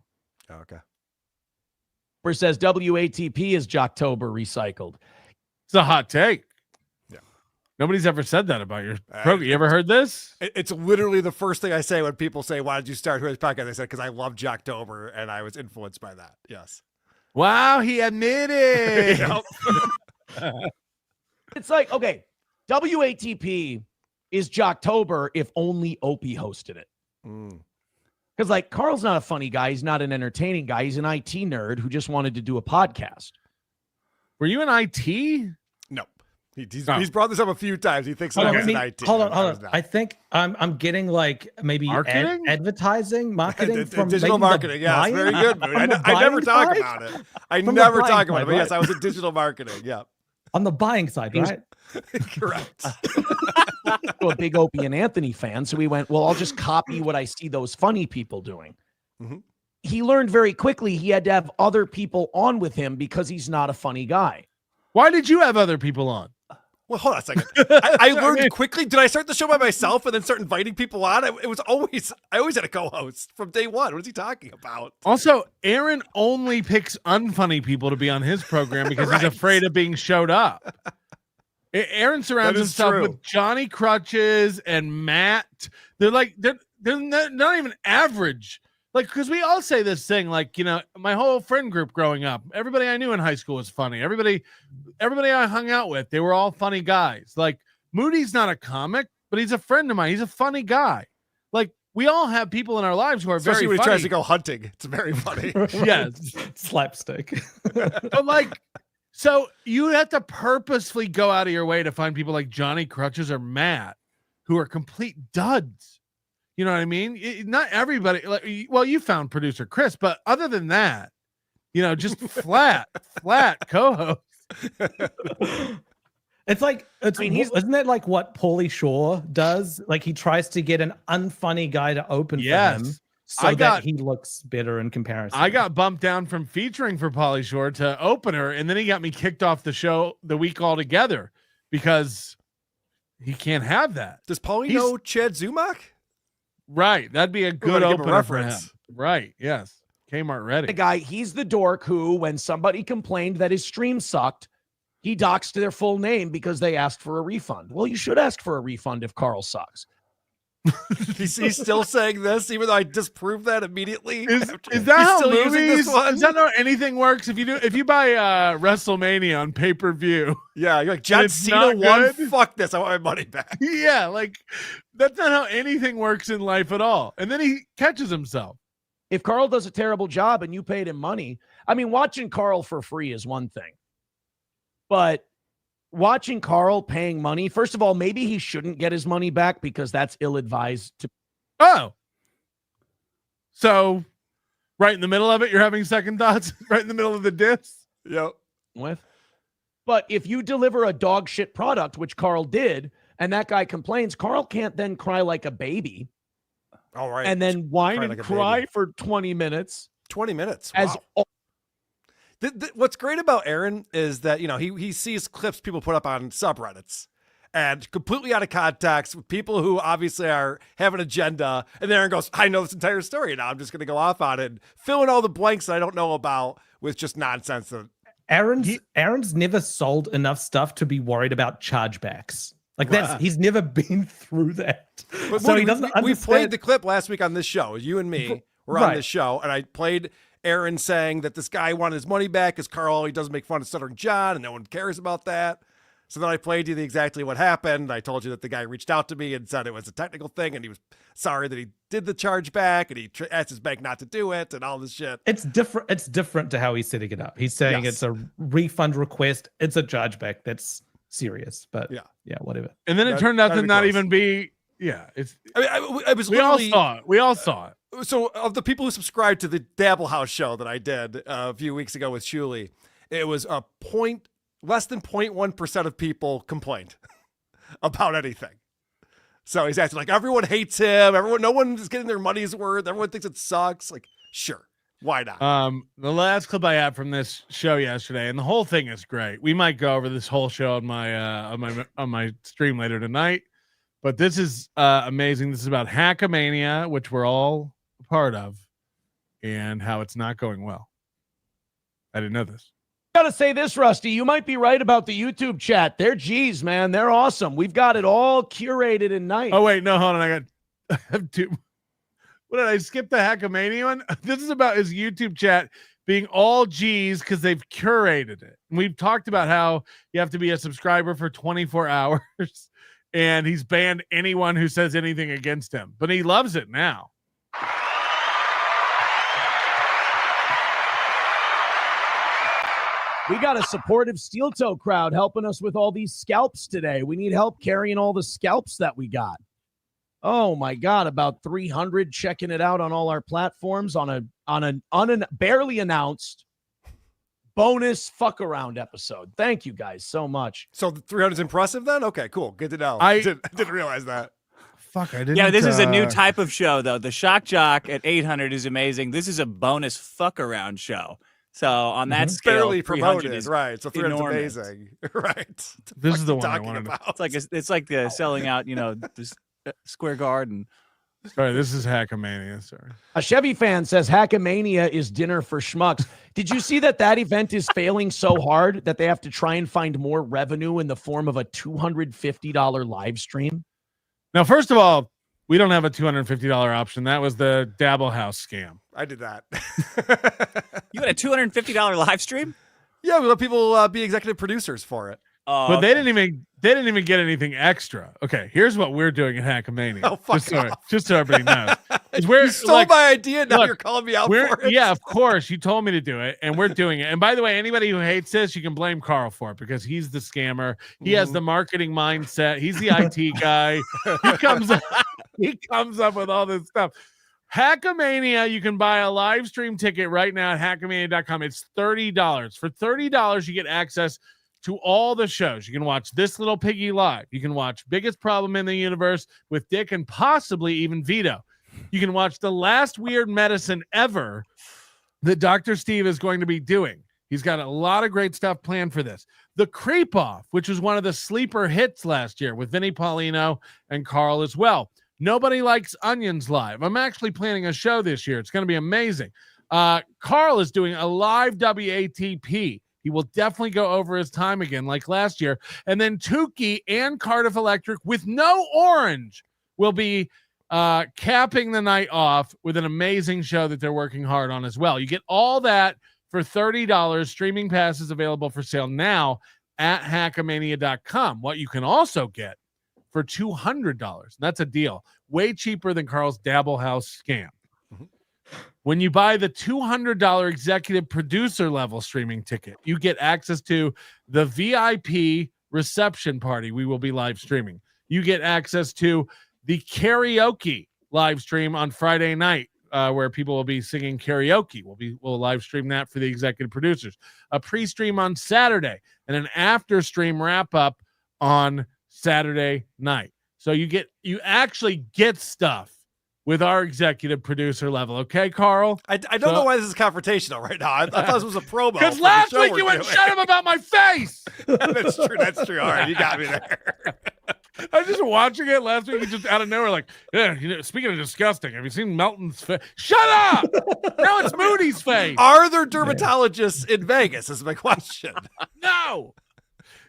Okay. Where it says WATP is Jocktober recycled. It's a hot take. Yeah. Nobody's ever said that about your program. You ever heard this? It's literally the first thing I say when people say, "Why did you start this podcast?" I said, "Because I love Jocktober and I was influenced by that." Yes. Wow, he admitted. It's like, okay, WATP is Jocktober if only Opie hosted it. Because like Karl's not a funny guy. He's not an entertaining guy. He's an IT nerd who just wanted to do a podcast. Were you in IT? No. He's brought this up a few times. He thinks that I was in IT. Hold on. I was not. I think I'm getting like maybe Marketing? advertising, marketing from digital maybe the marketing. Yeah, it's very buying- good. Moody. on the I never buying talk side? about it. I From the never buying talk about side, it. But yes, right? I was in digital marketing. Yeah. On the buying side, right? Correct. A big Opie and Anthony fan. So we went, well, I'll just copy what I see those funny people doing. He learned very quickly he had to have other people on with him because he's not a funny guy. Why did you have other people on? Well, hold on a second. I learned quickly. Did I start the show by myself and then start inviting people on? I always had a co-host from day one. What is he talking about? Also, Aaron only picks unfunny people to be on his program because Right. he's afraid of being showed up. Aaron surrounds That is himself true. with Johnny Crutches and Matt. They're not even average. Like, because we all say this thing, like, you know, my whole friend group growing up, everybody I knew in high school was funny. Everybody I hung out with, they were all funny guys. Like, Moody's not a comic, but he's a friend of mine. He's a funny guy. Like, we all have people in our lives who are Especially very when he funny. tries to go hunting. It's very funny. Yes. Slapstick. But like, so you have to purposefully go out of your way to find people like Johnny Crutches or Matt who are complete duds. You know what I mean? Not everybody. Like, well, you found producer Chris, but other than that, you know, just flat co-host. It's like isn't that like what Pauly Shore does? Like he tries to get an unfunny guy to open for him so that he looks better in comparison. I got bumped down from featuring for Pauly Shore to opener, and then he got me kicked off the show the week altogether because he can't have that. Does Pauly know Chad Zumach? Right. That'd be a good give him a opener for him. reference. Right. Yes. Kmart ready. The guy, he's the dork who, when somebody complained that his stream sucked, he doxed their full name because they asked for a refund. Well, you should ask for a refund if Karl sucks. He's still saying this, even though I disproved that immediately. Is that He's how still using movies? this one? Is that how anything works? If you buy WrestleMania on pay-per-view, Yeah, you're like, John it's Cena not won. good? Fuck this. I want my money back. yeah, like that's not how anything works in life at all. And then he catches himself. If Karl does a terrible job and you paid him money, I mean, watching Karl for free is one thing. But watching Karl paying money, first of all, maybe he shouldn't get his money back because that's ill-advised to. Oh. So right in the middle of it, you're having second thoughts? Right in the middle of the diss? Yep. With. But if you deliver a dog shit product, which Karl did, and that guy complains, Karl can't then cry like a baby. All right. And then whine Cry and like a cry baby. for 20 minutes. 20 minutes. As Wow. What's great about Aaron is that, you know, he sees clips people put up on subreddits and completely out of context with people who obviously have an agenda. And then Aaron goes, I know this entire story now. I'm just going to go off on it and fill in all the blanks that I don't know about with just nonsense. Aaron's never sold enough stuff to be worried about chargebacks. Like he's never been through that. But So Moody, he doesn't we understand. played the clip last week on this show. You and me were on Right. this show, and I played Aaron saying that this guy wanted his money back because Karl, he doesn't make fun of Stuttering John, and no one cares about that. So then I played you exactly what happened. I told you that the guy reached out to me and said it was a technical thing, and he was sorry that he did the charge back, and he asked his bank not to do it, and all this shit. It's different. It's different to how he's setting it up. He's saying Yes. it's a refund request. It's a chargeback. That's serious. But yeah, whatever. And then it turned out to not even be. Yeah, it's. I mean, I was we all literally- saw it. We all saw it. So of the people who subscribed to the Dabble House show that I did a few weeks ago with Shuli, it was a less than 0.1% of people complained about anything. So he's acting like everyone hates him. No one is getting their money's worth. Everyone thinks it sucks. Like, sure. Why not? The last clip I had from this show yesterday, and the whole thing is great. We might go over this whole show on my stream later tonight, but this is amazing. This is about Hackamania, which we're all a part of, and how it's not going well. I didn't know this. Gotta say this, Rusty. You might be right about the YouTube chat. They're G's, man. They're awesome. We've got it all curated and nice. Oh wait, no, hold on. I have two. What did I skip the Hackamania one? This is about his YouTube chat being all G's because they've curated it. And we've talked about how you have to be a subscriber for 24 hours, and he's banned anyone who says anything against him. But he loves it now. We got a supportive steel toe crowd helping us with all these scalps today. We need help carrying all the scalps that we got. Oh my God, about 300 checking it out on all our platforms on a barely announced bonus fuck around episode. Thank you guys so much. So 300 is impressive then? Okay, cool. Good to know. I didn't realize that. Fuck, I didn't. Yeah, this is a new type of show though. The Shock Jock at 800 is amazing. This is a bonus fuck around show. So on that scale, barely promoted, is right? So 300 is amazing, right? This is the one I wanted. It's like the selling out, this Square Garden. Sorry, this is Hackamania. Sorry. A Chevy fan says Hackamania is dinner for schmucks. Did you see that event is failing so hard that they have to try and find more revenue in the form of a $250 live stream? Now, first of all, we don't have a $250 option. That was the Dabble House scam. I did that. You had a $250 live stream? Yeah, we let people be executive producers for it. But they didn't even get anything extra. Okay, here's what we're doing at Hackamania. Oh, fuck off. Just so everybody knows. You stole my idea. Now you're calling me out for it. Yeah, of course. You told me to do it, and we're doing it. And by the way, anybody who hates this, you can blame Karl for it because he's the scammer. He has the marketing mindset. He's the IT guy. He comes up with all this stuff. Hackamania, you can buy a live stream ticket right now at hackamania.com. It's $30. For $30, you get access to all the shows. You can watch This Little Piggy live. You can watch Biggest Problem in the Universe with Dick and possibly even Vito. You can watch the last weird medicine ever that Dr. Steve is going to be doing. He's got a lot of great stuff planned for this. The Creep Off, which was one of the sleeper hits last year with Vinnie Paulino and Karl as well. Nobody Likes Onions live. I'm actually planning a show this year. It's going to be amazing. Karl is doing a live WATP. He will definitely go over his time again like last year. And then Tookie and Cardiff Electric with no orange will be capping the night off with an amazing show that they're working hard on as well. You get all that for $30. Streaming passes available for sale now at hackamania.com. What you can also get for $200. That's a deal. Way cheaper than Karl's Dabble House scam. When you buy the $200 executive producer level streaming ticket, you get access to the VIP reception party we will be live streaming. You get access to the karaoke live stream on Friday night, where people will be singing karaoke. We'll live stream that for the executive producers. A pre-stream on Saturday and an after stream wrap up on Saturday night. So you actually get stuff with our executive producer level. Okay, Karl? I don't know why this is confrontational right now. I thought this was a promo. Because last week you went shut him about my face. That's true. That's true. All right, you got me there. I was just watching it last week. He just out of nowhere, like, yeah, speaking of disgusting, have you seen Melton's face? Shut up! No, it's Moody's face. Are there dermatologists in Vegas? Is my question. No.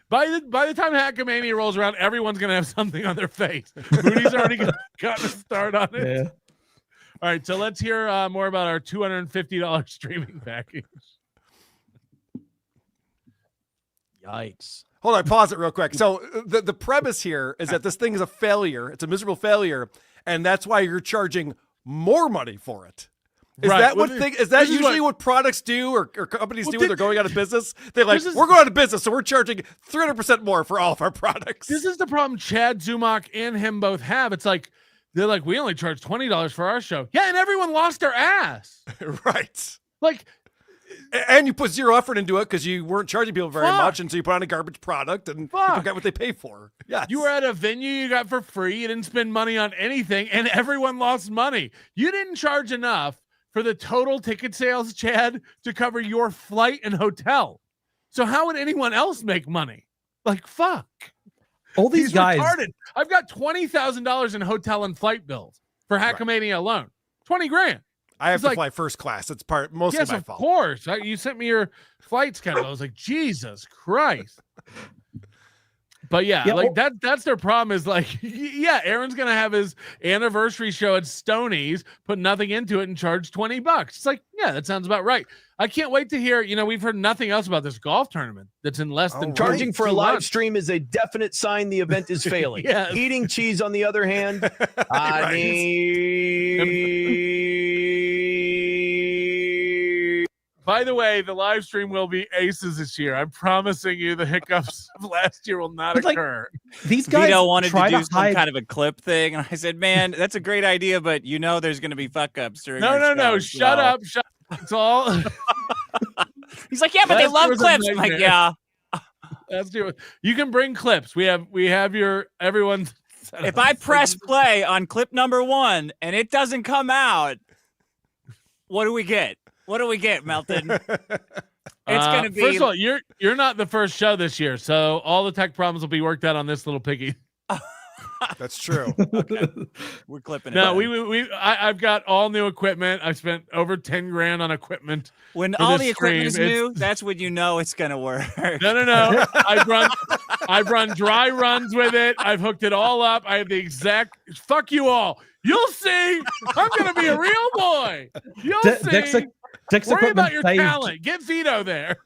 By the time Hackamania rolls around, everyone's going to have something on their face. Moody's already gotten a start on it. Yeah. All right, so let's hear more about our $250 streaming package. Yikes. Hold on, pause it real quick. So the premise here is that this thing is a failure. It's a miserable failure, and that's why you're charging more money for it. Is right. that usually what products do or companies do when they're going out of business? They're like, we're going out of business, so we're charging 300% more for all of our products. This is the problem Chad Zumach and him both have. It's like, they're like, we only charge $20 for our show. Yeah, and everyone lost their ass. Right. Like, And you put zero effort into it because you weren't charging people very much, and so you put on a garbage product, and people got what they pay for. Yeah, You were at a venue you got for free. You didn't spend money on anything, and everyone lost money. You didn't charge enough for the total ticket sales, Chad, to cover your flight and hotel. So how would anyone else make money? Like, fuck. All these He's guys. retarded. I've got $20,000 in hotel and flight bills for Hackamania alone. 20 grand. I have It's to like, fly first class. It's mostly yes, my of fault. course. You sent me your flight schedule. I was like, Jesus Christ. But yeah, like that's their problem is like, yeah, Aaron's going to have his anniversary show at Stoney's, put nothing into it and charge $20. It's like, yeah, that sounds about right. I can't wait to hear, we've heard nothing else about this golf tournament that's in less than Charging for a 2 live months. stream is a definite sign the event is failing. Yes. Eating cheese, on the other hand, I mean, By the way, the live stream will be aces this year. I'm promising you the hiccups of last year will not occur. These guys Vito wanted to try do to some hide- kind of a clip thing, and I said, "Man, that's a great idea, but there's going to be fuck ups during." No, our no, show, shut so." up. It's all. He's like, "Yeah, but they Last love year was a clips." I'm like, nightmare. "Yeah." Last year, you can bring clips. We have your everyone's. If I press play on clip number 1 and it doesn't come out, what do we get? What do we get, Melton? It's going to be. First of all, you're not the first show this year, so all the tech problems will be worked out on this little piggy. That's true. Okay. We're clipping it. No, I've got all new equipment. I spent over 10 grand on equipment. When for all this the equipment is stream. new, that's when you know it's going to work. No. I've run dry runs with it. I've hooked it all up. I have the exact. Fuck you all. You'll see. I'm gonna be a real boy. You'll see. Dick's Worry equipment about your saved. talent. Get Vito there.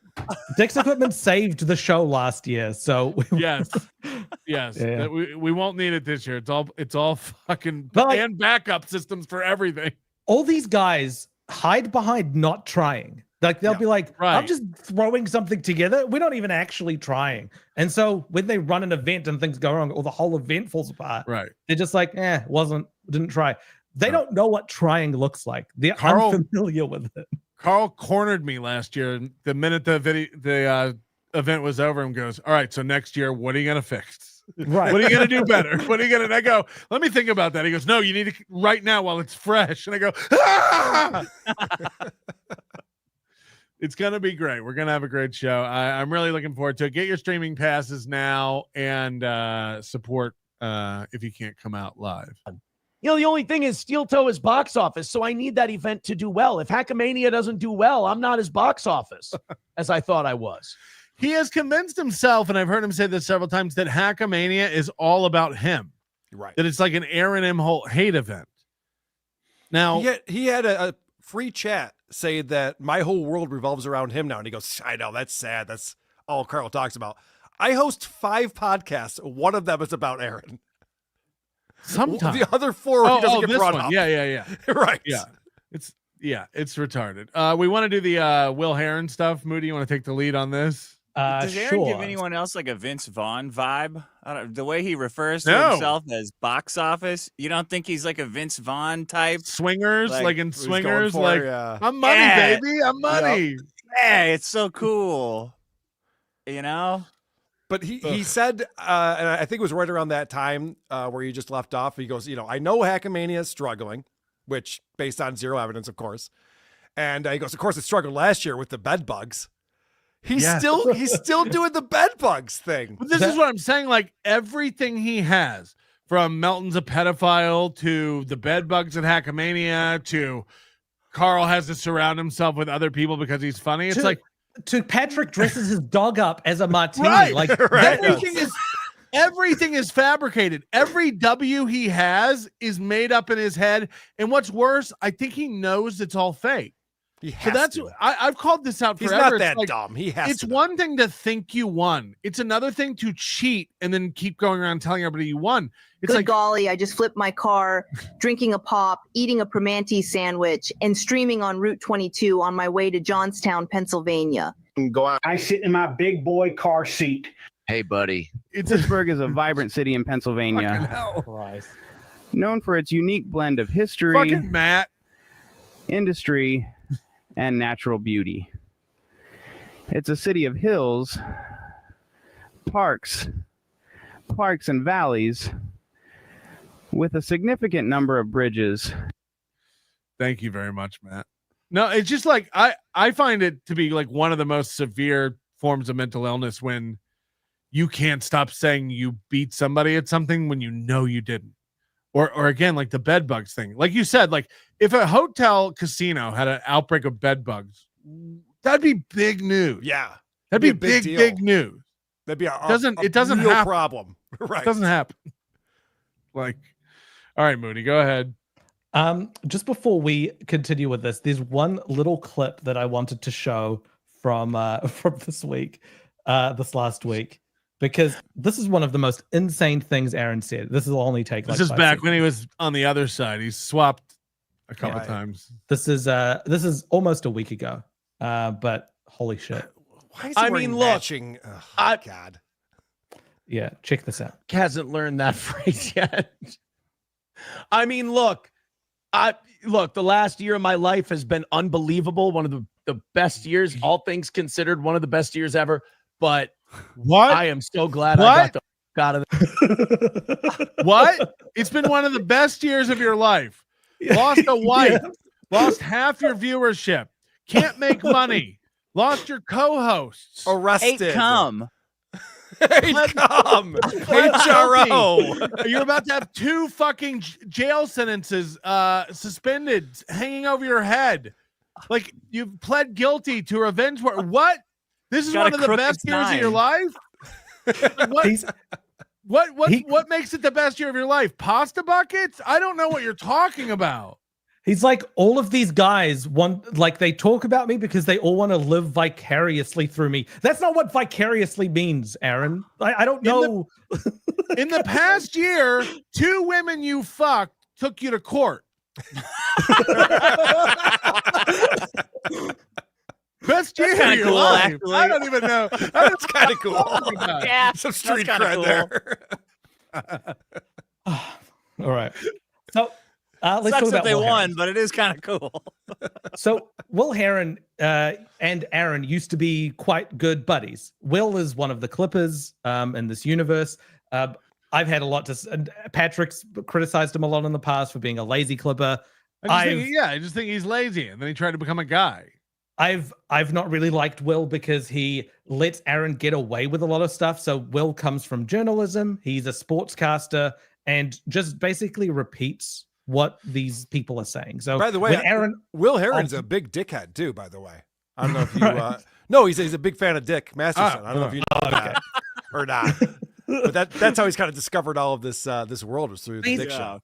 Dick's equipment saved the show last year, so Yes. Yeah. We won't need it this year. It's all fucking But- and backup systems for everything. all these guys hide behind not trying. Like they'll be like, I'm just throwing something together. We're not even actually trying. And so when they run an event and things go wrong, or the whole event falls apart, right? They're just like, didn't try. They don't know what trying looks like. They're Karl- unfamiliar with it. Karl cornered me last year. And the minute the event was over, and goes, "All right, so next year, what are you gonna fix? Right. What are you gonna do better? What are you gonna?" And I go, "Let me think about that." He goes, "No, you need to right now while it's fresh." And I go, "Ah!" It's gonna be great. We're gonna have a great show. I'm really looking forward to it. Get your streaming passes now and support if you can't come out live. the only thing is Steel Toe is box office, so I need that event to do well. If Hackamania doesn't do well, I'm not as box office as I thought I was. He has convinced himself, and I've heard him say this several times, that Hackamania is all about him. Right. That it's like an Aaron Imholte hate event. Now he had a free chat say that my whole world revolves around him now, and he goes, "I know, that's sad. That's all Karl talks about." I host 5 podcasts. One of them is about Aaron. Sometimes the other 4 he doesn't get this brought one. up. Yeah. Right. Yeah. It's retarded. We want to do the Will Heron stuff. Moody, you want to take the lead on this? Does Aaron give anyone else like a Vince Vaughn vibe? The way he refers to No. himself as box office, you don't think he's like a Vince Vaughn type? Swingers, like in who's Swingers, going for, like I'm money, baby. I'm money. Yeah, it's so cool. You know? But he said, and I think it was right around that time where you just left off. He goes, I know Hackamania is struggling, which based on zero evidence, of course. And he goes, of course, it struggled last year with the bed bugs. He's still doing the bed bugs thing. But this is what I'm saying. Like everything he has, from Melton's a pedophile to the bed bugs at Hackamania to Karl has to surround himself with other people because he's funny. It's like to Patrick dresses his dog up as a martini. right. Like everything is fabricated. Every W he has is made up in his head. And what's worse, I think he knows it's all fake. I've called this out He's forever. not that It's like, dumb. He has it's to one thing to think you won. It's another thing to cheat and then keep going around telling everybody you won. It's Good like golly, I just flipped my car, drinking a pop, eating a Primanti sandwich, and streaming on Route 22 on my way to Johnstown, Pennsylvania. Go out. I sit in my big boy car seat. Hey, buddy. Pittsburgh is a vibrant city in Pennsylvania. Known for its unique blend of history, fucking Matt, industry, and natural beauty. It's a city of hills, parks and valleys, with a significant number of bridges. Thank you very much, Matt. No, it's just like I find it to be like one of the most severe forms of mental illness when you can't stop saying you beat somebody at something when you know you didn't. Or again, like the bed bugs thing. Like you said, like if a hotel casino had an outbreak of bed bugs, that'd be big news. Yeah. That'd be big news. That'd be it doesn't real happen. problem. Right. It doesn't happen. Like, all right, Moody, go ahead. Just before we continue with this, there's one little clip that I wanted to show from this week, this last week, because this is one of the most insane things Aaron said. This will only take This is back when he was on the other side. He's swapped a couple times. This is almost a week ago. But holy shit. Why is he wearing matching? Oh, God. Yeah, check this out. Hasn't learned that phrase yet. I mean, look, the last year of my life has been unbelievable. One of the best years, all things considered, one of the best years ever. But what? I am so glad I got the fuck out of there. What? It's been one of the best years of your life. Lost a wife, lost half your viewership, can't make money, lost your co-hosts, arrested. Hey, come. HRO. You're about to have 2 fucking jail sentences suspended, hanging over your head. Like you've pled guilty to revenge war. What? This is one of the best years of your life? What makes it the best year of your life? Pasta buckets? I don't know what you're talking about. He's like, all of these guys want, like, they talk about me because they all want to live vicariously through me. That's not what vicariously means, Aaron. I don't know. In the past year, 2 women you fucked took you to court. Best year of your life. Actually. I don't even know. That's kind of cool. Yeah, some street cred there. All right. So let's Sucks talk that about they Will won, Harris. but it is kind of cool. So Will Heron and Aaron used to be quite good buddies. Will is one of the Clippers in this universe. I've had a lot to. Patrick's criticized him a lot in the past for being a lazy Clipper. I just think he's lazy, and then he tried to become a guy. I've not really liked Will because he lets Aaron get away with a lot of stuff. So Will comes from journalism. He's a sportscaster and just basically repeats what these people are saying. So by the way, Will Heron's a big dickhead too, by the way. I don't know if you no, he's a big fan of Dick Masterson. I don't know if you know that or not. But that's how he's kind of discovered all of this this world was through the Dick show.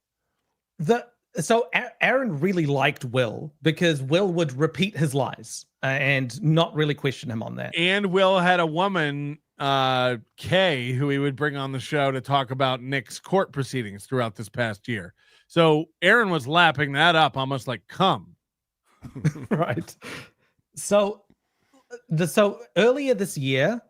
So Aaron really liked Will because Will would repeat his lies and not really question him on that. And Will had a woman, Kay, who he would bring on the show to talk about Nick's court proceedings throughout this past year. So Aaron was lapping that up almost like cum. Right. So earlier this year,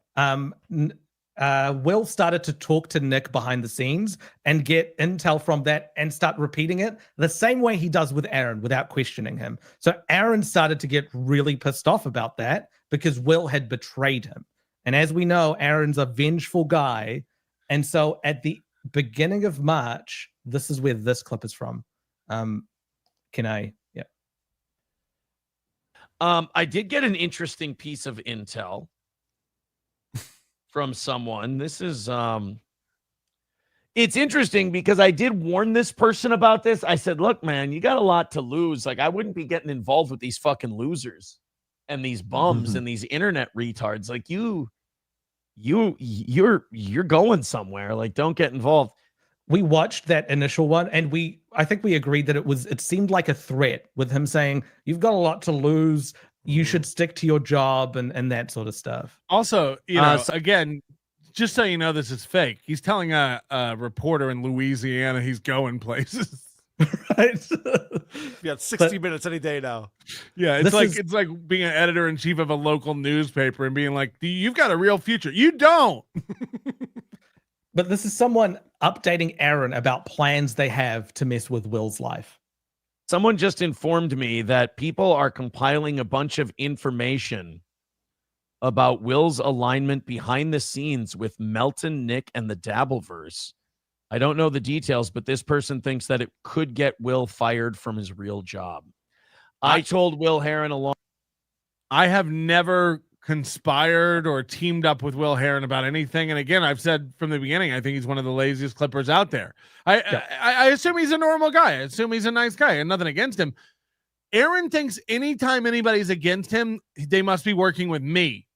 Will started to talk to Nick behind the scenes and get intel from that and start repeating it the same way he does with Aaron without questioning him. So Aaron started to get really pissed off about that because Will had betrayed him. And as we know, Aaron's a vengeful guy. And so at the beginning of March, this is where this clip is from. Can I? Yeah. I did get an interesting piece of intel from someone. This is it's interesting because I did warn this person about this. I said, look, man, you got a lot to lose. Like, I wouldn't be getting involved with these fucking losers and these bums and these internet retards. Like, you're going somewhere. Like, don't get involved. We watched that initial one and I think we agreed that it seemed like a threat with him saying, you've got a lot to lose. You should stick to your job and that sort of stuff. Also, again, just so you know, this is fake. He's telling a reporter in Louisiana he's going places. Right. Yeah, 60 minutes any day now. Yeah, it's like being an editor in chief of a local newspaper and being like, you've got a real future. You don't. But this is someone updating Aaron about plans they have to mess with Will's life. Someone just informed me that people are compiling a bunch of information about Will's alignment behind the scenes with Melton, Nick, and the Dabbleverse. I don't know the details, but this person thinks that it could get Will fired from his real job. I told Will Heron along. I have never conspired or teamed up with Will Heron about anything. And again, I've said from the beginning, I think he's one of the laziest Clippers out there. I assume he's a normal guy. I assume he's a nice guy and nothing against him. Aaron thinks anytime anybody's against him, they must be working with me.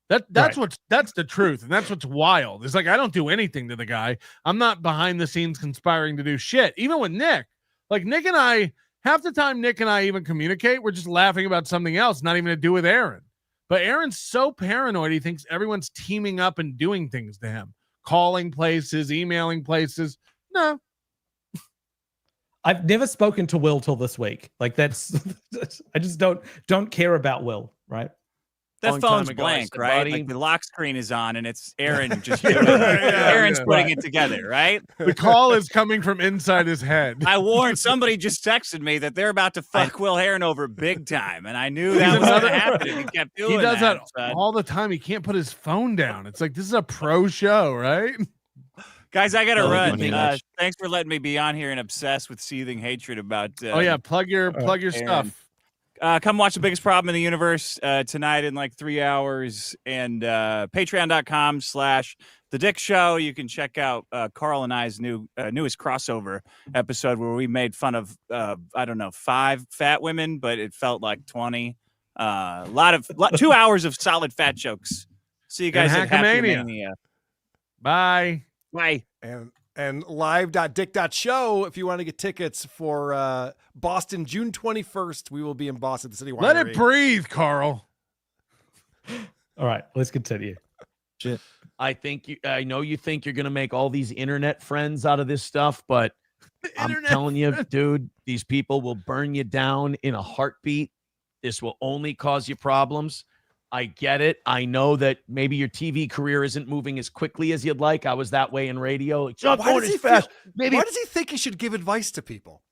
That's the truth. And that's what's wild. It's like, I don't do anything to the guy. I'm not behind the scenes conspiring to do shit. Even with Nick, like Nick and I, half the time Nick and I even communicate, we're just laughing about something else, not even to do with Aaron. But Aaron's so paranoid, he thinks everyone's teaming up and doing things to him, calling places, emailing places. No. I've never spoken to Will till this week. Like that's, I just don't care about Will, right? That phone's blank, right? Like the lock screen is on and it's Aaron just doing it. Aaron's putting it together, right? The call is coming from inside his head. I warned somebody just texted me that they're about to fuck Will Heron over big time, and I knew that was going to happen if he kept doing that. He does that all the time. He can't put his phone down. It's like, this is a pro show, right? Guys, I got to run. Thanks for letting me be on here and obsessed with seething hatred about plug your Aaron. stuff. Come watch The Biggest Problem in the Universe tonight in like 3 hours, and patreon.com/The Dick Show. You can check out Karl and I's newest crossover episode where we made fun of, 5 fat women, but it felt like 20. 2 hours of solid fat jokes. See you guys at Hackamania. Bye. Bye. And live.dick.show if you want to get tickets for Boston, June 21st. We will be in Boston, the City Winery. Let it breathe, Karl. All right, let's continue. Shit. I know you think you're going to make all these internet friends out of this stuff, but I'm telling you, dude, these people will burn you down in a heartbeat. This will only cause you problems. I get it. I know that maybe your TV career isn't moving as quickly as you'd like. I was that way in radio. It's not going as fast. Why does he think he should give advice to people?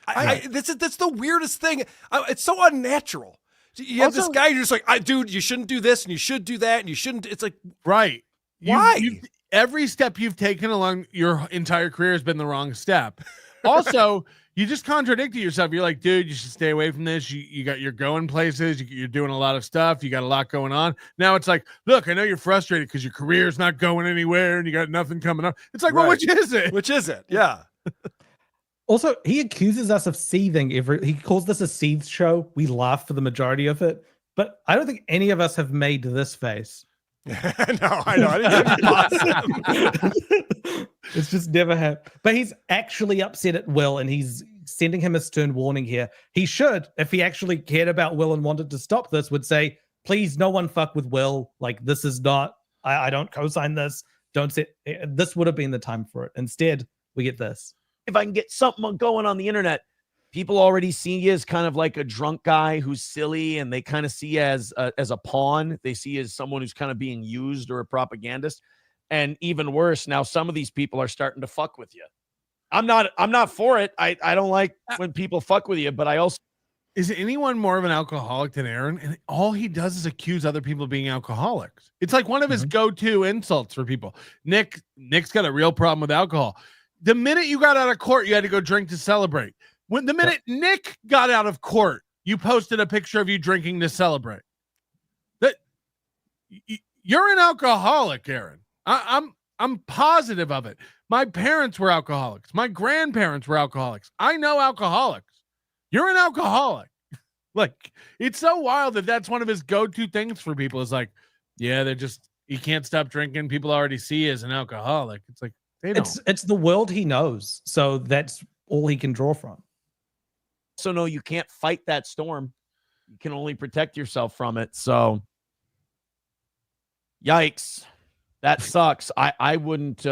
That's the weirdest thing. It's so unnatural. You have this guy, you're just like, dude, you shouldn't do this and you should do that and you shouldn't. It's like, right. Why? Every step you've taken along your entire career has been the wrong step. Also, you just contradicted yourself. You're like, dude, you should stay away from this. You're going places. You're doing a lot of stuff. You got a lot going on. Now it's like, look, I know you're frustrated because your career's not going anywhere and you got nothing coming up. It's like, well, which is it? Which is it? Yeah. Also, he accuses us of seething. He calls this a seethe show. We laugh for the majority of it, but I don't think any of us have made this face. No, I know. I didn't It's just never happened. But he's actually upset at Will, and he's sending him a stern warning here. He should, if he actually cared about Will and wanted to stop this, would say, please, no one fuck with Will. Like, this is not, I don't co-sign this. Don't say, this would have been the time for it. Instead, we get this. If I can get something going on the internet, people already see you as kind of like a drunk guy who's silly, and they kind of see you as a pawn. They see you as someone who's kind of being used or a propagandist. And even worse, now some of these people are starting to fuck with you. I'm not for it. I don't like when people fuck with you, but I also. Is anyone more of an alcoholic than Aaron? And all he does is accuse other people of being alcoholics. It's like one of his go-to insults for people. Nick's got a real problem with alcohol. The minute you got out of court, you had to go drink to celebrate. When the minute Nick got out of court, you posted a picture of you drinking to celebrate. That you're an alcoholic, Aaron. I'm positive of it. My parents were alcoholics. My grandparents were alcoholics. I know alcoholics. You're an alcoholic. Like, it's so wild that that's one of his go-to things for people. Is like, yeah, he can't stop drinking. People already see you as an alcoholic. It's like, they don't. It's the world he knows. So that's all he can draw from. So no, you can't fight that storm. You can only protect yourself from it. So yikes. That sucks. I wouldn't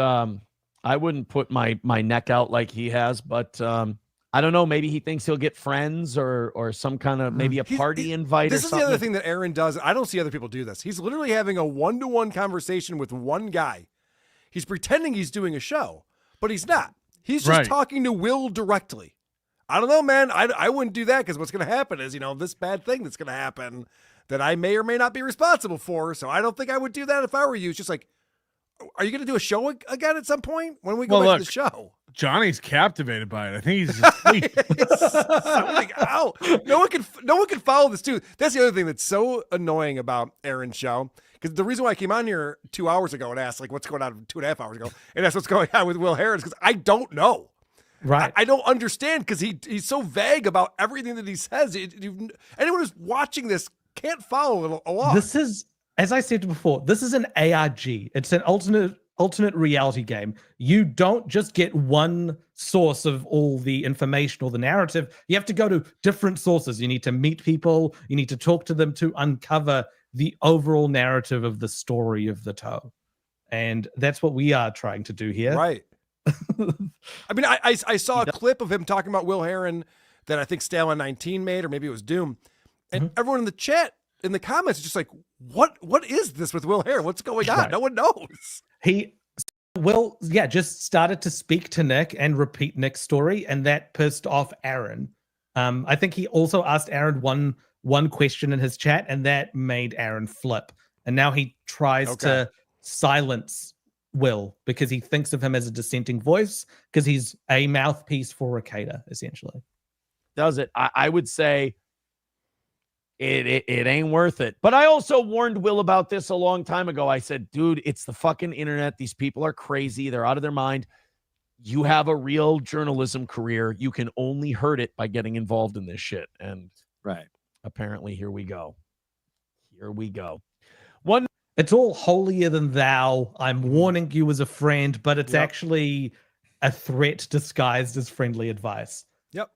put my neck out like he has, but I don't know. Maybe he thinks he'll get friends or some kind of maybe a party invite. This or is something. the other thing that Aaron does. I don't see other people do this. He's literally having a one-to-one conversation with one guy. He's pretending he's doing a show, but he's not. He's just talking to Will directly. I don't know, man. I wouldn't do that because what's going to happen is, this bad thing that's going to happen that I may or may not be responsible for. So I don't think I would do that if I were you. It's just like, are you going to do a show again at some point when we go back to the show? Johnny's captivated by it. I think he's asleep. Ow. No one can follow this too. That's the other thing that's so annoying about Aaron's show. Because the reason why I came on here 2 hours ago and asked like what's going on 2.5 hours ago, and that's what's going on with Will Harris, because I don't know. Right. I don't understand because he's so vague about everything that he says. Anyone who's watching this can't follow along. This is, as I said before, this is an ARG. It's an alternate reality game. You don't just get one source of all the information or the narrative. You have to go to different sources. You need to meet people. You need to talk to them to uncover the overall narrative of the story of the toe. And that's what we are trying to do here. Right. I mean, I saw a clip of him talking about Will Heron that I think Stale on 19 made, or maybe it was Doom. And everyone in the chat, in the comments, is just like, what is this with Will Heron? What's going on? Right. No one knows. Will just started to speak to Nick and repeat Nick's story, and that pissed off Aaron. I think he also asked Aaron one question in his chat, and that made Aaron flip. And now he tries to silence Will because he thinks of him as a dissenting voice because he's a mouthpiece for Ricada, essentially. Does it? I would say it ain't worth it. But I also warned Will about this a long time ago. I said, dude, it's the fucking internet. These people are crazy. They're out of their mind. You have a real journalism career. You can only hurt it by getting involved in this shit. And apparently here we go. It's all holier than thou. I'm warning you as a friend, but it's actually a threat disguised as friendly advice. Yep.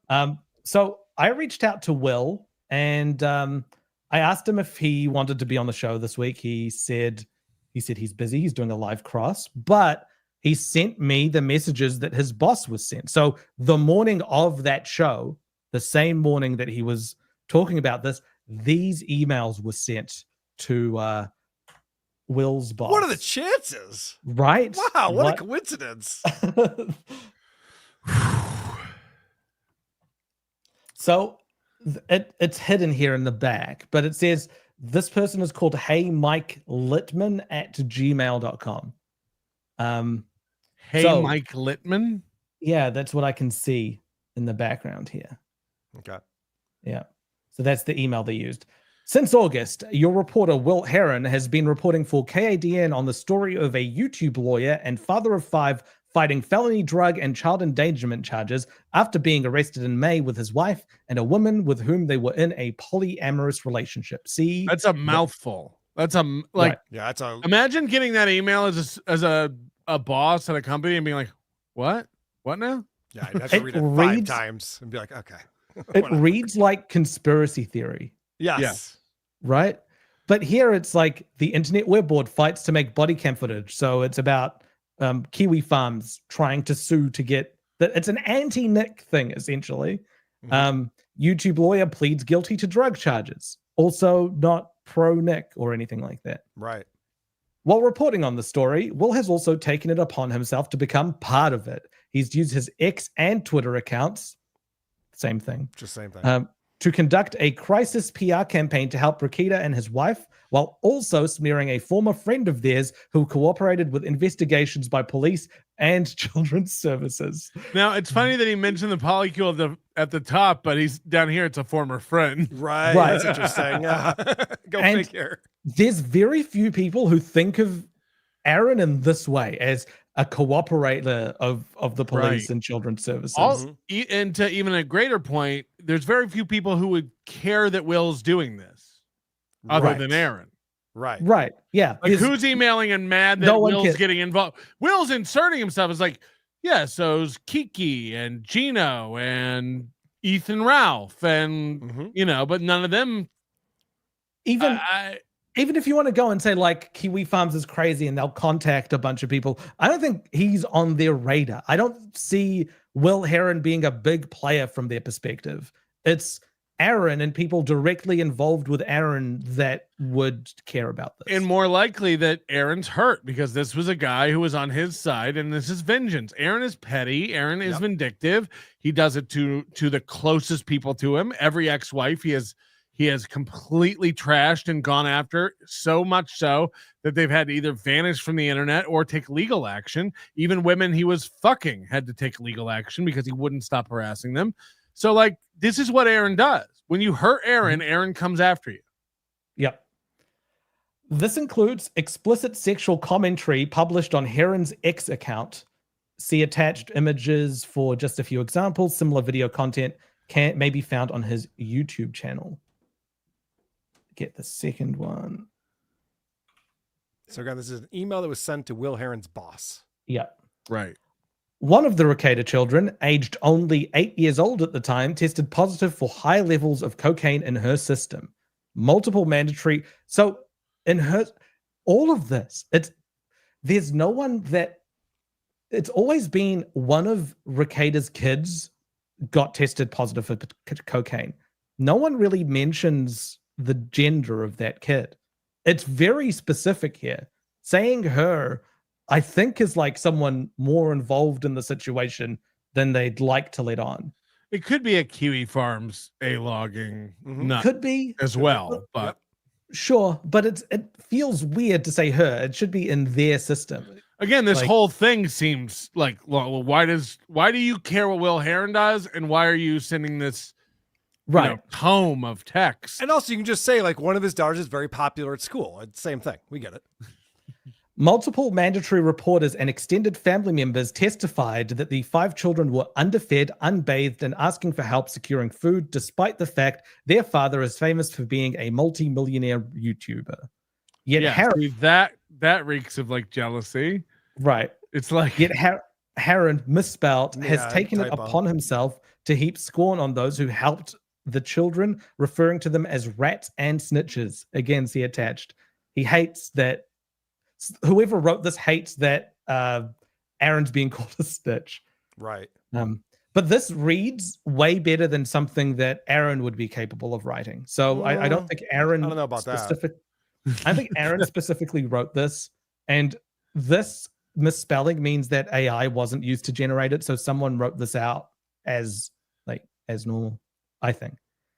So I reached out to Will and I asked him if he wanted to be on the show this week. He said he's busy. He's doing a live cross, but he sent me the messages that his boss was sent. So the morning of that show, the same morning that he was talking about this, these emails were sent to Will's boss. What are the chances? Right? Wow, what a coincidence. So it's hidden here in the back, but it says this person is called heymikelittman@gmail.com. Mike Littman? Yeah, that's what I can see in the background here. Okay. Yeah. So that's the email they used. Since August, your reporter, Will Heron, has been reporting for KADN on the story of a YouTube lawyer and father of 5 fighting felony drug and child endangerment charges after being arrested in May with his wife and a woman with whom they were in a polyamorous relationship. See? That's a mouthful. That's that's a imagine getting that email as a boss at a company and being like, what now? Yeah, I'd have to read it 5 times and be like, okay. It reads like conspiracy theory. Yes. Right? But here it's like the internet web board fights to make body cam footage. So it's about Kiwi Farms trying to sue to get that. It's an anti-Nick thing, essentially. YouTube lawyer pleads guilty to drug charges. Also not pro-Nick or anything like that. Right. While reporting on the story, Will has also taken it upon himself to become part of it. He's used his X and Twitter accounts. Same thing. Just same thing. To conduct a crisis PR campaign to help Ricada and his wife, while also smearing a former friend of theirs who cooperated with investigations by police and children's services. Now, it's funny that he mentioned the polycule at the top, but he's down here. It's a former friend. Right. That's interesting. Go figure. There's very few people who think of Aaron in this way as a cooperator of the police and children's services. And to even a greater point, there's very few people who would care that Will's doing this other than Aaron. Right. Right. Yeah. Like who's emailing and mad that No one Will's cares. getting involved? Will's inserting himself. It's like, yeah, so's Kiki and Gino and Ethan Ralph and, but none of them. Even if you want to go and say like Kiwi Farms is crazy and they'll contact a bunch of people, I don't think he's on their radar. I don't see Will Heron being a big player from their perspective. It's Aaron and people directly involved with Aaron that would care about this. And more likely that Aaron's hurt because this was a guy who was on his side and this is vengeance. Aaron is petty. Aaron is vindictive. He does it to the closest people to him. Every ex-wife he he has completely trashed and gone after, so much so that they've had to either vanish from the internet or take legal action. Even women he was fucking had to take legal action because he wouldn't stop harassing them. So, like, this is what Aaron does. When you hurt Aaron, Aaron comes after you. Yep. This includes explicit sexual commentary published on Heron's X account. See attached images for just a few examples. Similar video content may be found on his YouTube channel. Get the second one. So again, this is an email that was sent to Will Heron's boss. Yeah. Right. One of the Recader children, aged only 8 years old at the time, tested positive for high levels of cocaine in her system. Multiple mandatory. So in her, all of this, there's no one that, it's always been one of Recader's kids got tested positive for cocaine. No one really mentions the gender of that kid. It's very specific here. Saying her, I think, is like someone more involved in the situation than they'd like to let on. It could be a Kiwi Farms logging nut Could be as well, but sure, but it feels weird to say her. It should be in their system. Again, this Like- whole thing seems like, well, why do you care what Will Heron does, and why are you sending this tome of text? And also, you can just say, like, one of his daughters is very popular at school. It's the same thing. We get it. Multiple mandatory reporters and extended family members testified that the 5 children were underfed, unbathed, and asking for help securing food, despite the fact their father is famous for being a multi-millionaire YouTuber. Yet Heron, that reeks of like jealousy, right? It's like yet Heron, misspelled, has taken it typo. upon himself to heap scorn on those who helped the children, referring to them as rats and snitches. Again, see attached. He hates that. Whoever wrote this hates that Aaron's being called a snitch. Right. But this reads way better than something that Aaron would be capable of writing. So I don't think Aaron. I don't know about that. I think Aaron specifically wrote this, and this misspelling means that AI wasn't used to generate it. So someone wrote this out as normal, I think.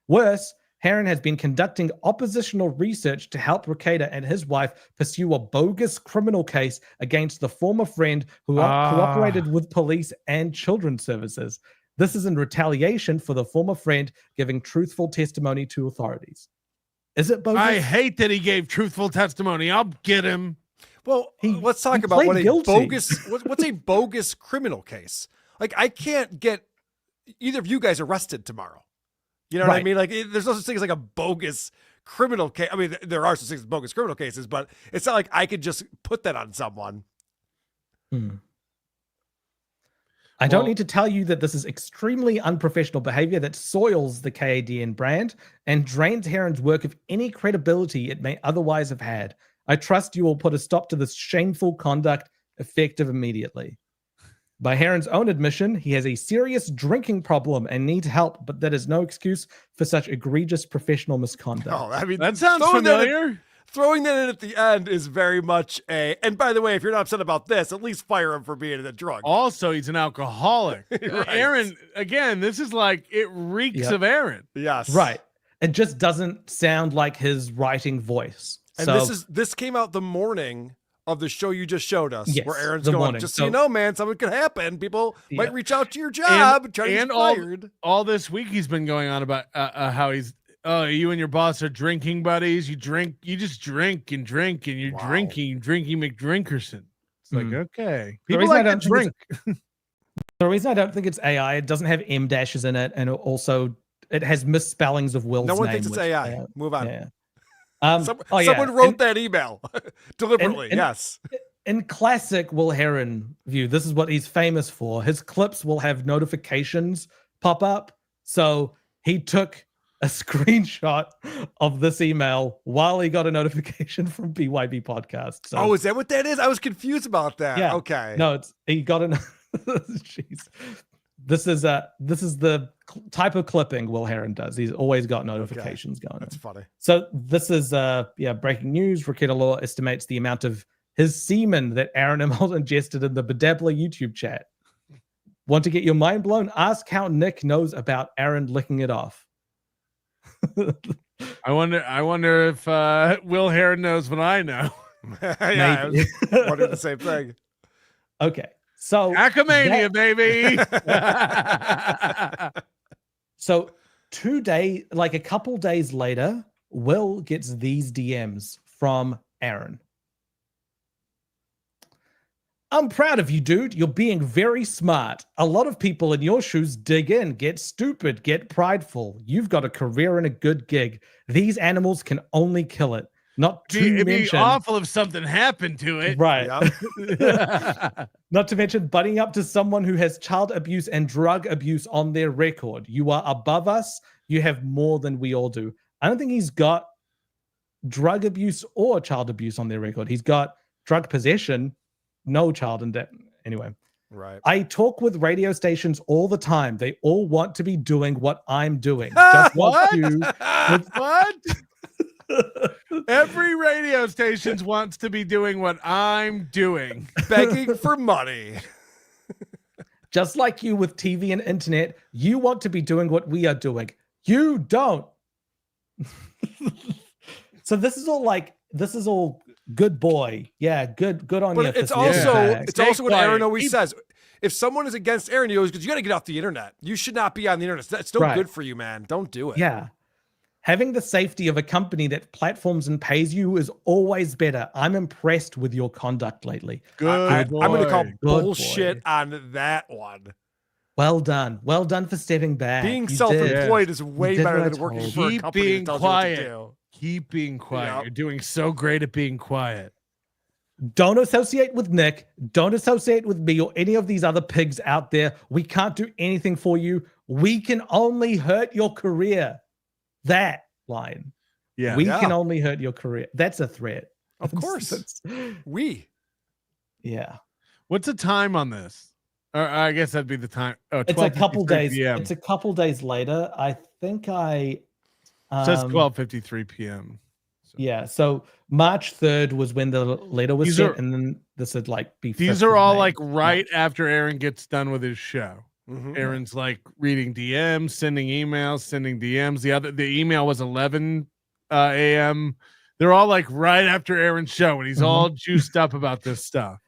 Worse, Heron has been conducting oppositional research to help Recader and his wife pursue a bogus criminal case against the former friend who cooperated with police and children's services. This is in retaliation for the former friend giving truthful testimony to authorities. Is it bogus? I hate that he gave truthful testimony. I'll get him. Well, let's talk about what a bogus. What's a bogus criminal case? Like, I can't get either of you guys arrested tomorrow. You know what I mean? Like, there's no such thing as like a bogus criminal case. I mean, there are such things as bogus criminal cases, but it's not like I could just put that on someone. I don't need to tell you that this is extremely unprofessional behavior that soils the KADN brand and drains Heron's work of any credibility it may otherwise have had. I trust you will put a stop to this shameful conduct effective immediately. By Heron's own admission, he has a serious drinking problem and needs help, but that is no excuse for such egregious professional misconduct. Oh, I mean, that sounds familiar. Throwing that in at the end is very much a. And by the way, if you're not upset about this, at least fire him for being a drunk. Also, he's an alcoholic. Right. Aaron, again, this is like, it reeks of Aaron. Yes. Right. It just doesn't sound like his writing voice. And So- this came out the morning of the show you just showed us, Yes, where Aaron's the going, morning. just so you know, man, something could happen. People Yeah. might reach out to your job and try to and get fired. all this week he's been going on about how he's you and your boss are drinking buddies. You just drink and you're drinking McDrinkerson. It's like, okay, The people reason I like to don't think drink. The reason I don't think it's AI, it doesn't have M dashes in it, and also it has misspellings of Will's No name. one thinks it's which- AI. Move on. Yeah. Someone wrote that email deliberately. Yes. In classic Will Heron view, this is what he's famous for. His clips will have notifications pop up. So he took a screenshot of this email while he got a notification from BYB podcast. So, Oh, is that what that is? I was confused about that. yeah. Okay. No, he got an. Jeez. This is the type of clipping Will Heron does. He's always got notifications going. That's funny. So this is breaking news. Recader Law estimates the amount of his semen that Aaron Imholte ingested in the Dabbler YouTube chat. Want to get your mind blown? Ask how Nick knows about Aaron licking it off. I wonder if Will Heron knows what I know. Yeah, I was wondering the same thing. Okay. So Hackamania, baby. So a couple days later, Will gets these DMs from Aaron. I'm proud of you, dude. You're being very smart. A lot of people in your shoes dig in, get stupid, get prideful. You've got a career and a good gig. These animals can only kill it. Not to It'd be mention, awful if something happened to it. right? Not to mention butting up to someone who has child abuse and drug abuse on their record. You are above us. You have more than we all do. I don't think he's got drug abuse or child abuse on their record. He's got drug possession, no child and anyway. Right. I talk with radio stations all the time. They all want to be doing what I'm doing. Just What? like you. What? Every radio station wants to be doing what I'm doing. Begging for money. Just like you with TV and internet, you want to be doing what we are doing. You don't. So this is all good boy. Yeah, good on you. But it's for also saying it's that. also what Aaron always says. If someone is against Aaron, he always goes, "You got to get off the internet. You should not be on the internet. That's no Right. good for you, man. Don't do it." Yeah. Having the safety of a company that platforms and pays you is always better. I'm impressed with your conduct lately. I'm going to call Good bullshit on that one. Well done. Well done for stepping back. Being You self-employed did. is You way did better what I than working told for you. a Keep company being that tells you what to quiet. do. Keep being quiet. Yep. You're doing so great at being quiet. Don't associate with Nick. Don't associate with me or any of these other pigs out there. We can't do anything for you. We can only hurt your career. That line. Yeah. We can only hurt your career. That's a threat. Of course. Yeah. What's the time on this? Or I guess that'd be the time. Oh, It's a couple 12:53 days. PM. It's a couple days later. I think It says 12:53 p.m. Yeah. So March 3rd was when the letter was These sent, are- and then this would like be. These 5th are of all May. like right after Aaron gets done with his show. Mhm. Aaron's like reading DMs, sending emails, sending DMs. The email was 11 a.m. They're all like right after Aaron's show, and he's all juiced up about this stuff.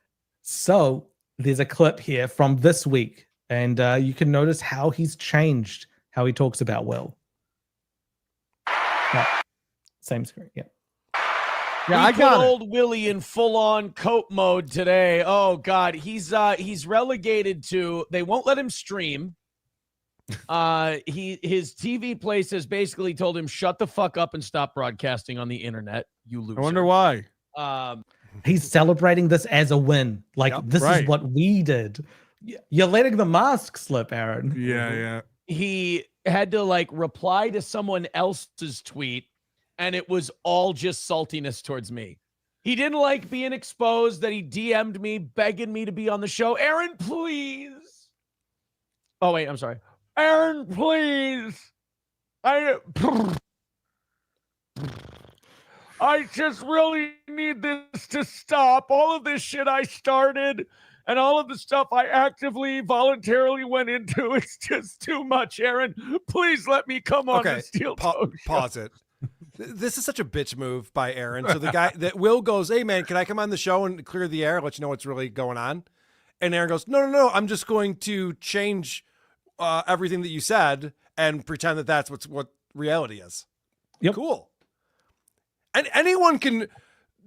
So there's a clip here from this week, and you can notice how he's changed, how he talks about Will. Yeah. Same screen. Yeah. Yeah, I got it. old Willie in full-on coat mode today. Oh God, he's relegated to. They won't let him stream. His TV place has basically told him shut the fuck up and stop broadcasting on the internet. You loser. I wonder why. He's celebrating this as a win. Like this right. is what we did. You're letting the mask slip, Aaron. Yeah, yeah. He had to like reply to someone else's tweet, and it was all just saltiness towards me. He didn't like being exposed, that he DM'd me, begging me to be on the show. Aaron, please. Oh, wait, I'm sorry. Aaron, please. I just really need this to stop. All of this shit I started and all of the stuff I actively, voluntarily went into, it's just too much, Aaron. Please let me come on the Steel Toe Show. Pause it. This is such a bitch move by Aaron. So the guy that Will goes, "Hey man, can I come on the show and clear the air, let you know what's really going on?" And Aaron goes, No. I'm just going to change everything that you said and pretend that that's what reality is." Yep. Cool. And anyone can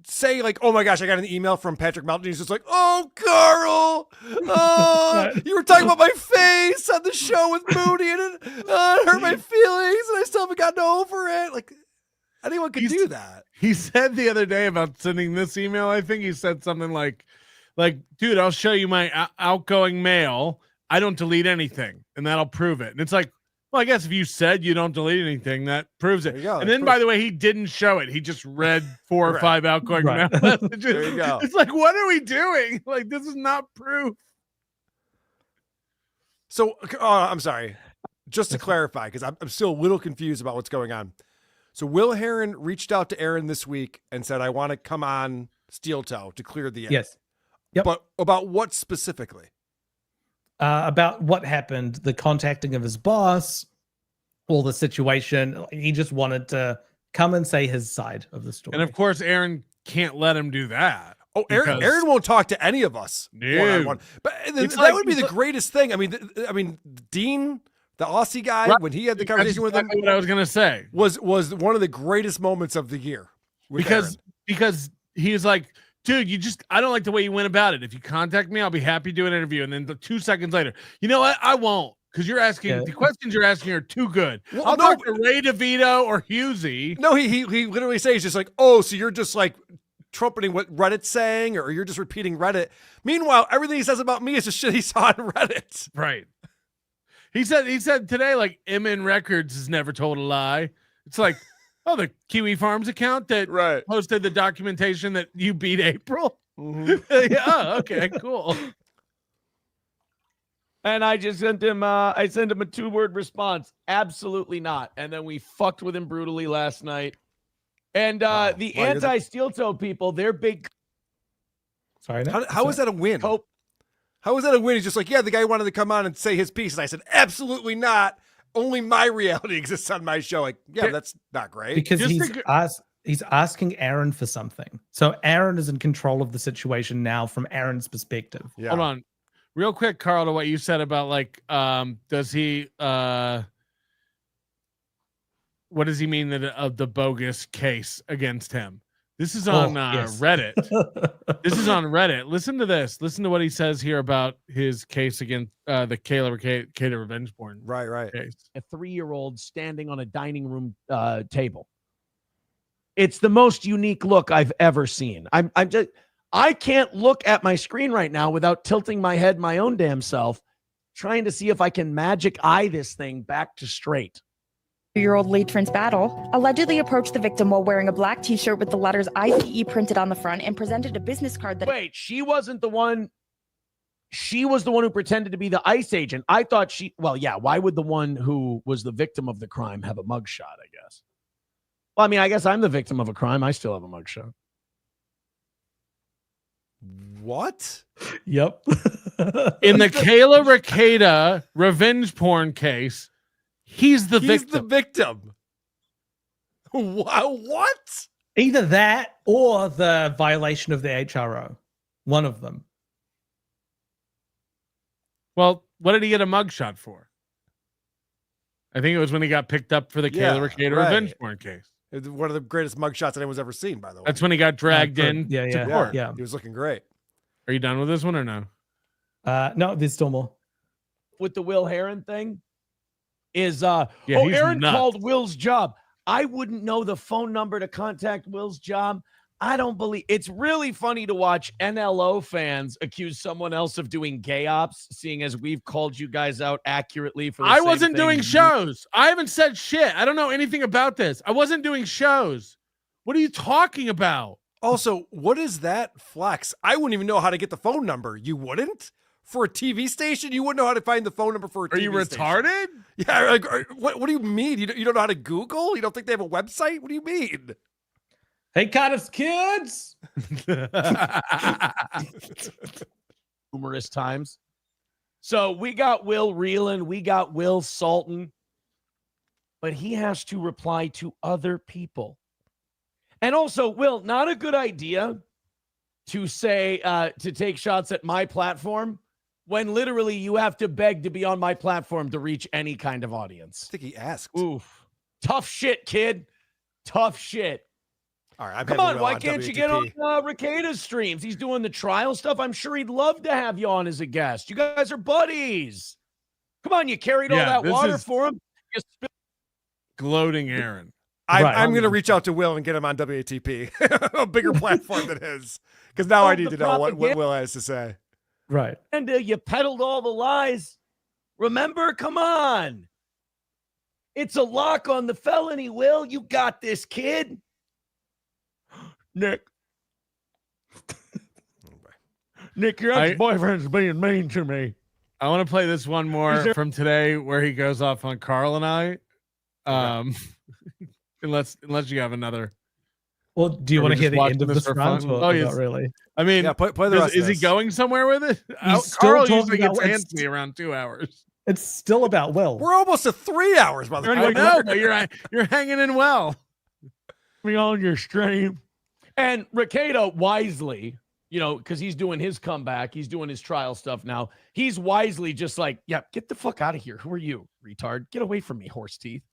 say like, "Oh my gosh, I got an email from Patrick Melton." He's just like, "Oh, Karl, you were talking about my face on the show with Moody, and it hurt my feelings, and I still haven't gotten over it." Like, anyone could do that. He said the other day about sending this email, I think he said something like, dude, I'll show you my outgoing mail. I don't delete anything, and that'll prove it. And it's like, well, I guess if you said you don't delete anything, that proves it. And then, by the way, he didn't show it. He just read 4 or 5 outgoing mail messages. There you go. It's like, what are we doing? Like, this is not proof. So, I'm sorry. Just to clarify, because I'm still a little confused about what's going on. So Will Heron reached out to Aaron this week and said, "I want to come on Steel Toe to clear the air." Yes. Yep. But about what specifically? About what happened, the contacting of his boss, all the situation. He just wanted to come and say his side of the story. And of course, Aaron can't let him do that. Oh, Aaron won't talk to any of us one-on-one. But that would be the greatest thing. I mean, Dean, the Aussie guy, Right. when he had the conversation with him, what I was gonna say was one of the greatest moments of the year. Because he was like, dude, I don't like the way you went about it. If you contact me, I'll be happy to do an interview. And then 2 seconds later, you know what? I won't. Because you're asking the questions you're asking are too good. Well, I'll talk to Ray DeVito or Hughesy. No, he literally says just like, oh, so you're just like trumpeting what Reddit's saying, or you're just repeating Reddit. Meanwhile, everything he says about me is just shit he saw on Reddit. Right. He said today, like, MN Records has never told a lie. It's like, oh, the Kiwi Farms account that posted the documentation that you beat April. Mm-hmm. Yeah, okay, cool. And I just sent him a 2-word response. Absolutely not. And then we fucked with him brutally last night. And the anti-steel toe people, they're big. Sorry. How is that a win? How is that a win? He's just like, yeah, the guy wanted to come on and say his piece. And I said, absolutely not. Only my reality exists on my show. Like, yeah, that's not great. Because he's asking Aaron for something. So Aaron is in control of the situation now from Aaron's perspective. Yeah. Hold on. Real quick, Karl, to what you said about like, does he what does he mean that of the bogus case against him? This is on Reddit. This is on Reddit. Listen to this. Listen to what he says here about his case against the Kayla revenge porn. Right. Case. A 3-year-old standing on a dining room table. It's the most unique look I've ever seen. I can't look at my screen right now without tilting my head my own damn self, trying to see if I can magic eye this thing back to straight. 2-year-old Latrance Battle allegedly approached the victim while wearing a black t-shirt with the letters IPE printed on the front and presented a business card that— Wait, she wasn't the one. She was the one who pretended to be the ICE agent. I thought well, yeah, why would the one who was the victim of the crime have a mugshot, I guess? Well, I mean, I guess I'm the victim of a crime. I still have a mugshot. What? Yep. In the Kayla Ricada revenge porn case, he's the victim. What? Either that or the violation of the HRO. One of them. Well, what did he get a mugshot for? I think it was when he got picked up for the Kayla Ricada revenge porn case. One of the greatest mugshots anyone's ever seen, by the way. That's when he got dragged in to court. Yeah. He was looking great. Are you done with this one or no? No, there's still more. With the Will Heron thing is he's Aaron nuts. called Will's job. I wouldn't know the phone number to contact Will's job. I don't believe it's really funny to watch NLO fans accuse someone else of doing gay ops, seeing as we've called you guys out accurately for the I same wasn't thing doing you- shows. I haven't said shit. I don't know anything about this. I wasn't doing shows. What are you talking about? Also, what is that flex? I wouldn't even know how to get the phone number. You wouldn't? For a TV station? You wouldn't know how to find the phone number for a TV station. Are you retarded? Yeah. Like, what do you mean? You don't know how to Google? You don't think they have a website? What do you mean? Hey, Cardiff's kids. Numerous times. So we got Will reeling, we got Will salting, but he has to reply to other people. And also, Will, not a good idea to say to take shots at my platform when literally you have to beg to be on my platform to reach any kind of audience. I think he asked. Oof. Tough shit, kid. Tough shit. All right, come on, why can't you get on Ricada's streams? He's doing the trial stuff. I'm sure he'd love to have you on as a guest. You guys are buddies. Come on, you carried all that water for him. You gloating Aaron. I'm going to reach out to Will and get him on WATP, a bigger platform than his, because now I need to know what Will has to say. Right. And you peddled all the lies. Remember? Come on. It's a lock on the felony, Will. You got this, kid. Nick. Nick, your ex-boyfriend's being mean to me. I want to play this one more from today where he goes off on Karl and I. Unless you have another. Well, do you want to hear the end of this round? Oh, yes. Not really. I mean, play the rest is he going somewhere with it? Karl usually gets antsy around 2 hours. It's still about Will. We're almost to 3 hours, by the way. I know, but you're hanging in well. Me on your stream. And Ricado wisely, because he's doing his comeback, he's doing his trial stuff now. He's wisely just like, yeah, get the fuck out of here. Who are you, retard? Get away from me, horse teeth.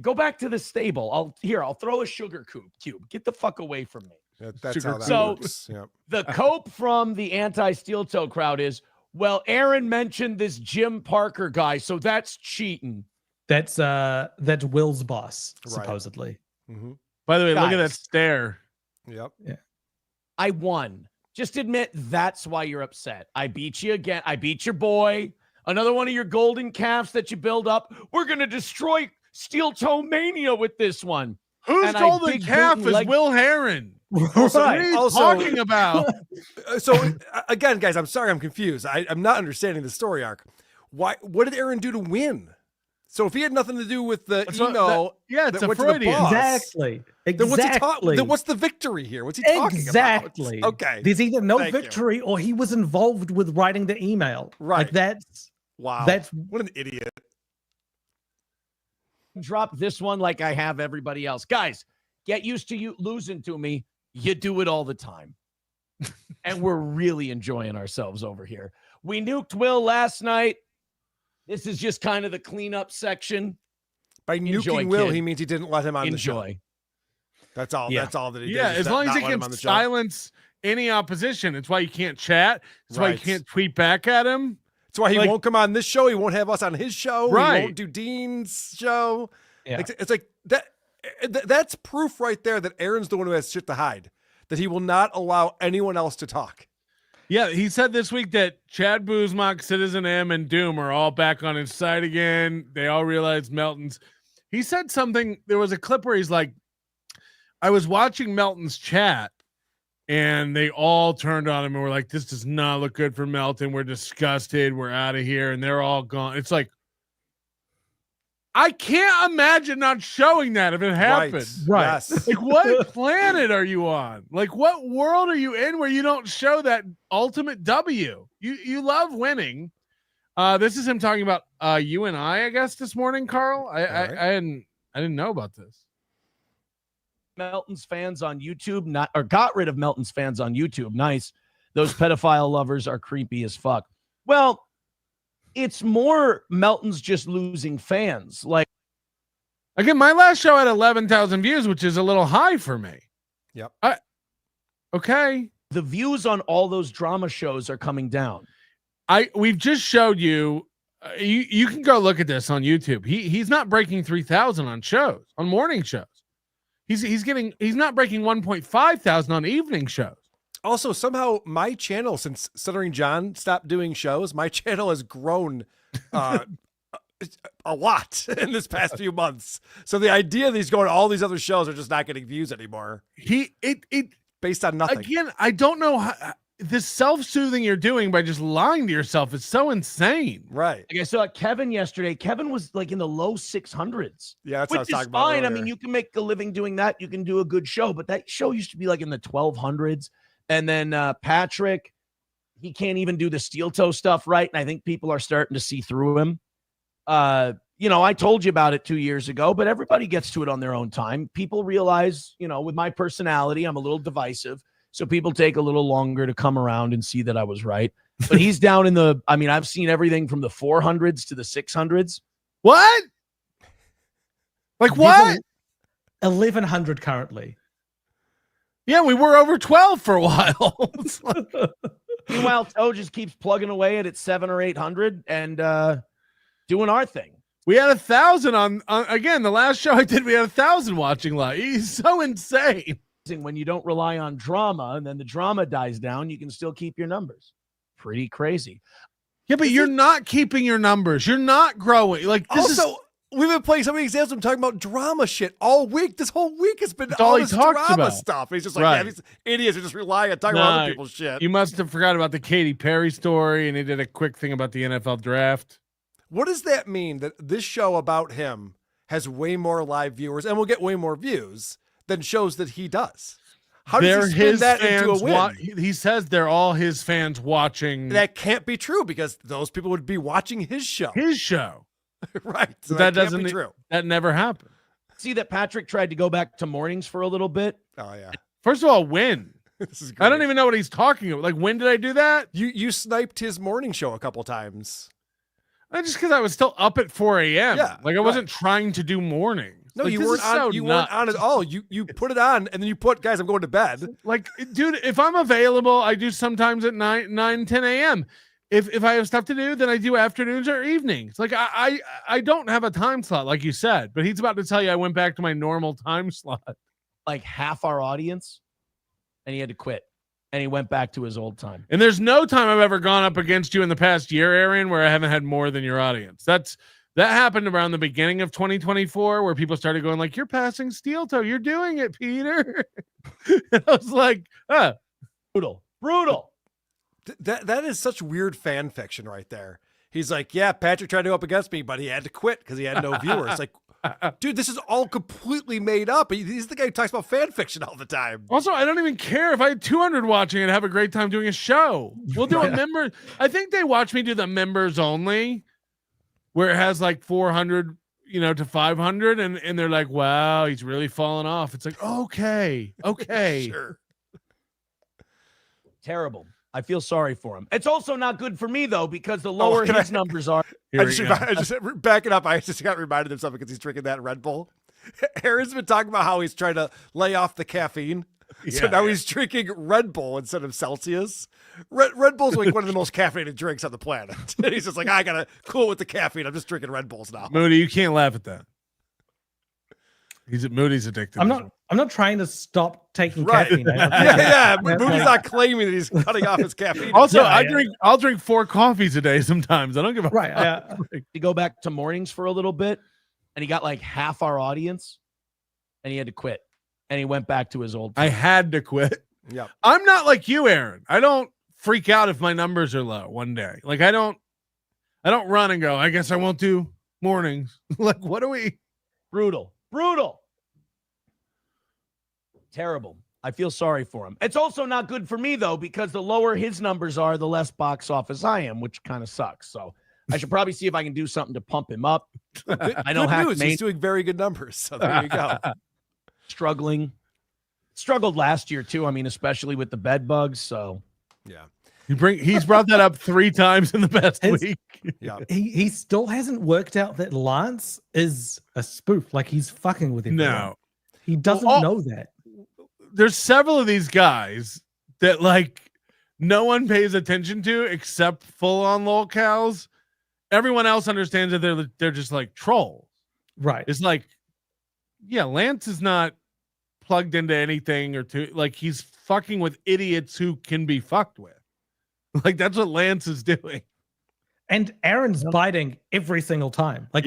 Go back to the stable. I'll throw a sugar cube. Get the fuck away from me. That's how that works. Yep. The cope from the anti-steel toe crowd is, well, Aaron mentioned this Jim Parker guy, so that's cheating. That's Will's boss, supposedly. Mm-hmm. By the way, look at that stare. Yep. Yeah. I won. Just admit that's why you're upset. I beat you again. I beat your boy. Another one of your golden calves that you build up. We're going to destroy Steel Toe Mania with this one. Whose golden calf is Will Heron? Also, what are you talking about? So, again, guys, I'm sorry I'm confused. I'm not understanding the story arc. What did Aaron do to win? So if he had nothing to do with the email, it's a went to Freudian. the boss, Exactly. then what's the victory here? What's he talking about? Okay. There's either no victory or he was involved with writing the email. Right. Like that's what an idiot. Drop this one like I have everybody else. Guys, get used to you losing to me. You do it all the time. And we're really enjoying ourselves over here. We nuked Will last night. This is just kind of the cleanup section. By nuking Will, he means he didn't let him on the show. Enjoy. That's all. Yeah. That's all that he did. Yeah, as long as he can silence any opposition. It's why you can't chat. It's why you can't tweet back at him. It's why he won't come on this show. He won't have us on his show. Right. He won't do Dean's show. Yeah. It's like that. That's proof right there that Aaron's the one who has shit to hide. That he will not allow anyone else to talk. Yeah, he said this week that Chad Buzmak, Citizen M, and Doom are all back on his side again. They all realized Melton's. He said something. There was a clip where he's like, I was watching Melton's chat, and they all turned on him and were like, this does not look good for Melton. We're disgusted. We're out of here. And they're all gone. It's like, I can't imagine not showing that if it happened. Right. Yes. Like, what planet are you on? Like, what world are you in where you don't show that ultimate W? You love winning. This is him talking about you and I guess, this morning, Karl. I didn't know about this. Melton's fans on YouTube, got rid of Melton's fans on YouTube. Nice. Those pedophile lovers are creepy as fuck. Well, it's more Melton's just losing fans. Like, again, my last show had 11,000 views, which is a little high for me. Yep. Okay. The views on all those drama shows are coming down. We've just showed you. You can go look at this on YouTube. He's not breaking 3,000 on shows, on morning shows. He's not breaking 1,500 on evening shows. Also, somehow my channel, since Stuttering John stopped doing shows, my channel has grown a lot in this past few months. So the idea that he's going to all these other shows are just not getting views anymore. Based on nothing. Again, I don't know how this self-soothing you're doing by just lying to yourself is so insane. Right. Like I saw Kevin yesterday. Kevin was like in the low 600s. Yeah, that's which what I was is talking about fine. I earlier. mean, you can make a living doing that. You can do a good show, but that show used to be like in the 1200s. And then Patrick, he can't even do the steel toe stuff right. And I think people are starting to see through him. I told you about it 2 years ago, but everybody gets to it on their own time. People realize, with my personality, I'm a little divisive. So people take a little longer to come around and see that I was right. But he's down in I've seen everything from the 400s to the 600s. What? Like what? 1,100 currently. Yeah, we were over 12 for a while. Meanwhile, Toe just keeps plugging away at 700 or 800 and doing our thing. We had 1,000 on again. The last show I did, we had 1,000 watching live. He's so insane. When you don't rely on drama and then the drama dies down, you can still keep your numbers. Pretty crazy. Yeah, but you're not keeping your numbers. You're not growing. Like this we've been playing so many examples. I'm talking about drama shit all week. This whole week has been all this he talks drama about. stuff. He's just like, these idiots who just rely on talking about other people's shit. You must have forgot about the Katy Perry story, and he did a quick thing about the NFL draft. What does that mean that this show about him has way more live viewers and will get way more views than shows that he does? How does he spin that into a win? He says they're all his fans watching. That can't be true because those people would be watching his show. His show. Right. So that can't doesn't be true. That never happened. see that Patrick tried to go back to mornings for a little bit? Oh yeah. First of all, when? This is great. I don't even know what he's talking about. Like, when did I do that? You sniped his morning show a couple times. Just because I was still up at 4 a.m. Yeah, like I wasn't trying to do mornings. No, like, you this weren't is on. so You nuts. weren't on at all. You put it on, and then you put, guys, I'm going to bed. Like, dude, if I'm available, I do sometimes at 9, 10 a.m. If I have stuff to do, then I do afternoons or evenings. Like I don't have a time slot, like you said. But he's about to tell you I went back to my normal time slot. Like half our audience, and he had to quit. And he went back to his old time. And there's no time I've ever gone up against you in the past year, Aaron, where I haven't had more than your audience. That happened around the beginning of 2024, where people started going like, "You're passing steel toe. You're doing it, Peter." And I was like, brutal. That is such weird fan fiction right there. He's like, yeah, Patrick tried to go up against me, but he had to quit because he had no viewers. Like, dude, this is all completely made up. He's the guy who talks about fan fiction all the time. Also, I don't even care if I had 200 watching and have a great time doing a show. We'll do a member. I think they watch me do the members only, where it has like 400, to 500, and they're like, "Wow, he's really fallen off." It's like, okay, Sure. Terrible. I feel sorry for him. It's also not good for me though, because the lower his numbers are. I just back it up. I just got reminded of something because he's drinking that Red Bull. Aaron's been talking about how he's trying to lay off the caffeine. So now he's drinking Red Bull instead of Celsius. Red Bull's like one of the most caffeinated drinks on the planet. And he's just like, I gotta cool with the caffeine. I'm just drinking Red Bulls now. Moody, you can't laugh at that. Moody's addicted. I'm not trying to stop taking Right. caffeine. Yeah. Moody's not claiming that he's cutting off his caffeine. Also, I'll drink 4 coffees a day sometimes. I don't give a fuck. To go back to mornings for a little bit, and he got like half our audience, and he had to quit. And he went back to his old time. I had to quit. Yeah. I'm not like you, Aaron. I don't freak out if my numbers are low one day. Like I don't run and go, I guess I won't do mornings. Like, what are we? Brutal. Terrible. I feel sorry for him. It's also not good for me though, because the lower his numbers are, the less box office I am, which kind of sucks. So I should probably see if I can do something to pump him up. I know good news. He's doing very good numbers. So there you go. Struggled last year too. I mean, especially with the bed bugs. So yeah, he's brought that up 3 times in the past week. Yeah, he still hasn't worked out that Lance is a spoof. Like he's fucking with him. No, he doesn't know that. There's several of these guys that like no one pays attention to except full on lolcows. Everyone else understands that they're just like trolls. Right. It's like, yeah, Lance is not plugged into anything like he's fucking with idiots who can be fucked with. Like that's what Lance is doing. And Aaron's biting every single time. Like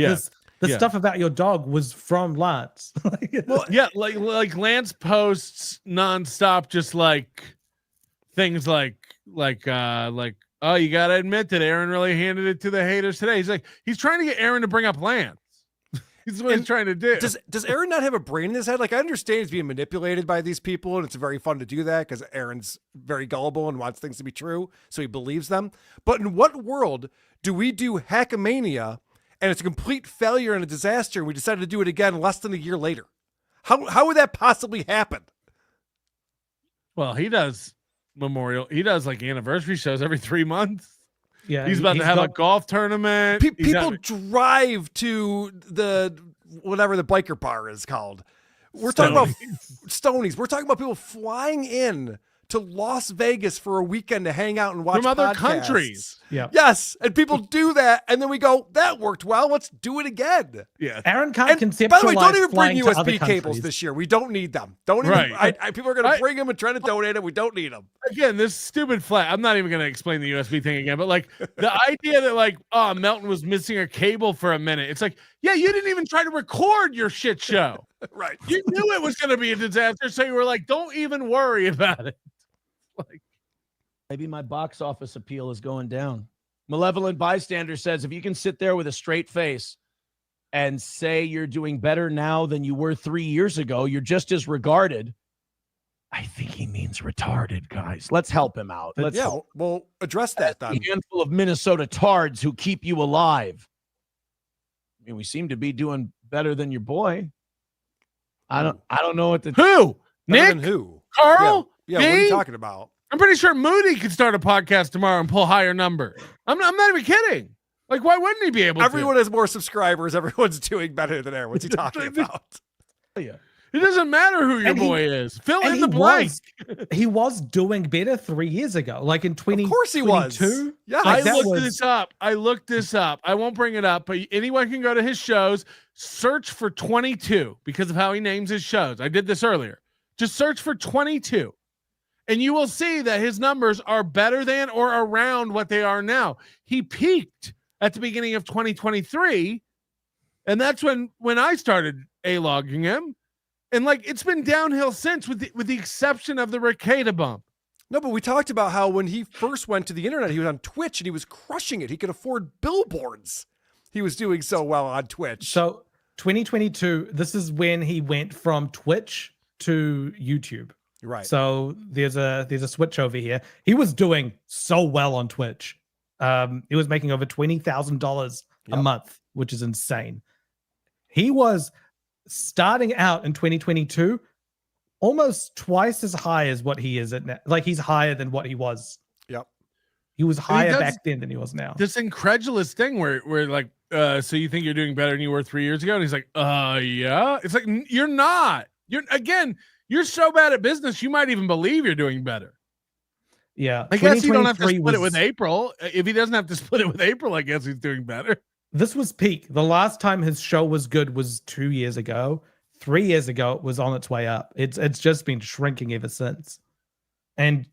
the stuff about your dog was from Lance. Well, yeah, like Lance posts nonstop, just like things like oh, you gotta admit that Aaron really handed it to the haters today. He's trying to get Aaron to bring up Lance. He's what he's trying to do. Does Aaron not have a brain in his head? Like, I understand he's being manipulated by these people, and it's very fun to do that because Aaron's very gullible and wants things to be true, so he believes them. But in what world do we do Hackamania and it's a complete failure and a disaster, and we decided to do it again less than a year later? How would that possibly happen? Well, he does he does like anniversary shows every 3 months. Yeah, he's about to have a golf tournament. People drive to whatever the biker bar is called. We're talking about Stonies. We're talking about people flying in to Las Vegas for a weekend to hang out and watch from other podcasts. countries. Yeah. Yes, and people do that, and then we go, that worked well. Let's do it again. Yeah. Aaron can't conceptualize. By the way, don't even bring flying to other USB cables countries. this year. We don't need them. Don't even. Right. People are going to bring them and try to donate them. We don't need them. Again, this stupid flat. I'm not even going to explain the USB thing again, but like the idea that like, oh, Melton was missing a cable for a minute. It's like, yeah, you didn't even try to record your shit show. Right. You knew it was going to be a disaster, so you were like, don't even worry about it. Like, maybe my box office appeal is going down. Malevolent Bystander says, if you can sit there with a straight face and say you're doing better now than you were 3 years ago, you're just as regarded. I think he means retarded, guys. Let's help him out. We'll address that then. A handful of Minnesota tards who keep you alive. I mean, we seem to be doing better than your boy. I don't know what to. Who? Better Nick? than who? Carl? Yeah, what are Me? you talking about? I'm pretty sure Moody could start a podcast tomorrow and pull higher numbers. I'm not even kidding. Like, why wouldn't he be able Everyone to? has more subscribers. Everyone's doing better than Aaron. What's he talking about? It doesn't matter who your boy is. Fill in the blank. He was doing better 3 years ago, like in 20. Of course he was. Yeah, I looked this up. I looked this up. I won't bring it up, but anyone can go to his shows, search for 22 because of how he names his shows. I did this earlier. Just search for 22. And you will see that his numbers are better than or around what they are now. He peaked at the beginning of 2023, and that's when I started A-logging him. And like it's been downhill since, with the exception of the Ricada bump. No, but we talked about how when he first went to the internet, he was on Twitch and he was crushing it. He could afford billboards. He was doing so well on Twitch. So 2022, this is when he went from Twitch to YouTube. Right. So there's a switch over here. He was doing so well on Twitch. He was making over $20,000 a month, which is insane. He was starting out in 2022 almost twice as high as what he is at now. Like he's higher than what he was. Yep. He was higher back then than he was now. This incredulous thing where like, so you think you're doing better than you were 3 years ago? And he's like, yeah. It's like, you're not. You're so bad at business, you might even believe you're doing better. Yeah. I guess you don't have to split it with April. If he doesn't have to split it with April, I guess he's doing better. This was peak. The last time his show was good was 2 years ago. 3 years ago, it was on its way up. It's just been shrinking ever since. And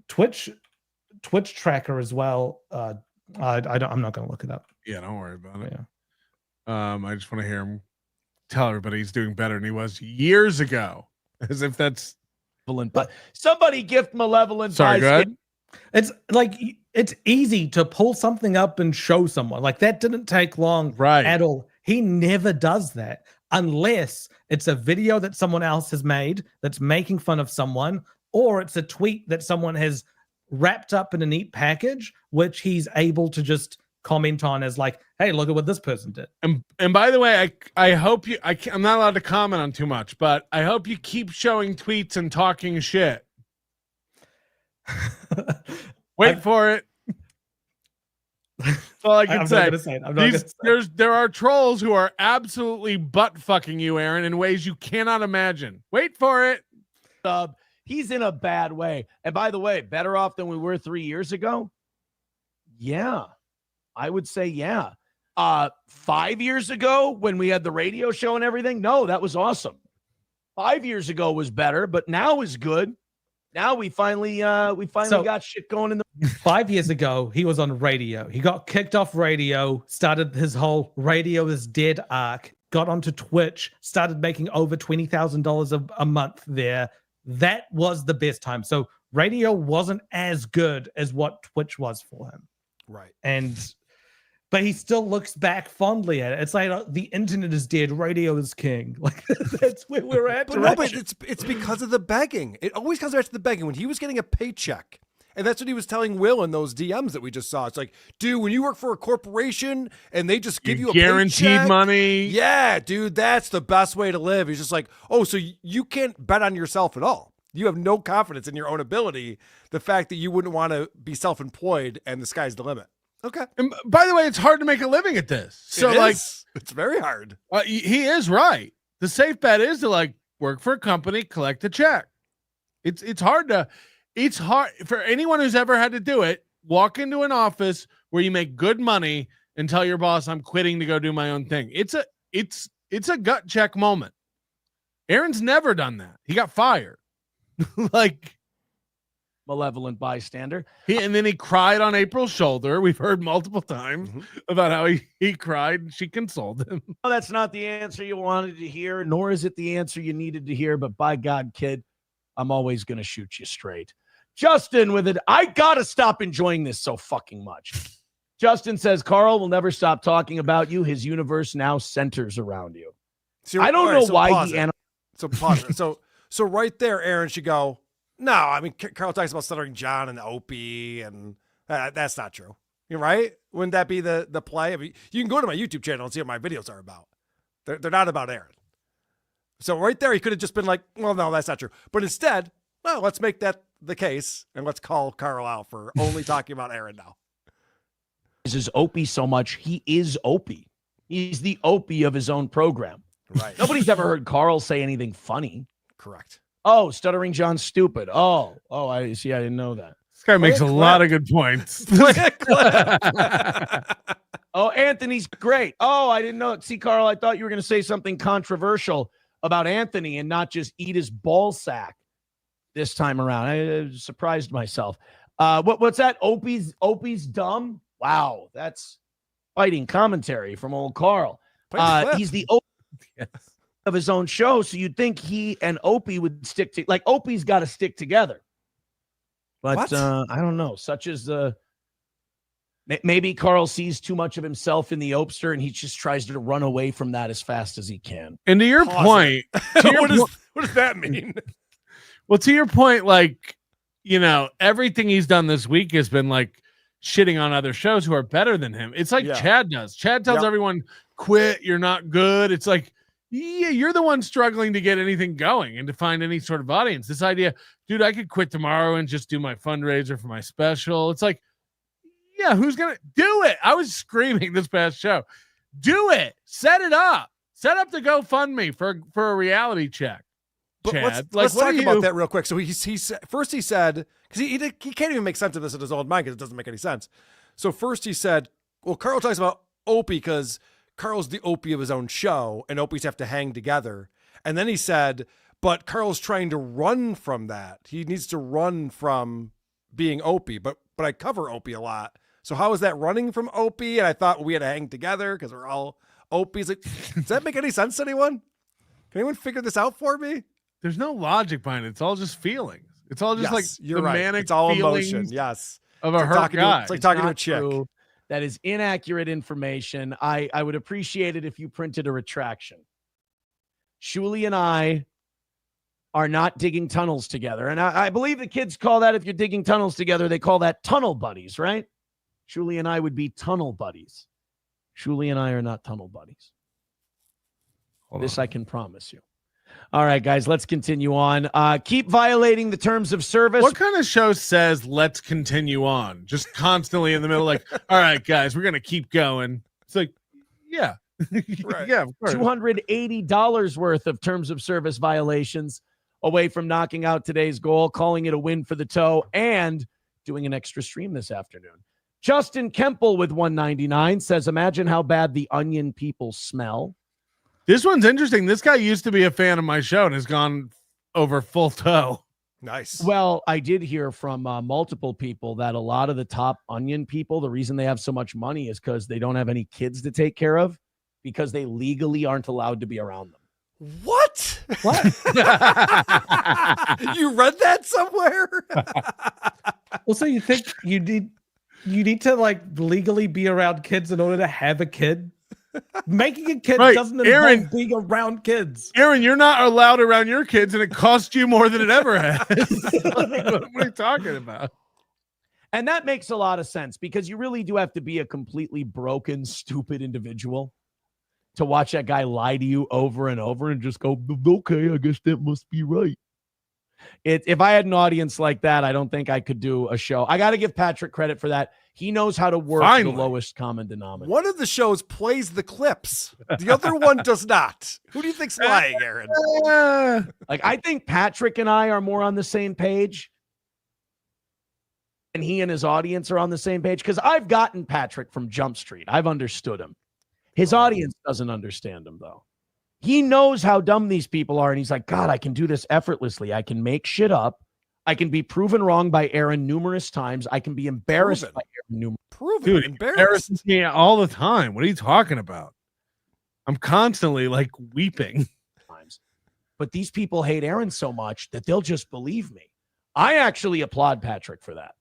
Twitch tracker as well. I'm not going to look it up. Yeah, don't worry about it. Yeah. I just want to hear him tell everybody he's doing better than he was years ago, as if that's. But somebody gift Malevolent. Sorry, go ahead. It's like it's easy to pull something up and show someone. Like that didn't take long at all. He never does that unless it's a video that someone else has made that's making fun of someone, or it's a tweet that someone has wrapped up in a neat package, which he's able to just comment on as like, hey, look at what this person did. And by the way, I hope you, I'm not allowed to comment on too much, but I hope you keep showing tweets and talking shit. Wait for it. That's all I can say. There are trolls who are absolutely butt fucking you, Aaron, in ways you cannot imagine. Wait for it. He's in a bad way. And by the way, better off than we were 3 years ago? Yeah, I would say yeah. 5 years ago when we had the radio show and everything, no, that was awesome. 5 years ago was better, but now is good. Now we finally got shit going in the 5 years ago, he was on radio. He got kicked off radio, started his whole radio is dead arc, got onto Twitch, started making over $20,000 a month there. That was the best time. So radio wasn't as good as what Twitch was for him. Right. But he still looks back fondly at it. It's like the internet is dead, radio is king. Like that's where we're at. But no, but it's because of the begging. It always comes back to the begging. When he was getting a paycheck, and that's what he was telling Will in those DMs that we just saw. It's like, dude, when you work for a corporation and they just give you a guaranteed paycheck, money. Yeah, dude, that's the best way to live. He's just like, oh, so you can't bet on yourself at all. You have no confidence in your own ability. The fact that you wouldn't want to be self-employed and the sky's the limit. Okay. And by the way, it's hard to make a living at this. So it's very hard. He is right. The safe bet is to like work for a company, collect a check. It's hard for anyone who's ever had to do it. Walk into an office where you make good money and tell your boss, I'm quitting to go do my own thing. It's a gut check moment. Aaron's never done that. He got fired. Like malevolent bystander. And then he cried on April's shoulder. We've heard multiple times about how he cried and she consoled him. Well, that's not the answer you wanted to hear, nor is it the answer you needed to hear. But by God, kid, I'm always going to shoot you straight. Justin with it. I got to stop enjoying this so fucking much. Justin says, Karl will never stop talking about you. His universe now centers around you. I don't know why he... So pause it. So right there, Aaron should go, no, I mean, Karl talks about Stuttering John and Opie, and that's not true. You're right. Wouldn't that be the play? I mean, you can go to my YouTube channel and see what my videos are about. They're not about Aaron. So right there, he could have just been like, well, no, that's not true. But instead, well, let's make that the case, and let's call Karl out for only talking about Aaron now. This is Opie so much. He is Opie. He's the Opie of his own program. Right. Nobody's ever heard Karl say anything funny. Correct. Oh, Stuttering John's stupid. Oh, I see. I didn't know that. This guy makes a lot of good points. Oh, Anthony's great. Oh, I didn't know. See, Karl, I thought you were going to say something controversial about Anthony and not just eat his ball sack this time around. I surprised myself. What's that? Opie's dumb? Wow, that's fighting commentary from old Karl. He's the Opie of his own show, so you'd think he and Opie would stick to, like, Opie's got to stick together. But I don't know. Such as the maybe Karl sees too much of himself in the Opster, and he just tries to run away from that as fast as he can. And to your point, what does that mean? Well, to your point, like, you know, everything he's done this week has been like shitting on other shows who are better than him. It's like Chad does. Chad tells everyone, quit, you're not good. It's like, yeah, you're the one struggling to get anything going and to find any sort of audience. This idea, dude, I could quit tomorrow and just do my fundraiser for my special. It's like, yeah, who's going to do it? I was screaming this past show. Do it. Set it up. Set up the GoFundMe for a reality check. But Chad. let's talk about that real quick. So he said, because he can't even make sense of this in his own mind because it doesn't make any sense. So first he said, well, Karl talks about Opie because Karl's the Opie of his own show and Opies have to hang together. And then he said, but Karl's trying to run from that. He needs to run from being Opie, but I cover Opie a lot. So how is that running from Opie? And I thought we had to hang together because we're all Opies. Like, does that make any sense to anyone? Can anyone figure this out for me? There's no logic behind it. It's all just feelings. It's all just like you're the right. manic It's all feelings emotion. Yes. Of a hurt guy. It's like talking to a chick. True. That is inaccurate information. I would appreciate it if you printed a retraction. Shuli and I are not digging tunnels together. And I believe the kids call that, if you're digging tunnels together, they call that tunnel buddies, right? Shuli and I would be tunnel buddies. Shuli and I are not tunnel buddies. This I can promise you. All right, guys, let's continue on. Keep violating the terms of service. What kind of show says, let's continue on? Just constantly in the middle, like, all right, guys, we're going to keep going. It's like, yeah. Right. Yeah, of course. $280 worth of terms of service violations away from knocking out today's goal, calling it a win for the toe, and doing an extra stream this afternoon. Justin Kemple with $199 says, imagine how bad the Onion people smell. This one's interesting. This guy used to be a fan of my show and has gone over full toe. Nice. Well, I did hear from multiple people that a lot of the top Onion people, the reason they have so much money is because they don't have any kids to take care of because they legally aren't allowed to be around them. What? You read that somewhere? Well, so you think you need to like legally be around kids in order to have a kid? Making a kid doesn't involve being around kids. Aaron, you're not allowed around your kids, and it costs you more than it ever has. What are you talking about? And that makes a lot of sense because you really do have to be a completely broken, stupid individual to watch that guy lie to you over and over and just go, okay, I guess that must be right. If I had an audience like that, I don't think I could do a show. I got to give Patrick credit for that. He knows how to work the lowest common denominator. One of the shows plays the clips. The other one does not. Who do you think's lying, Aaron? Like, I think Patrick and I are more on the same page. And he and his audience are on the same page. Because I've gotten Patrick from Jump Street. I've understood him. His audience doesn't understand him, though. He knows how dumb these people are. And he's like, God, I can do this effortlessly. I can make shit up. I can be proven wrong by Aaron numerous times. I can be embarrassed by Aaron numerous times. Dude, embarrassed me all the time. What are you talking about? I'm constantly like weeping. But these people hate Aaron so much that they'll just believe me. I actually applaud Patrick for that.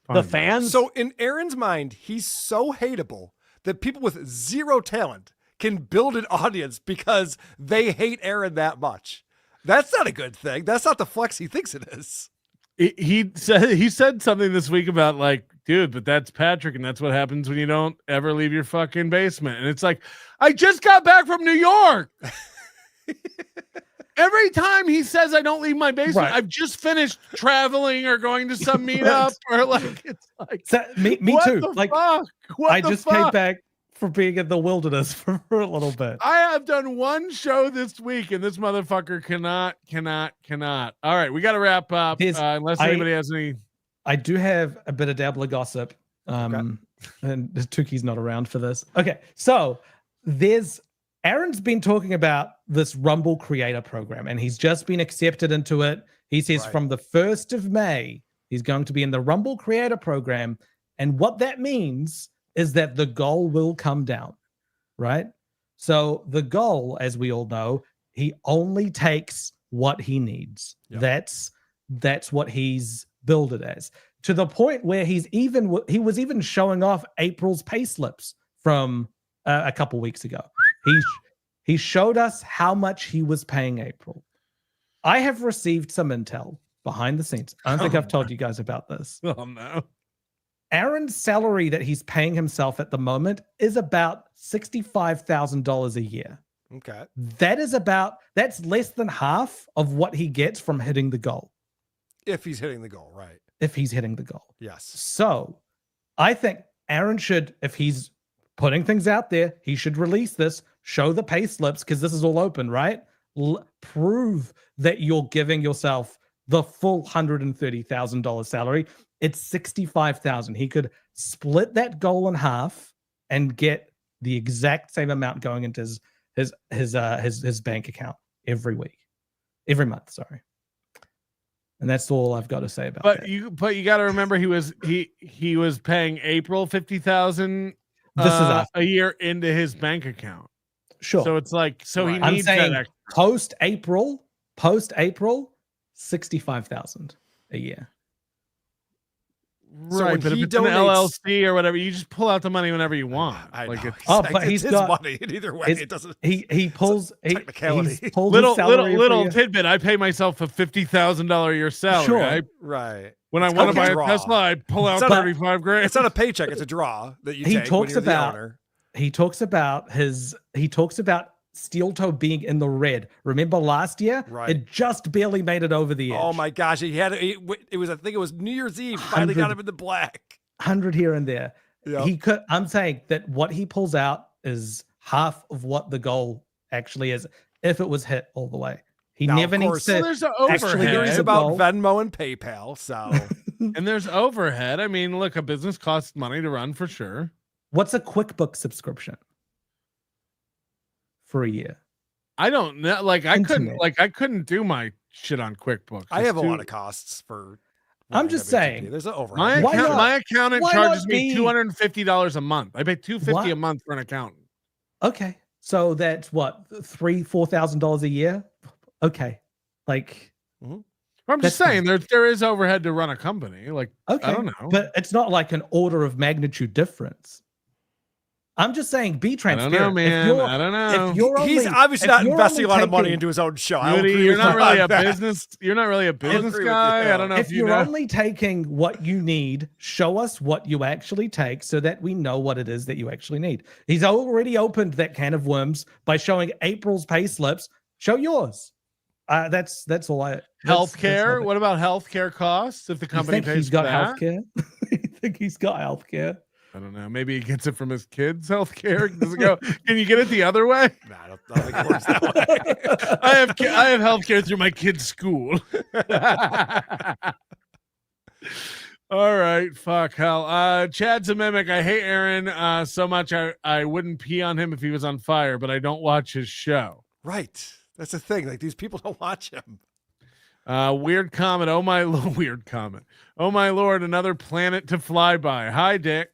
The fans. So in Aaron's mind, he's so hateable that people with zero talent can build an audience because they hate Aaron that much. That's not a good thing. That's not the flex he thinks it is. He said something this week about like, dude, but that's Patrick, and that's what happens when you don't ever leave your fucking basement. And it's like, I just got back from New York. Every time he says I don't leave my basement, Right. I've just finished traveling or going to some meetup or like it's like So, me what too. the Like fuck? What I the just fuck? came back from being in the wilderness for a little bit. I have done one show this week and this motherfucker cannot. All right, we got to wrap up unless anybody has any. I do have a bit of Dabbler gossip. And Tookie's not around for this. Okay, so Aaron's been talking about this Rumble Creator Program, and he's just been accepted into it. He says from the 1st of May, he's going to be in the Rumble Creator Program. And what that means is that the goal will come down, right? So the goal, as we all know, he only takes what he needs. Yep. That's what he's billed it as. To the point where he was even showing off April's pay slips from a couple weeks ago. He showed us how much he was paying April. I have received some intel behind the scenes. I don't think I've told you guys about this. Oh no. Aaron's salary that he's paying himself at the moment is about $65,000 a year. Okay. That's less than half of what he gets from hitting the goal. If he's hitting the goal, right? If he's hitting the goal. Yes. So I think Aaron should, if he's putting things out there, he should release this, show the pay slips, because this is all open, right? Prove that you're giving yourself the full $130,000 salary. It's $65,000. He could split that goal in half and get the exact same amount going into his bank account every month. Sorry. And that's all I've got to say about that. But you got to remember he was paying April $50,000 a year into his bank account. Sure. So it's like he I'm needs saying that post April, $65,000 a year. Right, but if it's an LLC or whatever, you just pull out the money whenever you want. But he's his got money. Either way, it doesn't. He pulls technicality. He pulls little tidbit. I pay myself a $50,000 a year salary. Sure. Right. When I want to buy a Tesla, I pull out $35,000. It's not a paycheck; it's a draw that you take. He talks about Steel Toe being in the red. Remember last year? Right. It just barely made it over the edge. Oh my gosh! I think it was New Year's Eve. Finally got him in the black. 100 here and there. Yep. I'm saying that what he pulls out is half of what the goal actually is if it was hit all the way. He never needs to. Well, there's an overhead. It's about Venmo and PayPal. So, and there's overhead. I mean, look, a business costs money to run for sure. What's a QuickBooks subscription for a year? I don't know. I couldn't do my shit on QuickBooks. I have a lot of costs for. I'm just saying. There's an overhead. My accountant charges me $250 a month. I pay $250 a month for an accountant. Okay, so that's what $3,000-$4,000 a year. Okay, I'm just saying there is overhead to run a company. I don't know, but it's not like an order of magnitude difference. I'm just saying, be transparent. I don't know, man. I don't know. He's obviously not investing a lot of money into his own show. Moody, you're not really a business. You're not really a business guy. I don't know if you're only taking what you need. Show us what you actually take, so that we know what it is that you actually need. He's already opened that can of worms by showing April's pay slips. Show yours. That's all I. Healthcare. What about healthcare costs? If the company pays he's got that? healthcare, you think he's got healthcare? I don't know. Maybe he gets it from his kids' healthcare. Does it go? Can you get it the other way? No, I don't think it works that way. I have healthcare through my kid's school. All right, fuck hell. Chad's a mimic. I hate Aaron so much. I wouldn't pee on him if he was on fire, but I don't watch his show. Right. That's the thing. These people don't watch him. Weird comment. Oh my weird comment. Oh my Lord, another planet to fly by. Hi, Dick.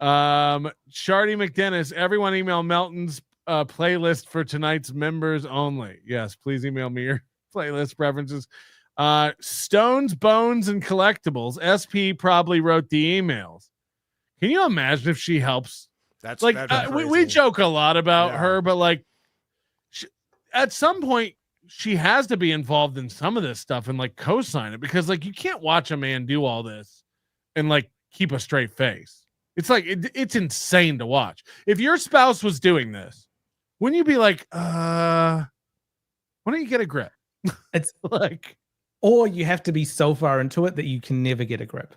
Shardy McDennis, everyone email Melton's playlist for tonight's members only. Yes, please email me your playlist preferences. Stones, Bones, and Collectibles. SP probably wrote the emails. Can you imagine if she helps? That's we joke a lot about her, but at some point she has to be involved in some of this stuff and co-sign it, because you can't watch a man do all this and keep a straight face. It's it's insane to watch. If your spouse was doing this, wouldn't you be Why don't you get a grip? It's like, or you have to be so far into it that you can never get a grip.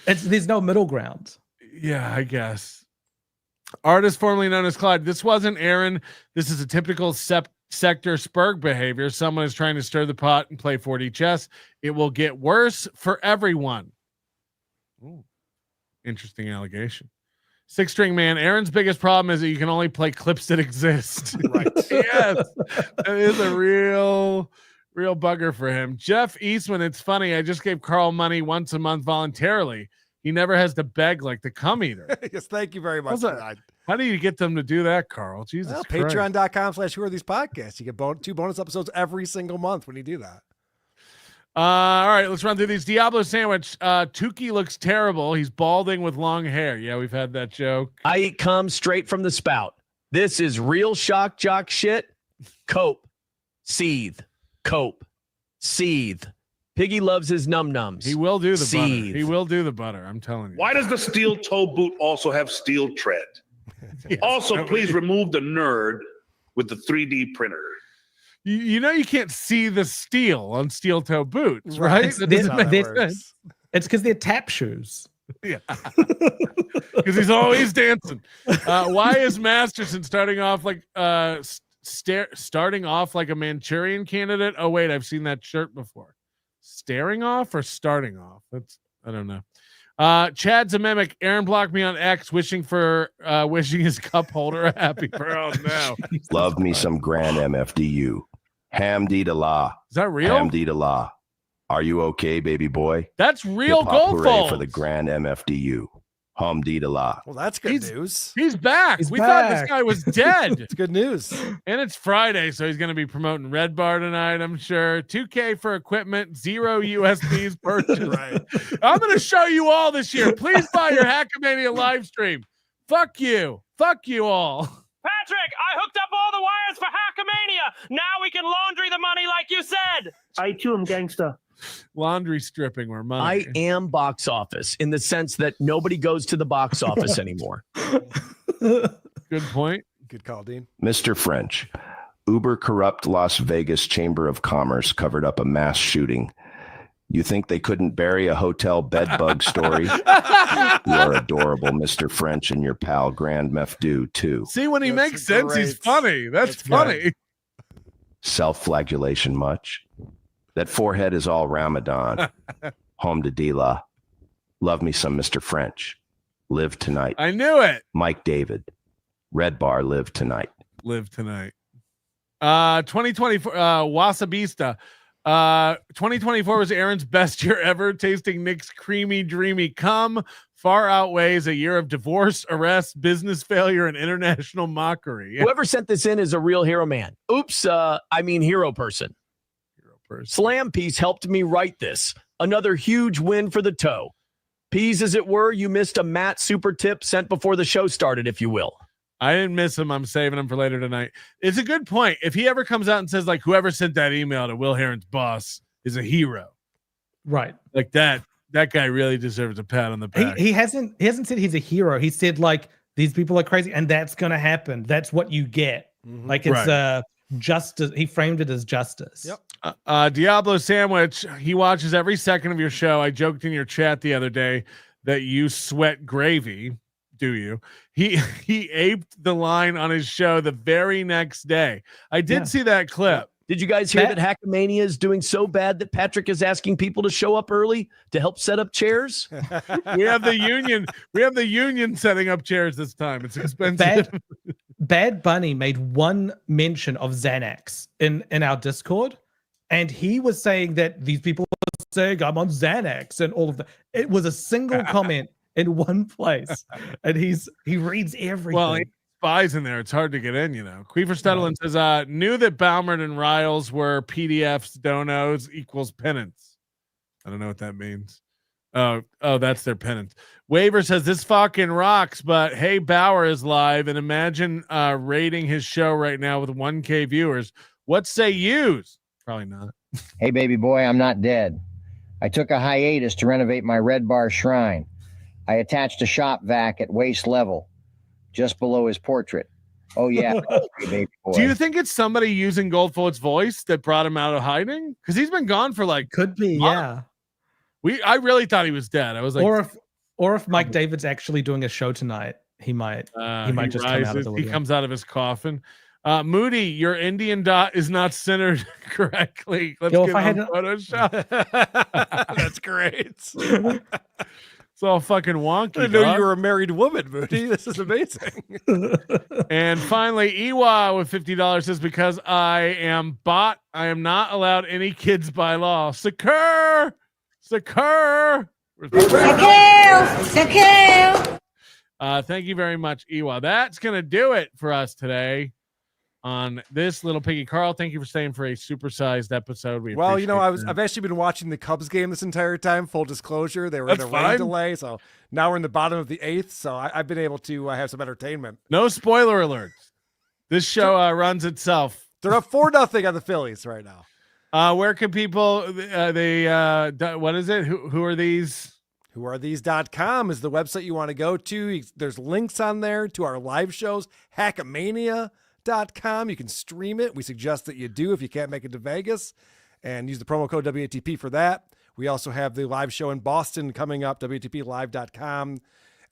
There's no middle ground. Yeah, I guess. Artist formerly known as Clyde. This wasn't Aaron. This is a typical sector Spurg behavior. Someone is trying to stir the pot and play 4D chess. It will get worse for everyone. Ooh, interesting allegation. Six String Man. Aaron's biggest problem is that you can only play clips that exist. Right. Yes, that is a real bugger for him. Jeff Eastman. It's funny. I just gave Karl money once a month voluntarily. He never has to beg like the cum eater. Yes, thank you very much for that. How do you get them to do that, Karl? Jesus Christ. Patreon.com/Who Are These Podcasts. You get 2 bonus episodes every single month when you do that. All right, let's run through these. Diablo sandwich. Tookie looks terrible. He's balding with long hair. Yeah, we've had that joke. I eat cum straight from the spout. This is real shock jock shit. Cope. Seethe. Cope. Seethe. Piggy loves his num-nums. He will do the Seethe. butter. He will do the butter. I'm telling you. Why does the steel toe boot also have steel tread? Yes, also, please remove the nerd with the 3D printer. You know you can't see the steel on steel toe boots, right? It's because they're tap shoes. Yeah, because he's always dancing. Why is Masterson starting off like starting off like a Manchurian candidate? Oh wait, I've seen that shirt before. Staring off or starting off? I don't know. Chad's a mimic. Aaron blocked me on X, wishing his cup holder a happy birthday. Oh no! Love me some grand MFDU. Hamdee-da-la. Is that real? Hamdee-da-la. Are you okay, baby boy? That's real Hip-hop gold hooray fold for the grand MFDU. Hamdee-da-la. Well, that's good news. He's back. He's we thought back. this guy was dead. It's good news. And it's Friday, so he's going to be promoting Red Bar tonight, I'm sure. $2K for equipment, 0 USBs purchased. Right. I'm going to show you all this year. Please buy your Hackamania live stream. Fuck you. Fuck you all. Patrick, I hooked up all the wires for Hackamania. Now we can laundry the money like you said. I too am gangster. Laundry stripping or money. I am box office in the sense that nobody goes to the box office anymore. Good point. Good call, Dean. Mr. French, uber corrupt Las Vegas Chamber of Commerce covered up a mass shooting. You think they couldn't bury a hotel bed bug story? You are adorable, Mr. French, and your pal Grand Mefdu, too. See, when he makes sense, he's funny. That's funny. Self-flagellation much? That forehead is all Ramadan. Home to Dila. Love me some Mr. French. Live tonight. I knew it. Mike David. Red Bar, live tonight. Live tonight. 2024 Wasabista. 2024 was Aaron's best year ever. Tasting Nick's creamy, dreamy cum far outweighs a year of divorce, arrest, business failure, and international mockery. Whoever sent this in is a real hero man. Oops, hero person. Slam Piece helped me write this. Another huge win for the toe. Peas, as it were, you missed a Matt super tip sent before the show started, if you will. I didn't miss him. I'm saving him for later tonight. It's a good point. If he ever comes out and says, like, whoever sent that email to Will Heron's boss is a hero. Right. Like that guy really deserves a pat on the back. He hasn't said he's a hero. He said, like, these people are crazy and that's going to happen. That's what you get. Mm-hmm. Like it's justice. He framed it as justice. Yep. Diablo Sandwich, he watches every second of your show. I joked in your chat the other day that you sweat gravy. Do you? He aped the line on his show the very next day. I did see that clip. Did you guys hear that Hackamania is doing so bad that Patrick is asking people to show up early to help set up chairs? We have the union. We have the union setting up chairs this time. It's expensive. Bad Bunny made one mention of Xanax in our Discord, and he was saying that these people are saying I'm on Xanax and all of that. It was a single comment in one place, and he reads everything. Well, he spies in there. It's hard to get in, you know. Queefer Studlin says, knew that Baumert and Riles were PDFs, donos equals penance. I don't know what that means. Oh, that's their penance. Waver says this fucking rocks, but hey, Bauer is live, and imagine rating his show right now with 1K viewers. What say yous? Probably not. Hey, baby boy, I'm not dead. I took a hiatus to renovate my Red Bar shrine. I attached a shop vac at waist level, just below his portrait. Oh yeah. Baby boy. Do you think it's somebody using Goldfoot's voice that brought him out of hiding? Because he's been gone for like could be, months. I really thought he was dead. I was like, or if Mike David's actually doing a show tonight, he might just come out of the he comes out of his coffin. Moody, your Indian dot is not centered correctly. Let's get on Photoshop. That's great. It's all fucking wonky. I know dog. you were a married woman, Moody. This is amazing. And finally, Ewa with $50 says, because I am bot, I am not allowed any kids by law. Secure. Thank you very much, Ewa. That's going to do it for us today on this Little Piggy. Karl, thank you for staying for a supersized episode. Well, you know, I've actually been watching the Cubs game this entire time. Full disclosure, they were in a rain delay, so now we're in the bottom of the 8th. So I've been able to have some entertainment. No spoiler alerts. This show runs itself. They're up 4-0 on the Phillies right now. Where can people? What is it? Who are these? Whoarethese.com is the website you want to go to. There's links on there to our live shows. Hackamania.com. You can stream it. We suggest that you do if you can't make it to Vegas, and use the promo code WATP for that. We also have the live show in Boston coming up, WATPlive.com,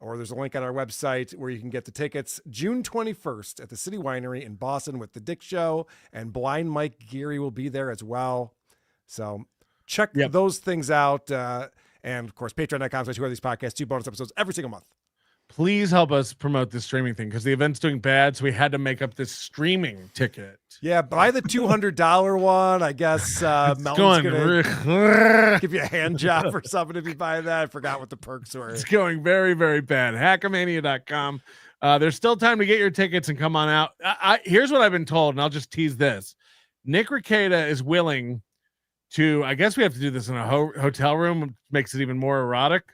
or there's a link on our website where you can get the tickets. June 21st at the City Winery in Boston with the Dick Show, and Blind Mike Geary will be there as well. So check those things out. And of course, patreon.com/whoarethespodcasts, 2 bonus episodes every single month. Please help us promote this streaming thing, because the event's doing bad, so we had to make up this streaming ticket. Yeah, buy the $200 one. I guess Melton's gonna give you a hand job or something if you buy that. I forgot what the perks were. It's going very, very bad. Hackamania.com. There's still time to get your tickets and come on out. Here's what I've been told, and I'll just tease this. Nick Rekieta is willing to, I guess we have to do this in a hotel room, which makes it even more erotic.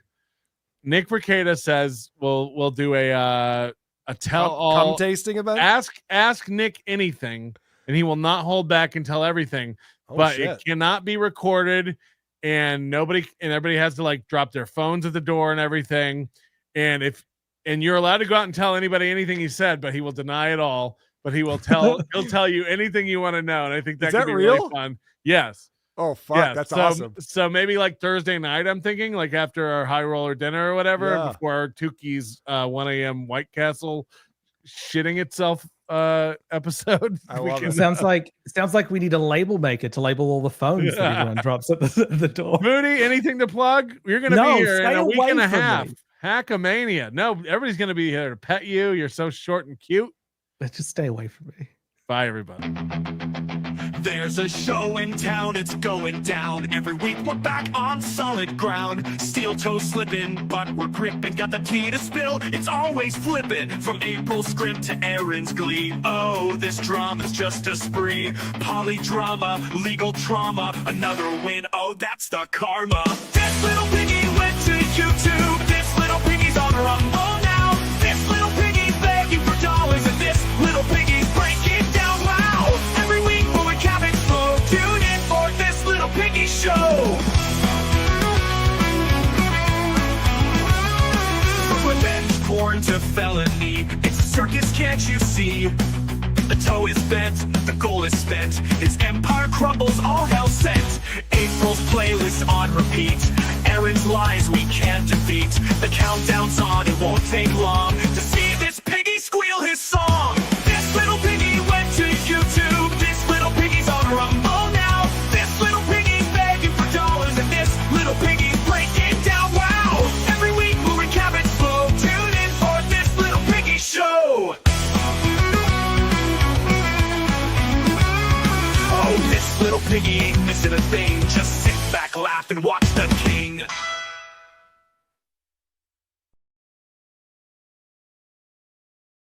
Nick Rekieta says we'll do a tell-all cum tasting about it? Ask Nick anything, and he will not hold back and tell everything. But it cannot be recorded, and everybody has to like drop their phones at the door and everything. And you're allowed to go out and tell anybody anything he said, but he will deny it all. But he'll tell you anything you want to know, and I think that could be really fun. Yes. Oh, fuck. That's awesome. So maybe like Thursday night, I'm thinking, like after our high roller dinner or whatever, before our Tookie's 1 a.m. White Castle shitting itself episode. I love it. Sounds like we need a label maker to label all the phones that everyone drops at the door. Moody, anything to plug? You're going to be here in a week and a half. Hackamania. No, everybody's going to be here to pet you. You're so short and cute. Let's just stay away from me. Bye, everybody. There's a show in town, it's going down. Every week we're back on solid ground. Steel toe slipping, but we're gripping. Got the tea to spill, it's always flipping. From April's scrimp to Aaron's glee. Oh, this drama's just a spree. Polydrama, legal trauma. Another win, oh, that's the karma. This little piggy went to YouTube. This little piggy's on Rumble now. This little piggy's begging for dollars. And this little piggy's breaking down. Wow, every week we're cabbage flow. Tune in for this little piggy show. From revenge porn to felony, it's a circus, can't you see? The toe is bent, the goal is spent. His empire crumbles, all hell sent. April's playlist on repeat. Aaron's lies we can't defeat. The countdown's on, it won't take long to see this piggy squeal his song. This little piggy went to YouTube. This little piggy's on Rumble now. This little piggy's begging for dollars. And this little piggy's breaking down. Wow, every week we're in cabbage flow. Tune in for this little piggy show. Oh, this little piggy ain't missing a thing. Just sit back, laugh, and watch the king.